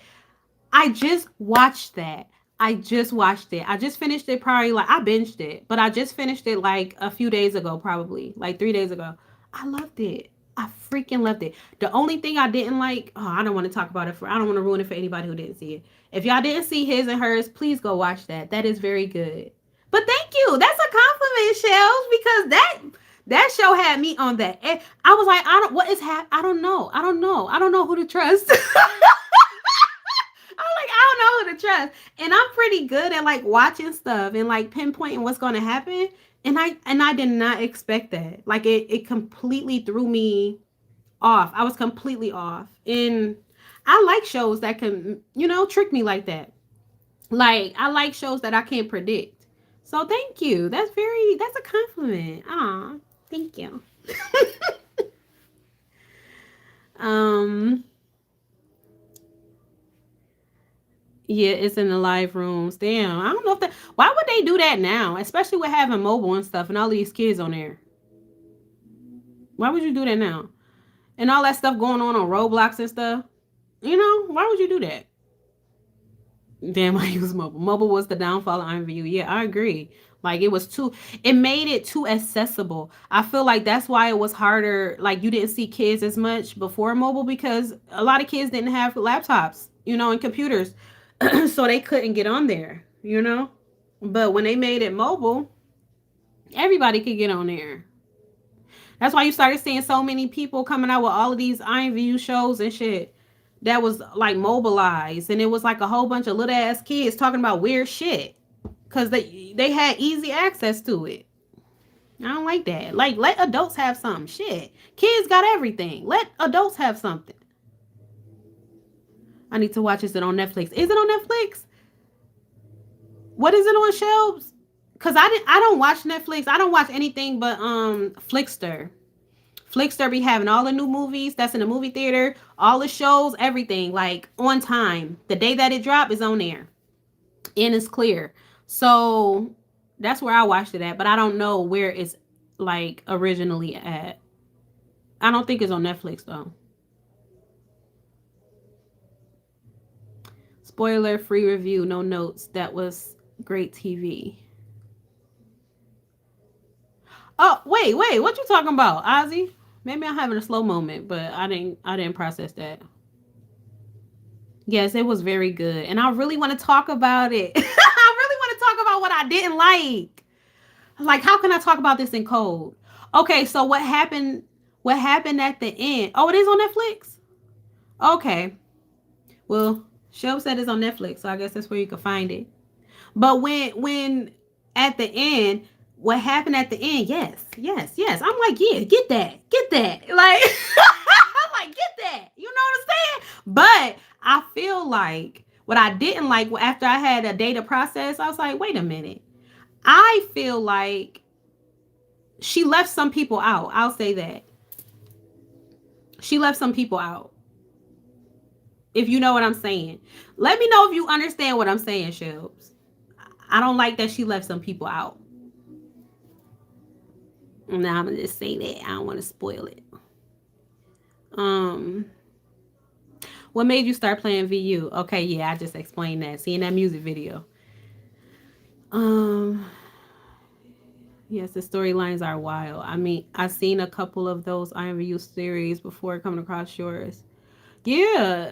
I just watched that. I just watched it. I just finished it probably like I binged it, but I just finished it like a few days ago, probably like 3 days ago. I loved it. I freaking loved it. The only thing I didn't like, oh, I don't want to talk about it I don't want to ruin it for anybody who didn't see it. If y'all didn't see His and Hers, please go watch that. That is very good. But thank you. That's a compliment, Shells, because that show had me on that. I was like, I don't know. I don't know. I don't know who to trust. I'm like, I don't know who to trust. And I'm pretty good at like watching stuff and like pinpointing what's going to happen. And I did not expect that. Like it completely threw me off. I was completely off. And I like shows that can, trick me like that. Like I like shows that I can't predict. So thank you. That's a compliment. Aw, thank you. um Yeah, it's in the live rooms. Damn, I don't know if that. Why would they do that now? Especially with having mobile and stuff and all these kids on there. Why would you do that now? And all that stuff going on Roblox and stuff. Why would you do that? Damn, I use mobile. Mobile was the downfall of IMVU. Yeah, I agree. Like it made it too accessible. I feel like that's why it was harder. Like you didn't see kids as much before mobile because a lot of kids didn't have laptops, and computers. So they couldn't get on there. But when they made it mobile, everybody could get on there. That's why you started seeing so many people coming out with all of these IMVU shows and shit that was like mobilized. And it was like a whole bunch of little ass kids talking about weird shit because they had easy access to it. I don't like that. Like, let adults have something. Shit. Kids got everything. Let adults have something. I need to watch. Is it on Netflix? Is it on Netflix? What is it on shelves? Cause I don't watch Netflix. I don't watch anything but Flickster. Flickster be having all the new movies that's in the movie theater, all the shows, everything like on time. The day that it dropped is on there, and it's clear. So that's where I watched it at. But I don't know where it's like originally at. I don't think it's on Netflix though. Spoiler free review, no notes. That was great TV. Oh, wait, what you talking about, Ozzy? Maybe I'm having a slow moment, but I didn't process that. Yes, it was very good. And I really want to talk about it. I really want to talk about what I didn't like. Like, how can I talk about this in code? Okay, so what happened at the end? Oh, it is on Netflix? Okay. Well, Shelb said it's on Netflix, so I guess that's where you can find it. But when at the end, what happened at the end, yes, yes, yes. I'm like, yeah, get that, get that. Like, I'm like, get that. You know what I'm saying? But I feel like what I didn't like after I had a data process, I was like, wait a minute. I feel like she left some people out. I'll say that. She left some people out. If you know what I'm saying. Let me know if you understand what I'm saying, Shelbs. I don't like that she left some people out. Now I'm gonna just say that. I don't want to spoil it. Um, what made you start playing VU? Okay, yeah, I just explained that. Seeing that music video. Um, yes, the storylines are wild. I mean, I've seen a couple of those IMVU series before coming across yours. Yeah,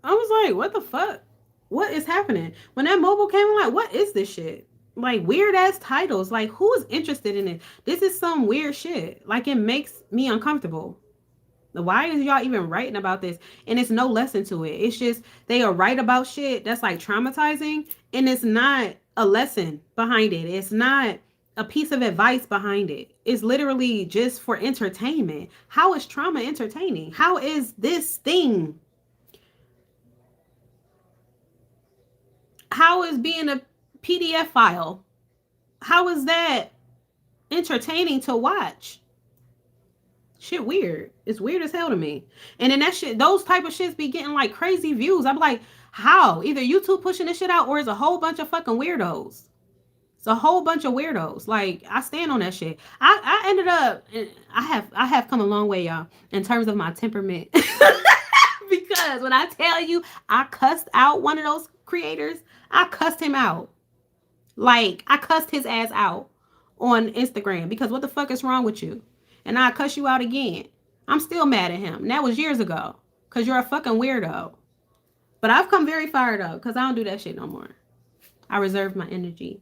I was like, what the fuck? What is happening? When that mobile came, I'm like, what is this shit? Like weird ass titles. Like who is interested in it? This is some weird shit. Like it makes me uncomfortable. Why is y'all even writing about this? And it's no lesson to it. It's just they are write about shit that's like traumatizing, and it's not a lesson behind it. It's not a piece of advice behind it. It's literally just for entertainment. How is trauma entertaining? How is this thing? How is being a PDF file? How is that entertaining to watch? Shit weird. It's weird as hell to me. And then that shit, those type of shits be getting like crazy views. I'm like, how? Either YouTube pushing this shit out or it's a whole bunch of fucking weirdos. It's a whole bunch of weirdos. Like I stand on that shit. I ended up I have come a long way, y'all, in terms of my temperament. Because when I tell you I cussed out one of those creators, I cussed him out. Like I cussed his ass out on Instagram because what the fuck is wrong with you? And I cuss you out again. I'm still mad at him. And that was years ago. Cause you're a fucking weirdo. But I've come very far though, because I don't do that shit no more. I reserve my energy.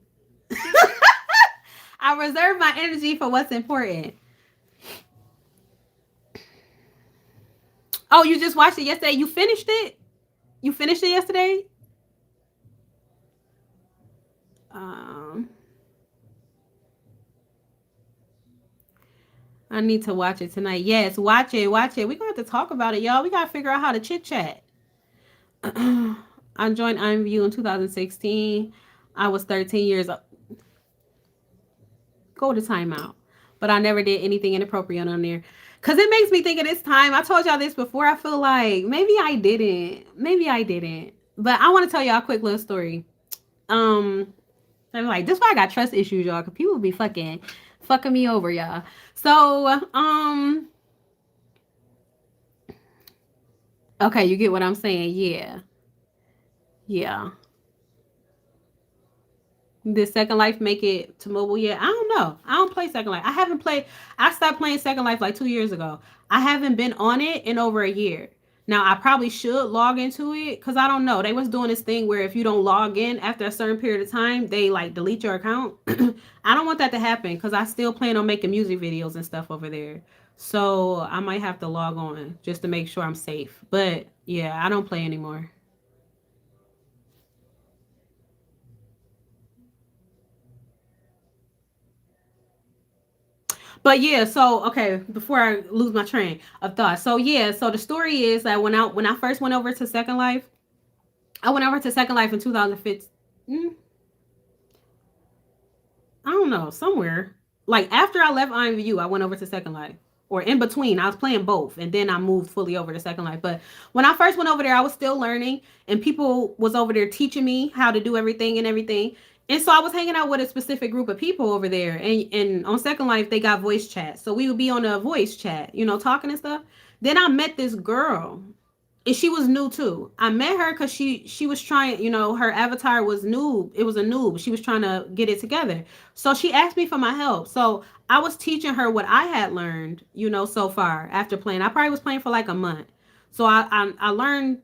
I reserve my energy for what's important. Oh, you just watched it yesterday? You finished it? You finished it yesterday? I need to watch it tonight. Yes, watch it, watch it. We're going to have to talk about it, y'all. We got to figure out how to chit chat. I joined IMVU in 2016. I was 13 years old. Go to timeout. But I never did anything inappropriate on there. Because it makes me think of this time. I told y'all this before. I feel like maybe I didn't. Maybe I didn't. But I want to tell y'all a quick little story. I'm like, this is why I got trust issues, y'all. Because people be fucking me over, y'all. So, okay, you get what I'm saying? Yeah. Yeah. Did Second Life make it to mobile yet? I don't know. I don't play Second Life. I stopped playing Second Life like 2 years ago. I haven't been on it in over a year. Now, I probably should log into it because I don't know. They was doing this thing where if you don't log in after a certain period of time, they like delete your account. I don't want that to happen because I still plan on making music videos and stuff over there. So I might have to log on just to make sure I'm safe. But yeah, I don't play anymore. But yeah, so okay, before I lose my train of thought. So yeah, so the story is that when I first went over to Second Life, I went over to Second Life in 2015. I don't know, somewhere. Like after I left IMVU, I went over to Second Life. Or in between, I was playing both, and then I moved fully over to Second Life. But when I first went over there, I was still learning, and people was over there teaching me how to do everything and everything. And so I was hanging out with a specific group of people over there, and on Second Life they got voice chat, so we would be on a voice chat, talking and stuff. Then I met this girl, and she was new too. I met her because she was trying, her avatar was noob. It was a noob. She was trying to get it together. So she asked me for my help. So I was teaching her what I had learned, so far after playing. I probably was playing for like a month. So I learned,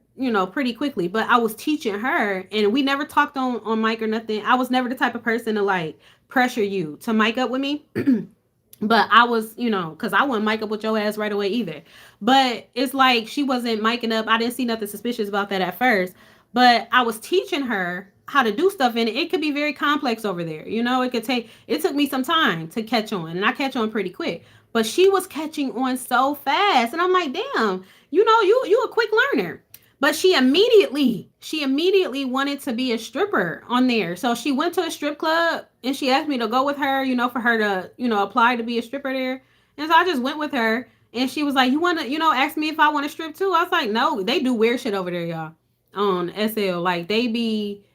pretty quickly. But I was teaching her, and we never talked on mic or nothing. I was never the type of person to like pressure you to mic up with me. But I was, because I wouldn't mic up with your ass right away either. But it's like she wasn't micing up. I didn't see nothing suspicious about that at first. But I was teaching her how to do stuff in it, it could be very complex over there. You know, it took me some time to catch on, and I catch on pretty quick. But she was catching on so fast, and I'm like, damn, you know, you a quick learner. But she immediately wanted to be a stripper on there. So she went to a strip club and she asked me to go with her, you know, for her to, you know, apply to be a stripper there. And so I just went with her, and she was like, "You want to, you know, ask me if I want to strip too?" I was like, "No, they do weird shit over there, y'all." On SL, like they be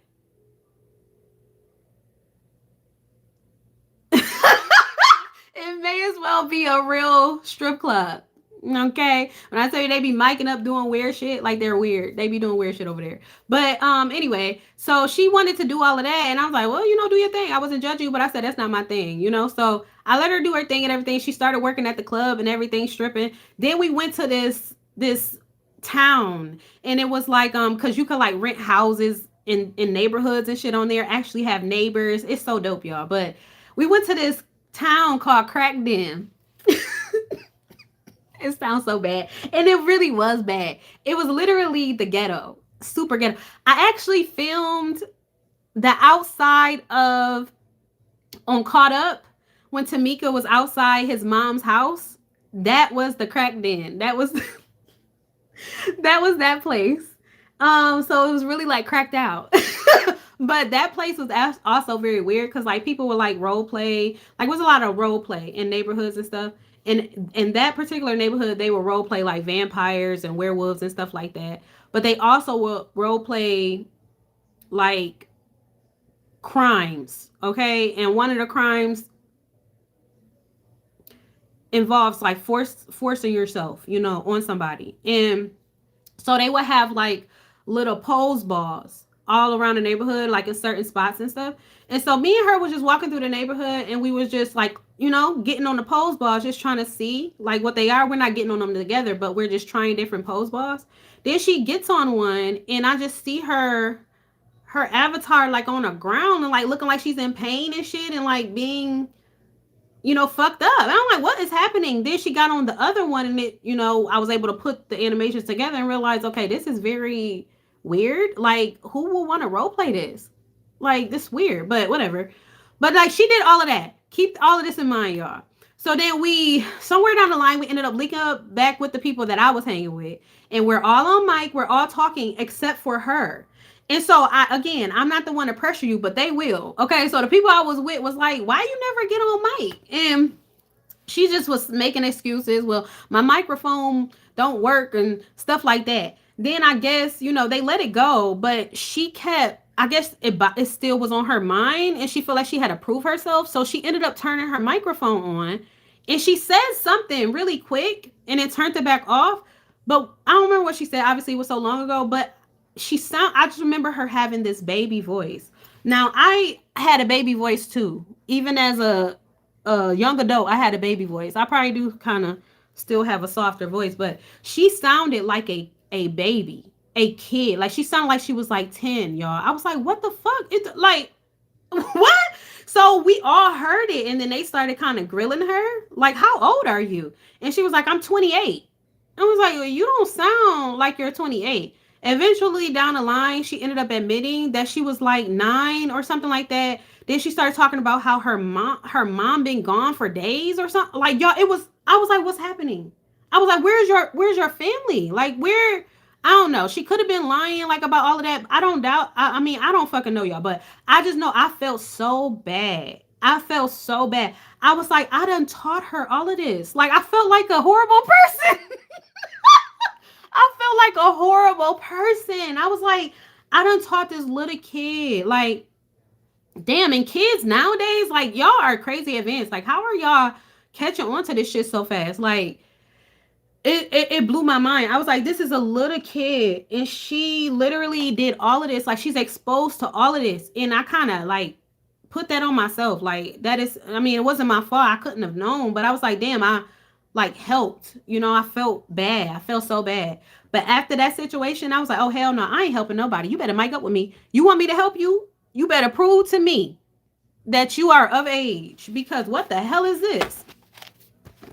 it may as well be a real strip club. Okay. When I tell you they be miking up doing weird shit, like they're weird. They be doing weird shit over there. But anyway, so she wanted to do all of that, and I was like, well, you know, do your thing. I wasn't judging you, but I said that's not my thing, you know. So I let her do her thing and everything. She started working at the club and everything, stripping. Then we went to this town, and it was like because you could like rent houses in neighborhoods and shit on there, actually have neighbors. It's so dope, y'all. But we went to this town called Crackden. It sounds so bad. And it really was bad. It was literally the ghetto. Super ghetto. I actually filmed the outside of on Caught Up when Tamika was outside his mom's house. That was the crack den. That was that was that place. So it was really like cracked out. But that place was also very weird because like people would like role play. Like, was a lot of role play in neighborhoods and stuff. And in that particular neighborhood, they would role play like vampires and werewolves and stuff like that. But they also will role play like crimes. Okay, and one of the crimes involves like forcing yourself, you know, on somebody. And so they would have like little pose balls all around the neighborhood, like in certain spots and stuff. And so me and her was just walking through the neighborhood, and we was just like, you know, getting on the pose balls, just trying to see like what they are. We're not getting on them together, but we're just trying different pose balls. Then she gets on one, and I just see her avatar like on the ground and like looking like she's in pain and shit, and like being, you know, fucked up. And I'm like, what is happening? Then she got on the other one, and it, you know, I was able to put the animations together and realize, okay, this is very weird. Like, who will want to role play this? Like, this weird, but whatever. But like, she did all of that. Keep all of this in mind, y'all. So then we, somewhere down the line, we ended up linking up back with the people that I was hanging with, and we're all on mic. We're all talking except for her. And so I'm not the one to pressure you, but they will. Okay, so the people I was with was like, why you never get on mic? And she just was making excuses. Well, my microphone don't work and stuff like that. Then I guess, you know, they let it go, but she kept, I guess it still was on her mind, and she felt like she had to prove herself. So she ended up turning her microphone on, and she said something really quick, and it turned it back off. But I don't remember what she said. Obviously, it was so long ago, but I just remember her having this baby voice. Now, I had a baby voice too. Even as a young adult, I had a baby voice. I probably do kind of still have a softer voice, but she sounded like a baby, a kid. Like, she sounded like she was like 10, y'all. I was like, what the fuck? It's like, what? So we all heard it, and then they started kind of grilling her. Like, how old are you? And she was like, I'm 28. I was like, well, you don't sound like you're 28. Eventually, down the line, she ended up admitting that she was like 9 or something like that. Then she started talking about how her mom been gone for days or something. Like, y'all, I was like, what's happening? I was like, where's your family? Like, where? I don't know. She could have been lying like about all of that. I don't doubt. I mean, I don't fucking know, y'all, but I just know I felt so bad. I felt so bad. I was like, I done taught her all of this. Like, I felt like a horrible person. I felt like a horrible person. I was like, I done taught this little kid. Like, damn, and kids nowadays, like, y'all are crazy advanced. Like, how are y'all catching on to this shit so fast? Like, it blew my mind. I was like, this is a little kid, and she literally did all of this. Like, she's exposed to all of this. And I kind of like put that on myself. Like, that is, I mean, it wasn't my fault. I couldn't have known, but I was like, damn, I like helped. You know, I felt bad. I felt so bad. But after that situation, I was like, oh, hell no, I ain't helping nobody. You better mic up with me. You want me to help you? You better prove to me that you are of age, because what the hell is this?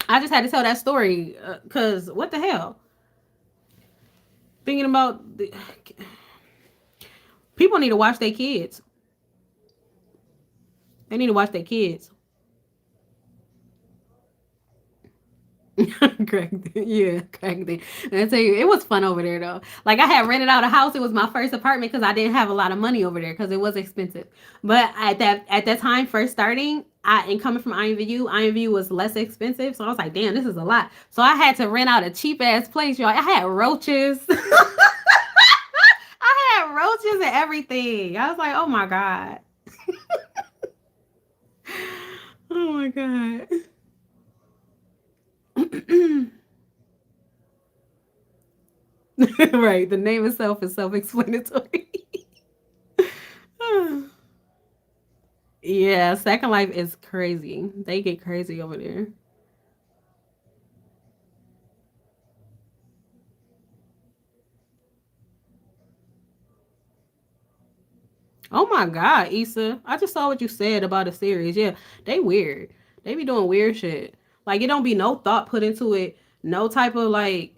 I just had to tell that story because what the hell? Thinking about People need to watch their kids. They need to watch their kids. Correct. Yeah, correct. And I tell you, it was fun over there though. Like I had rented out a house. It was my first apartment because I didn't have a lot of money over there because it was expensive. But at that time, first starting, and coming from IMVU was less expensive. So I was like, damn, this is a lot. So I had to rent out a cheap ass place, y'all. I had roaches. I had roaches and everything. I was like, oh my god. Oh my god. Right. The name itself is self-explanatory. Yeah, Second Life is crazy. They get crazy over there. Oh my god, Issa. I just saw what you said about the series. Yeah, they weird. They be doing weird shit. Like it don't be no thought put into it. No type of like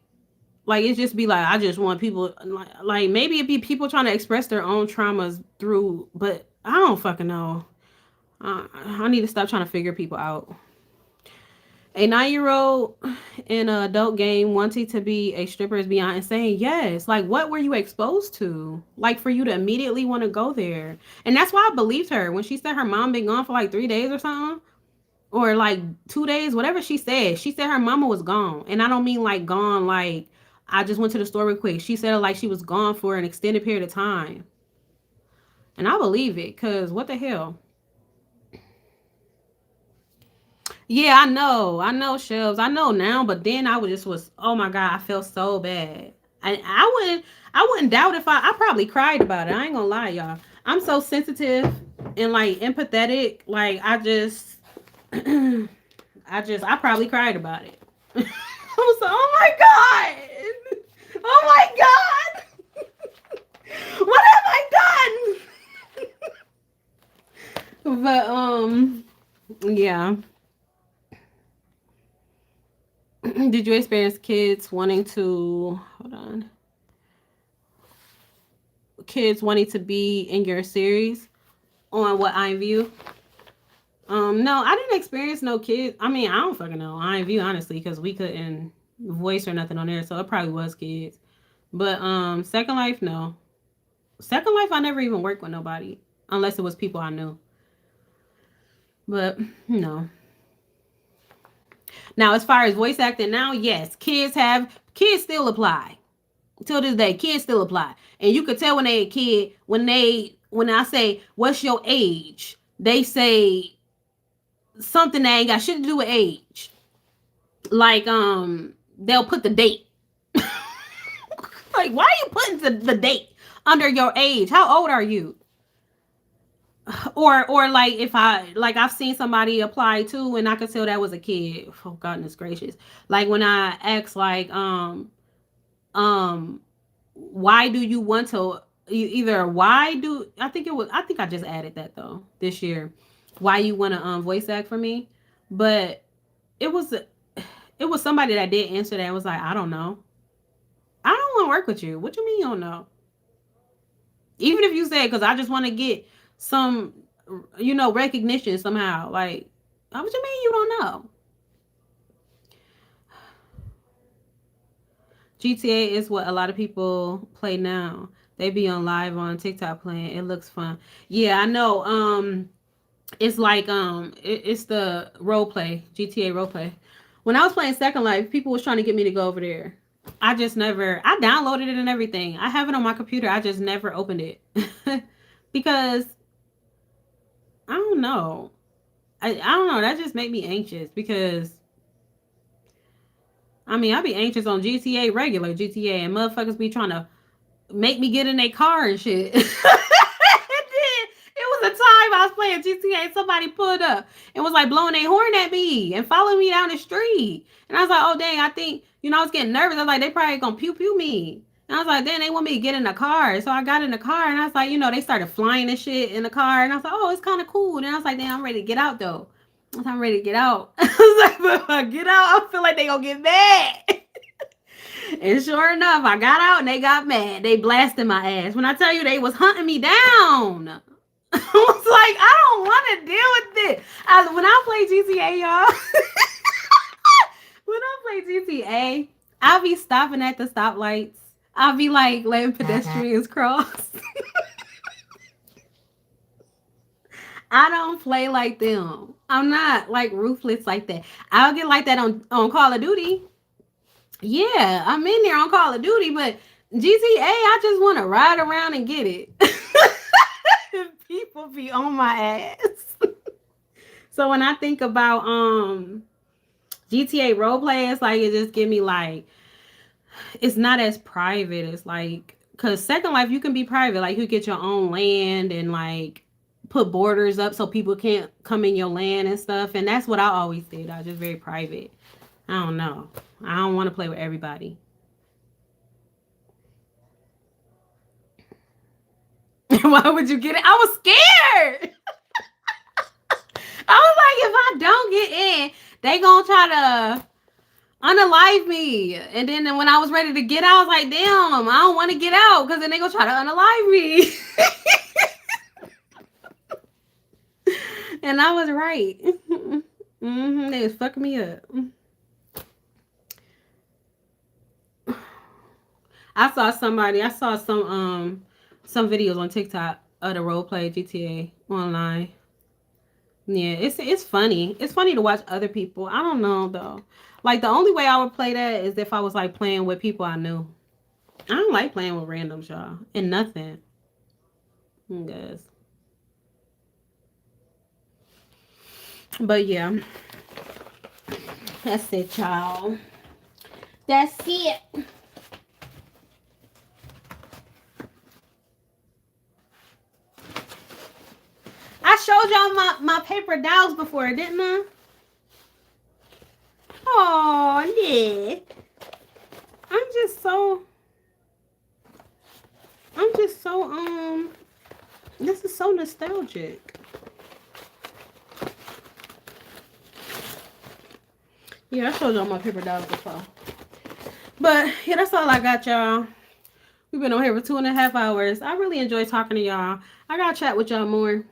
it just be like I just want people like maybe it be people trying to express their own traumas through, but I don't fucking know. I need to stop trying to figure people out. A 9-year old in an adult game wanting to be a stripper is beyond insane. Yes. Like, what were you exposed to? Like, for you to immediately want to go there. And that's why I believed her when she said her mom been gone for like 3 days or something. Or like 2 days, whatever she said. She said her mama was gone. And I don't mean like gone, like I just went to the store real quick. She said it like she was gone for an extended period of time. And I believe it, because what the hell? Yeah, I know, Shelves. I know now, but then I was oh my god, I felt so bad. And I wouldn't doubt if I probably cried about it. I ain't gonna lie, y'all. I'm so sensitive and like empathetic. Like I probably cried about it. I was like, oh my god. Oh my god. What have I done? But yeah. Did you experience kids wanting to hold on? Kids wanting to be in your series on what I view? No, I didn't experience no kids. I mean, I don't fucking know. I view honestly because we couldn't voice or nothing on there, so it probably was kids. But Second Life, no. Second Life, I never even worked with nobody unless it was people I knew. But no. Now, as far as voice acting now, yes, kids still apply. Till this day, kids still apply. And you could tell when they a kid, when I say, what's your age? They say something that ain't got shit to do with age. Like, they'll put the date. Like, why are you putting the date under your age? How old are you? Or like if I've seen somebody apply too and I could tell that was a kid. Oh goodness gracious. Like when I asked like um why do you want to either why do I think it was I think I just added that though this year. Why you want to voice act for me? But it was somebody that did answer that and was like, I don't know. I don't want to work with you. What you mean you don't know? Even if you say because I just want to get some recognition somehow. Like, what you mean you don't know? GTA is what a lot of people play now. They be on live on TikTok playing. It looks fun. Yeah, I know. It's like it's the role play, GTA role play. When I was playing Second Life, people was trying to get me to go over there. I just never. I downloaded it and everything. I have it on my computer. I just never opened it because I don't know. I don't know. That just made me anxious because I mean I be anxious on GTA regular GTA and motherfuckers be trying to make me get in their car and shit. It was a time I was playing GTA and somebody pulled up and was like blowing their horn at me and following me down the street. And I was like, oh dang, I think, I was getting nervous. I was like, they probably gonna pew pew me. And I was like, then they want me to get in the car. So I got in the car and I was like, they started flying and shit in the car. And I was like, oh, it's kind of cool. And I was like, damn, I'm ready to get out though. I'm ready to get out. I was like, but if I get out, I feel like they gonna get mad. And sure enough, I got out and they got mad. They blasted my ass. When I tell you they was hunting me down. I was like, I don't want to deal with this. When I play GTA, y'all, when I play GTA, I'll be stopping at the stoplights. I'll be like letting pedestrians cross. I don't play like them. I'm not like ruthless like that. I'll get like that on Call of Duty. Yeah, I'm in there on Call of Duty, but GTA, I just want to ride around and get it. People be on my ass. So when I think about GTA roleplay, it's like it just give me like it's not as private. It's like because Second Life you can be private, like you get your own land and like put borders up so people can't come in your land and stuff. And that's what I always did. I was just very private. I don't know. I don't want to play with everybody. Why would you get it? I was scared. I was like, if I don't get in, they gonna try to unalive me. And then when I was ready to get out, I was like, damn, I don't want to get out because then they gonna try to unalive me. And I was right. They was fucking me up. I saw some videos on TikTok of the roleplay GTA online. Yeah, it's funny. It's funny to watch other people. I don't know though. Like the only way I would play that is if I was like playing with people I knew. I don't like playing with randoms, y'all. And nothing. Guys. But yeah. That's it, y'all. That's it. I showed y'all my paper dolls before, didn't I? Oh, yeah. I'm just so, this is so nostalgic. Yeah, I showed y'all my paper dolls before. But, yeah, that's all I got, y'all. We've been on here for 2.5 hours. I really enjoy talking to y'all. I gotta chat with y'all more.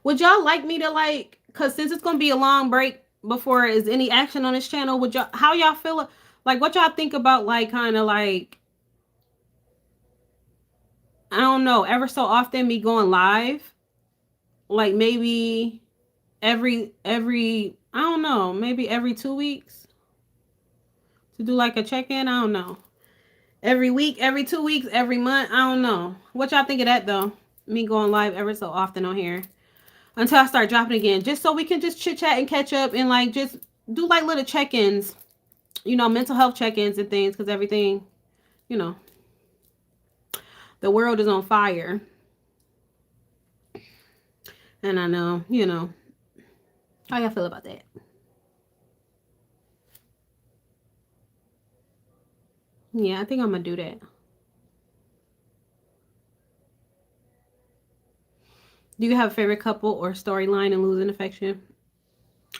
Would y'all like me to like, cause since it's gonna be a long break before is any action on this channel, would y'all, how y'all feel, like what y'all think about like kind of like, I don't know, ever so often me going live, like maybe every I don't know, maybe every 2 weeks to do like a check-in. I don't know, every week, every 2 weeks, every month. I don't know. What y'all think of that though? Me going live ever so often on here until I start dropping again, just so we can just chit chat and catch up and like just do like little check-ins, you know, mental health check-ins and things, because everything, you know, the world is on fire. And I know, you know, how y'all feel about that? Yeah, I think I'm gonna do that. Do you have a favorite couple or storyline in Losing Affection?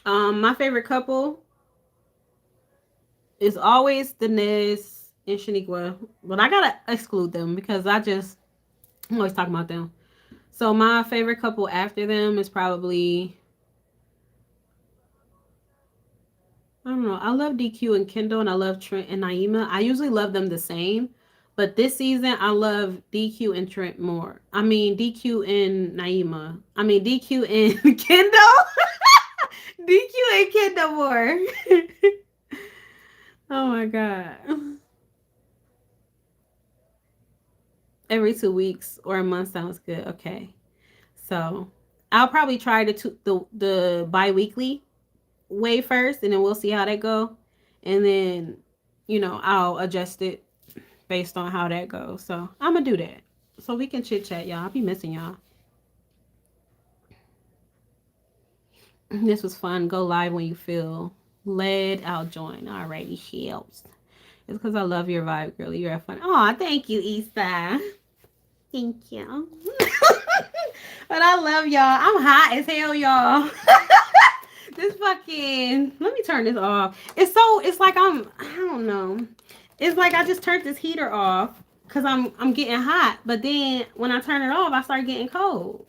My favorite couple is always Denise and Shaniqua, but I gotta exclude them because I'm always talking about them. So my favorite couple after them is probably, I don't know. I love DQ and Kendall, and I love Trent and Naima. I usually love them the same, but this season I love DQ and Trent more. I mean DQ and Naima. I mean DQ and Kendall. DQ and Kendall more. Oh my god. Every 2 weeks or a month sounds good. Okay. So I'll probably try the bi-weekly way first, and then we'll see how that go. And then, you know, I'll adjust it based on how that goes. So I'm gonna do that. So we can chit chat, y'all. I'll be missing y'all. This was fun. Go live when you feel led. I'll join. Alrighty, shells. It's because I love your vibe, girlie. You're fun. Oh, thank you, Easta. Thank you. But I love y'all. I'm hot as hell, y'all. This fucking, let me turn this off. It's like I don't know. It's like I just turned this heater off because I'm getting hot, but then when I turn it off, I start getting cold.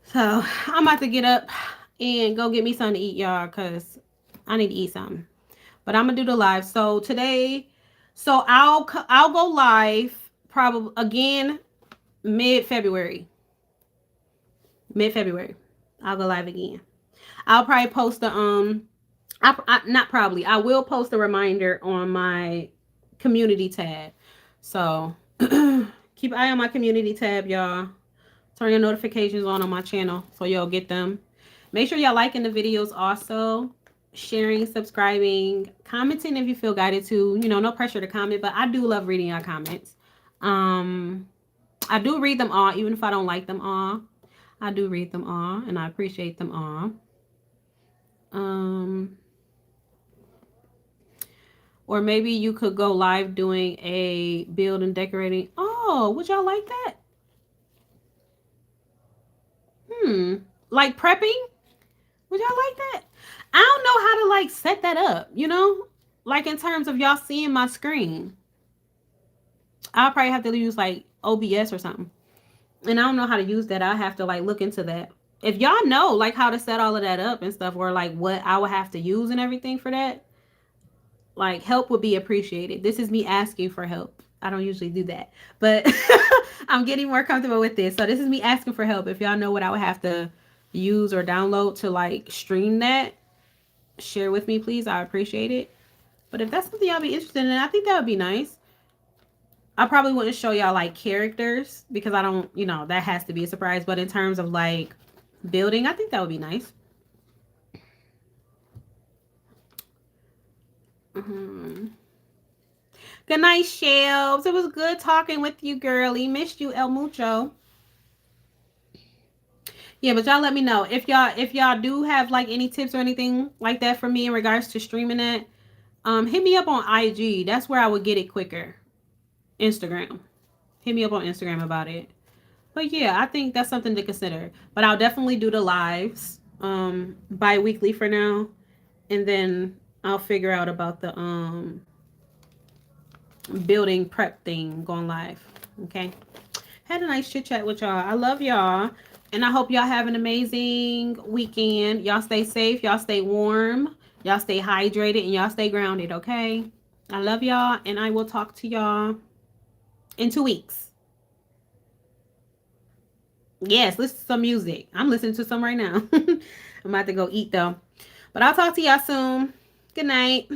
So I'm about to get up and go get me something to eat, y'all, because I need to eat something. But I'm gonna do the live. So today, so I'll go live probably again mid-February. Mid-February. I'll go live again. I'll probably post the not probably. I will post a reminder on my community tab. So keep an eye on my community tab, y'all. Turn your notifications on my channel so you'll get them. Make sure y'all liking the videos also. Sharing, subscribing, commenting if you feel guided to. You know, no pressure to comment, but I do love reading your comments. I do read them all, even if I don't like them all. I do read them all, and I appreciate them all. Or maybe you could go live doing a build and decorating. Oh, would y'all like that? Like prepping? Would y'all like that? I don't know how to like set that up, you know? Like in terms of y'all seeing my screen. I'll probably have to use like OBS or something. And I don't know how to use that. I'll have to like look into that. If y'all know like how to set all of that up and stuff, or like what I would have to use and everything for that, like help would be appreciated. This is me asking for help. I don't usually do that, but I'm getting more comfortable with this. So this is me asking for help. If y'all know what I would have to use or download to like stream that, share with me, please. I appreciate it. But if that's something y'all be interested in, I think that would be nice. I probably wouldn't show y'all like characters because I don't, you know, that has to be a surprise. But in terms of like building, I think that would be nice. Good night, Shelves. It was good talking with you, girlie. Missed you, El Mucho. Yeah, but y'all let me know if y'all do have like any tips or anything like that for me in regards to streaming it. Hit me up on IG. That's where I would get it quicker. Instagram. Hit me up on Instagram about it. But yeah, I think that's something to consider. But I'll definitely do the lives bi-weekly for now, and then I'll figure out about the building prep thing going live. Okay. Had a nice chit chat with y'all. I love y'all. And I hope y'all have an amazing weekend. Y'all stay safe. Y'all stay warm. Y'all stay hydrated. And y'all stay grounded, okay? I love y'all. And I will talk to y'all in 2 weeks. Yes, listen to some music. I'm listening to some right now. I'm about to go eat, though. But I'll talk to y'all soon. Good night.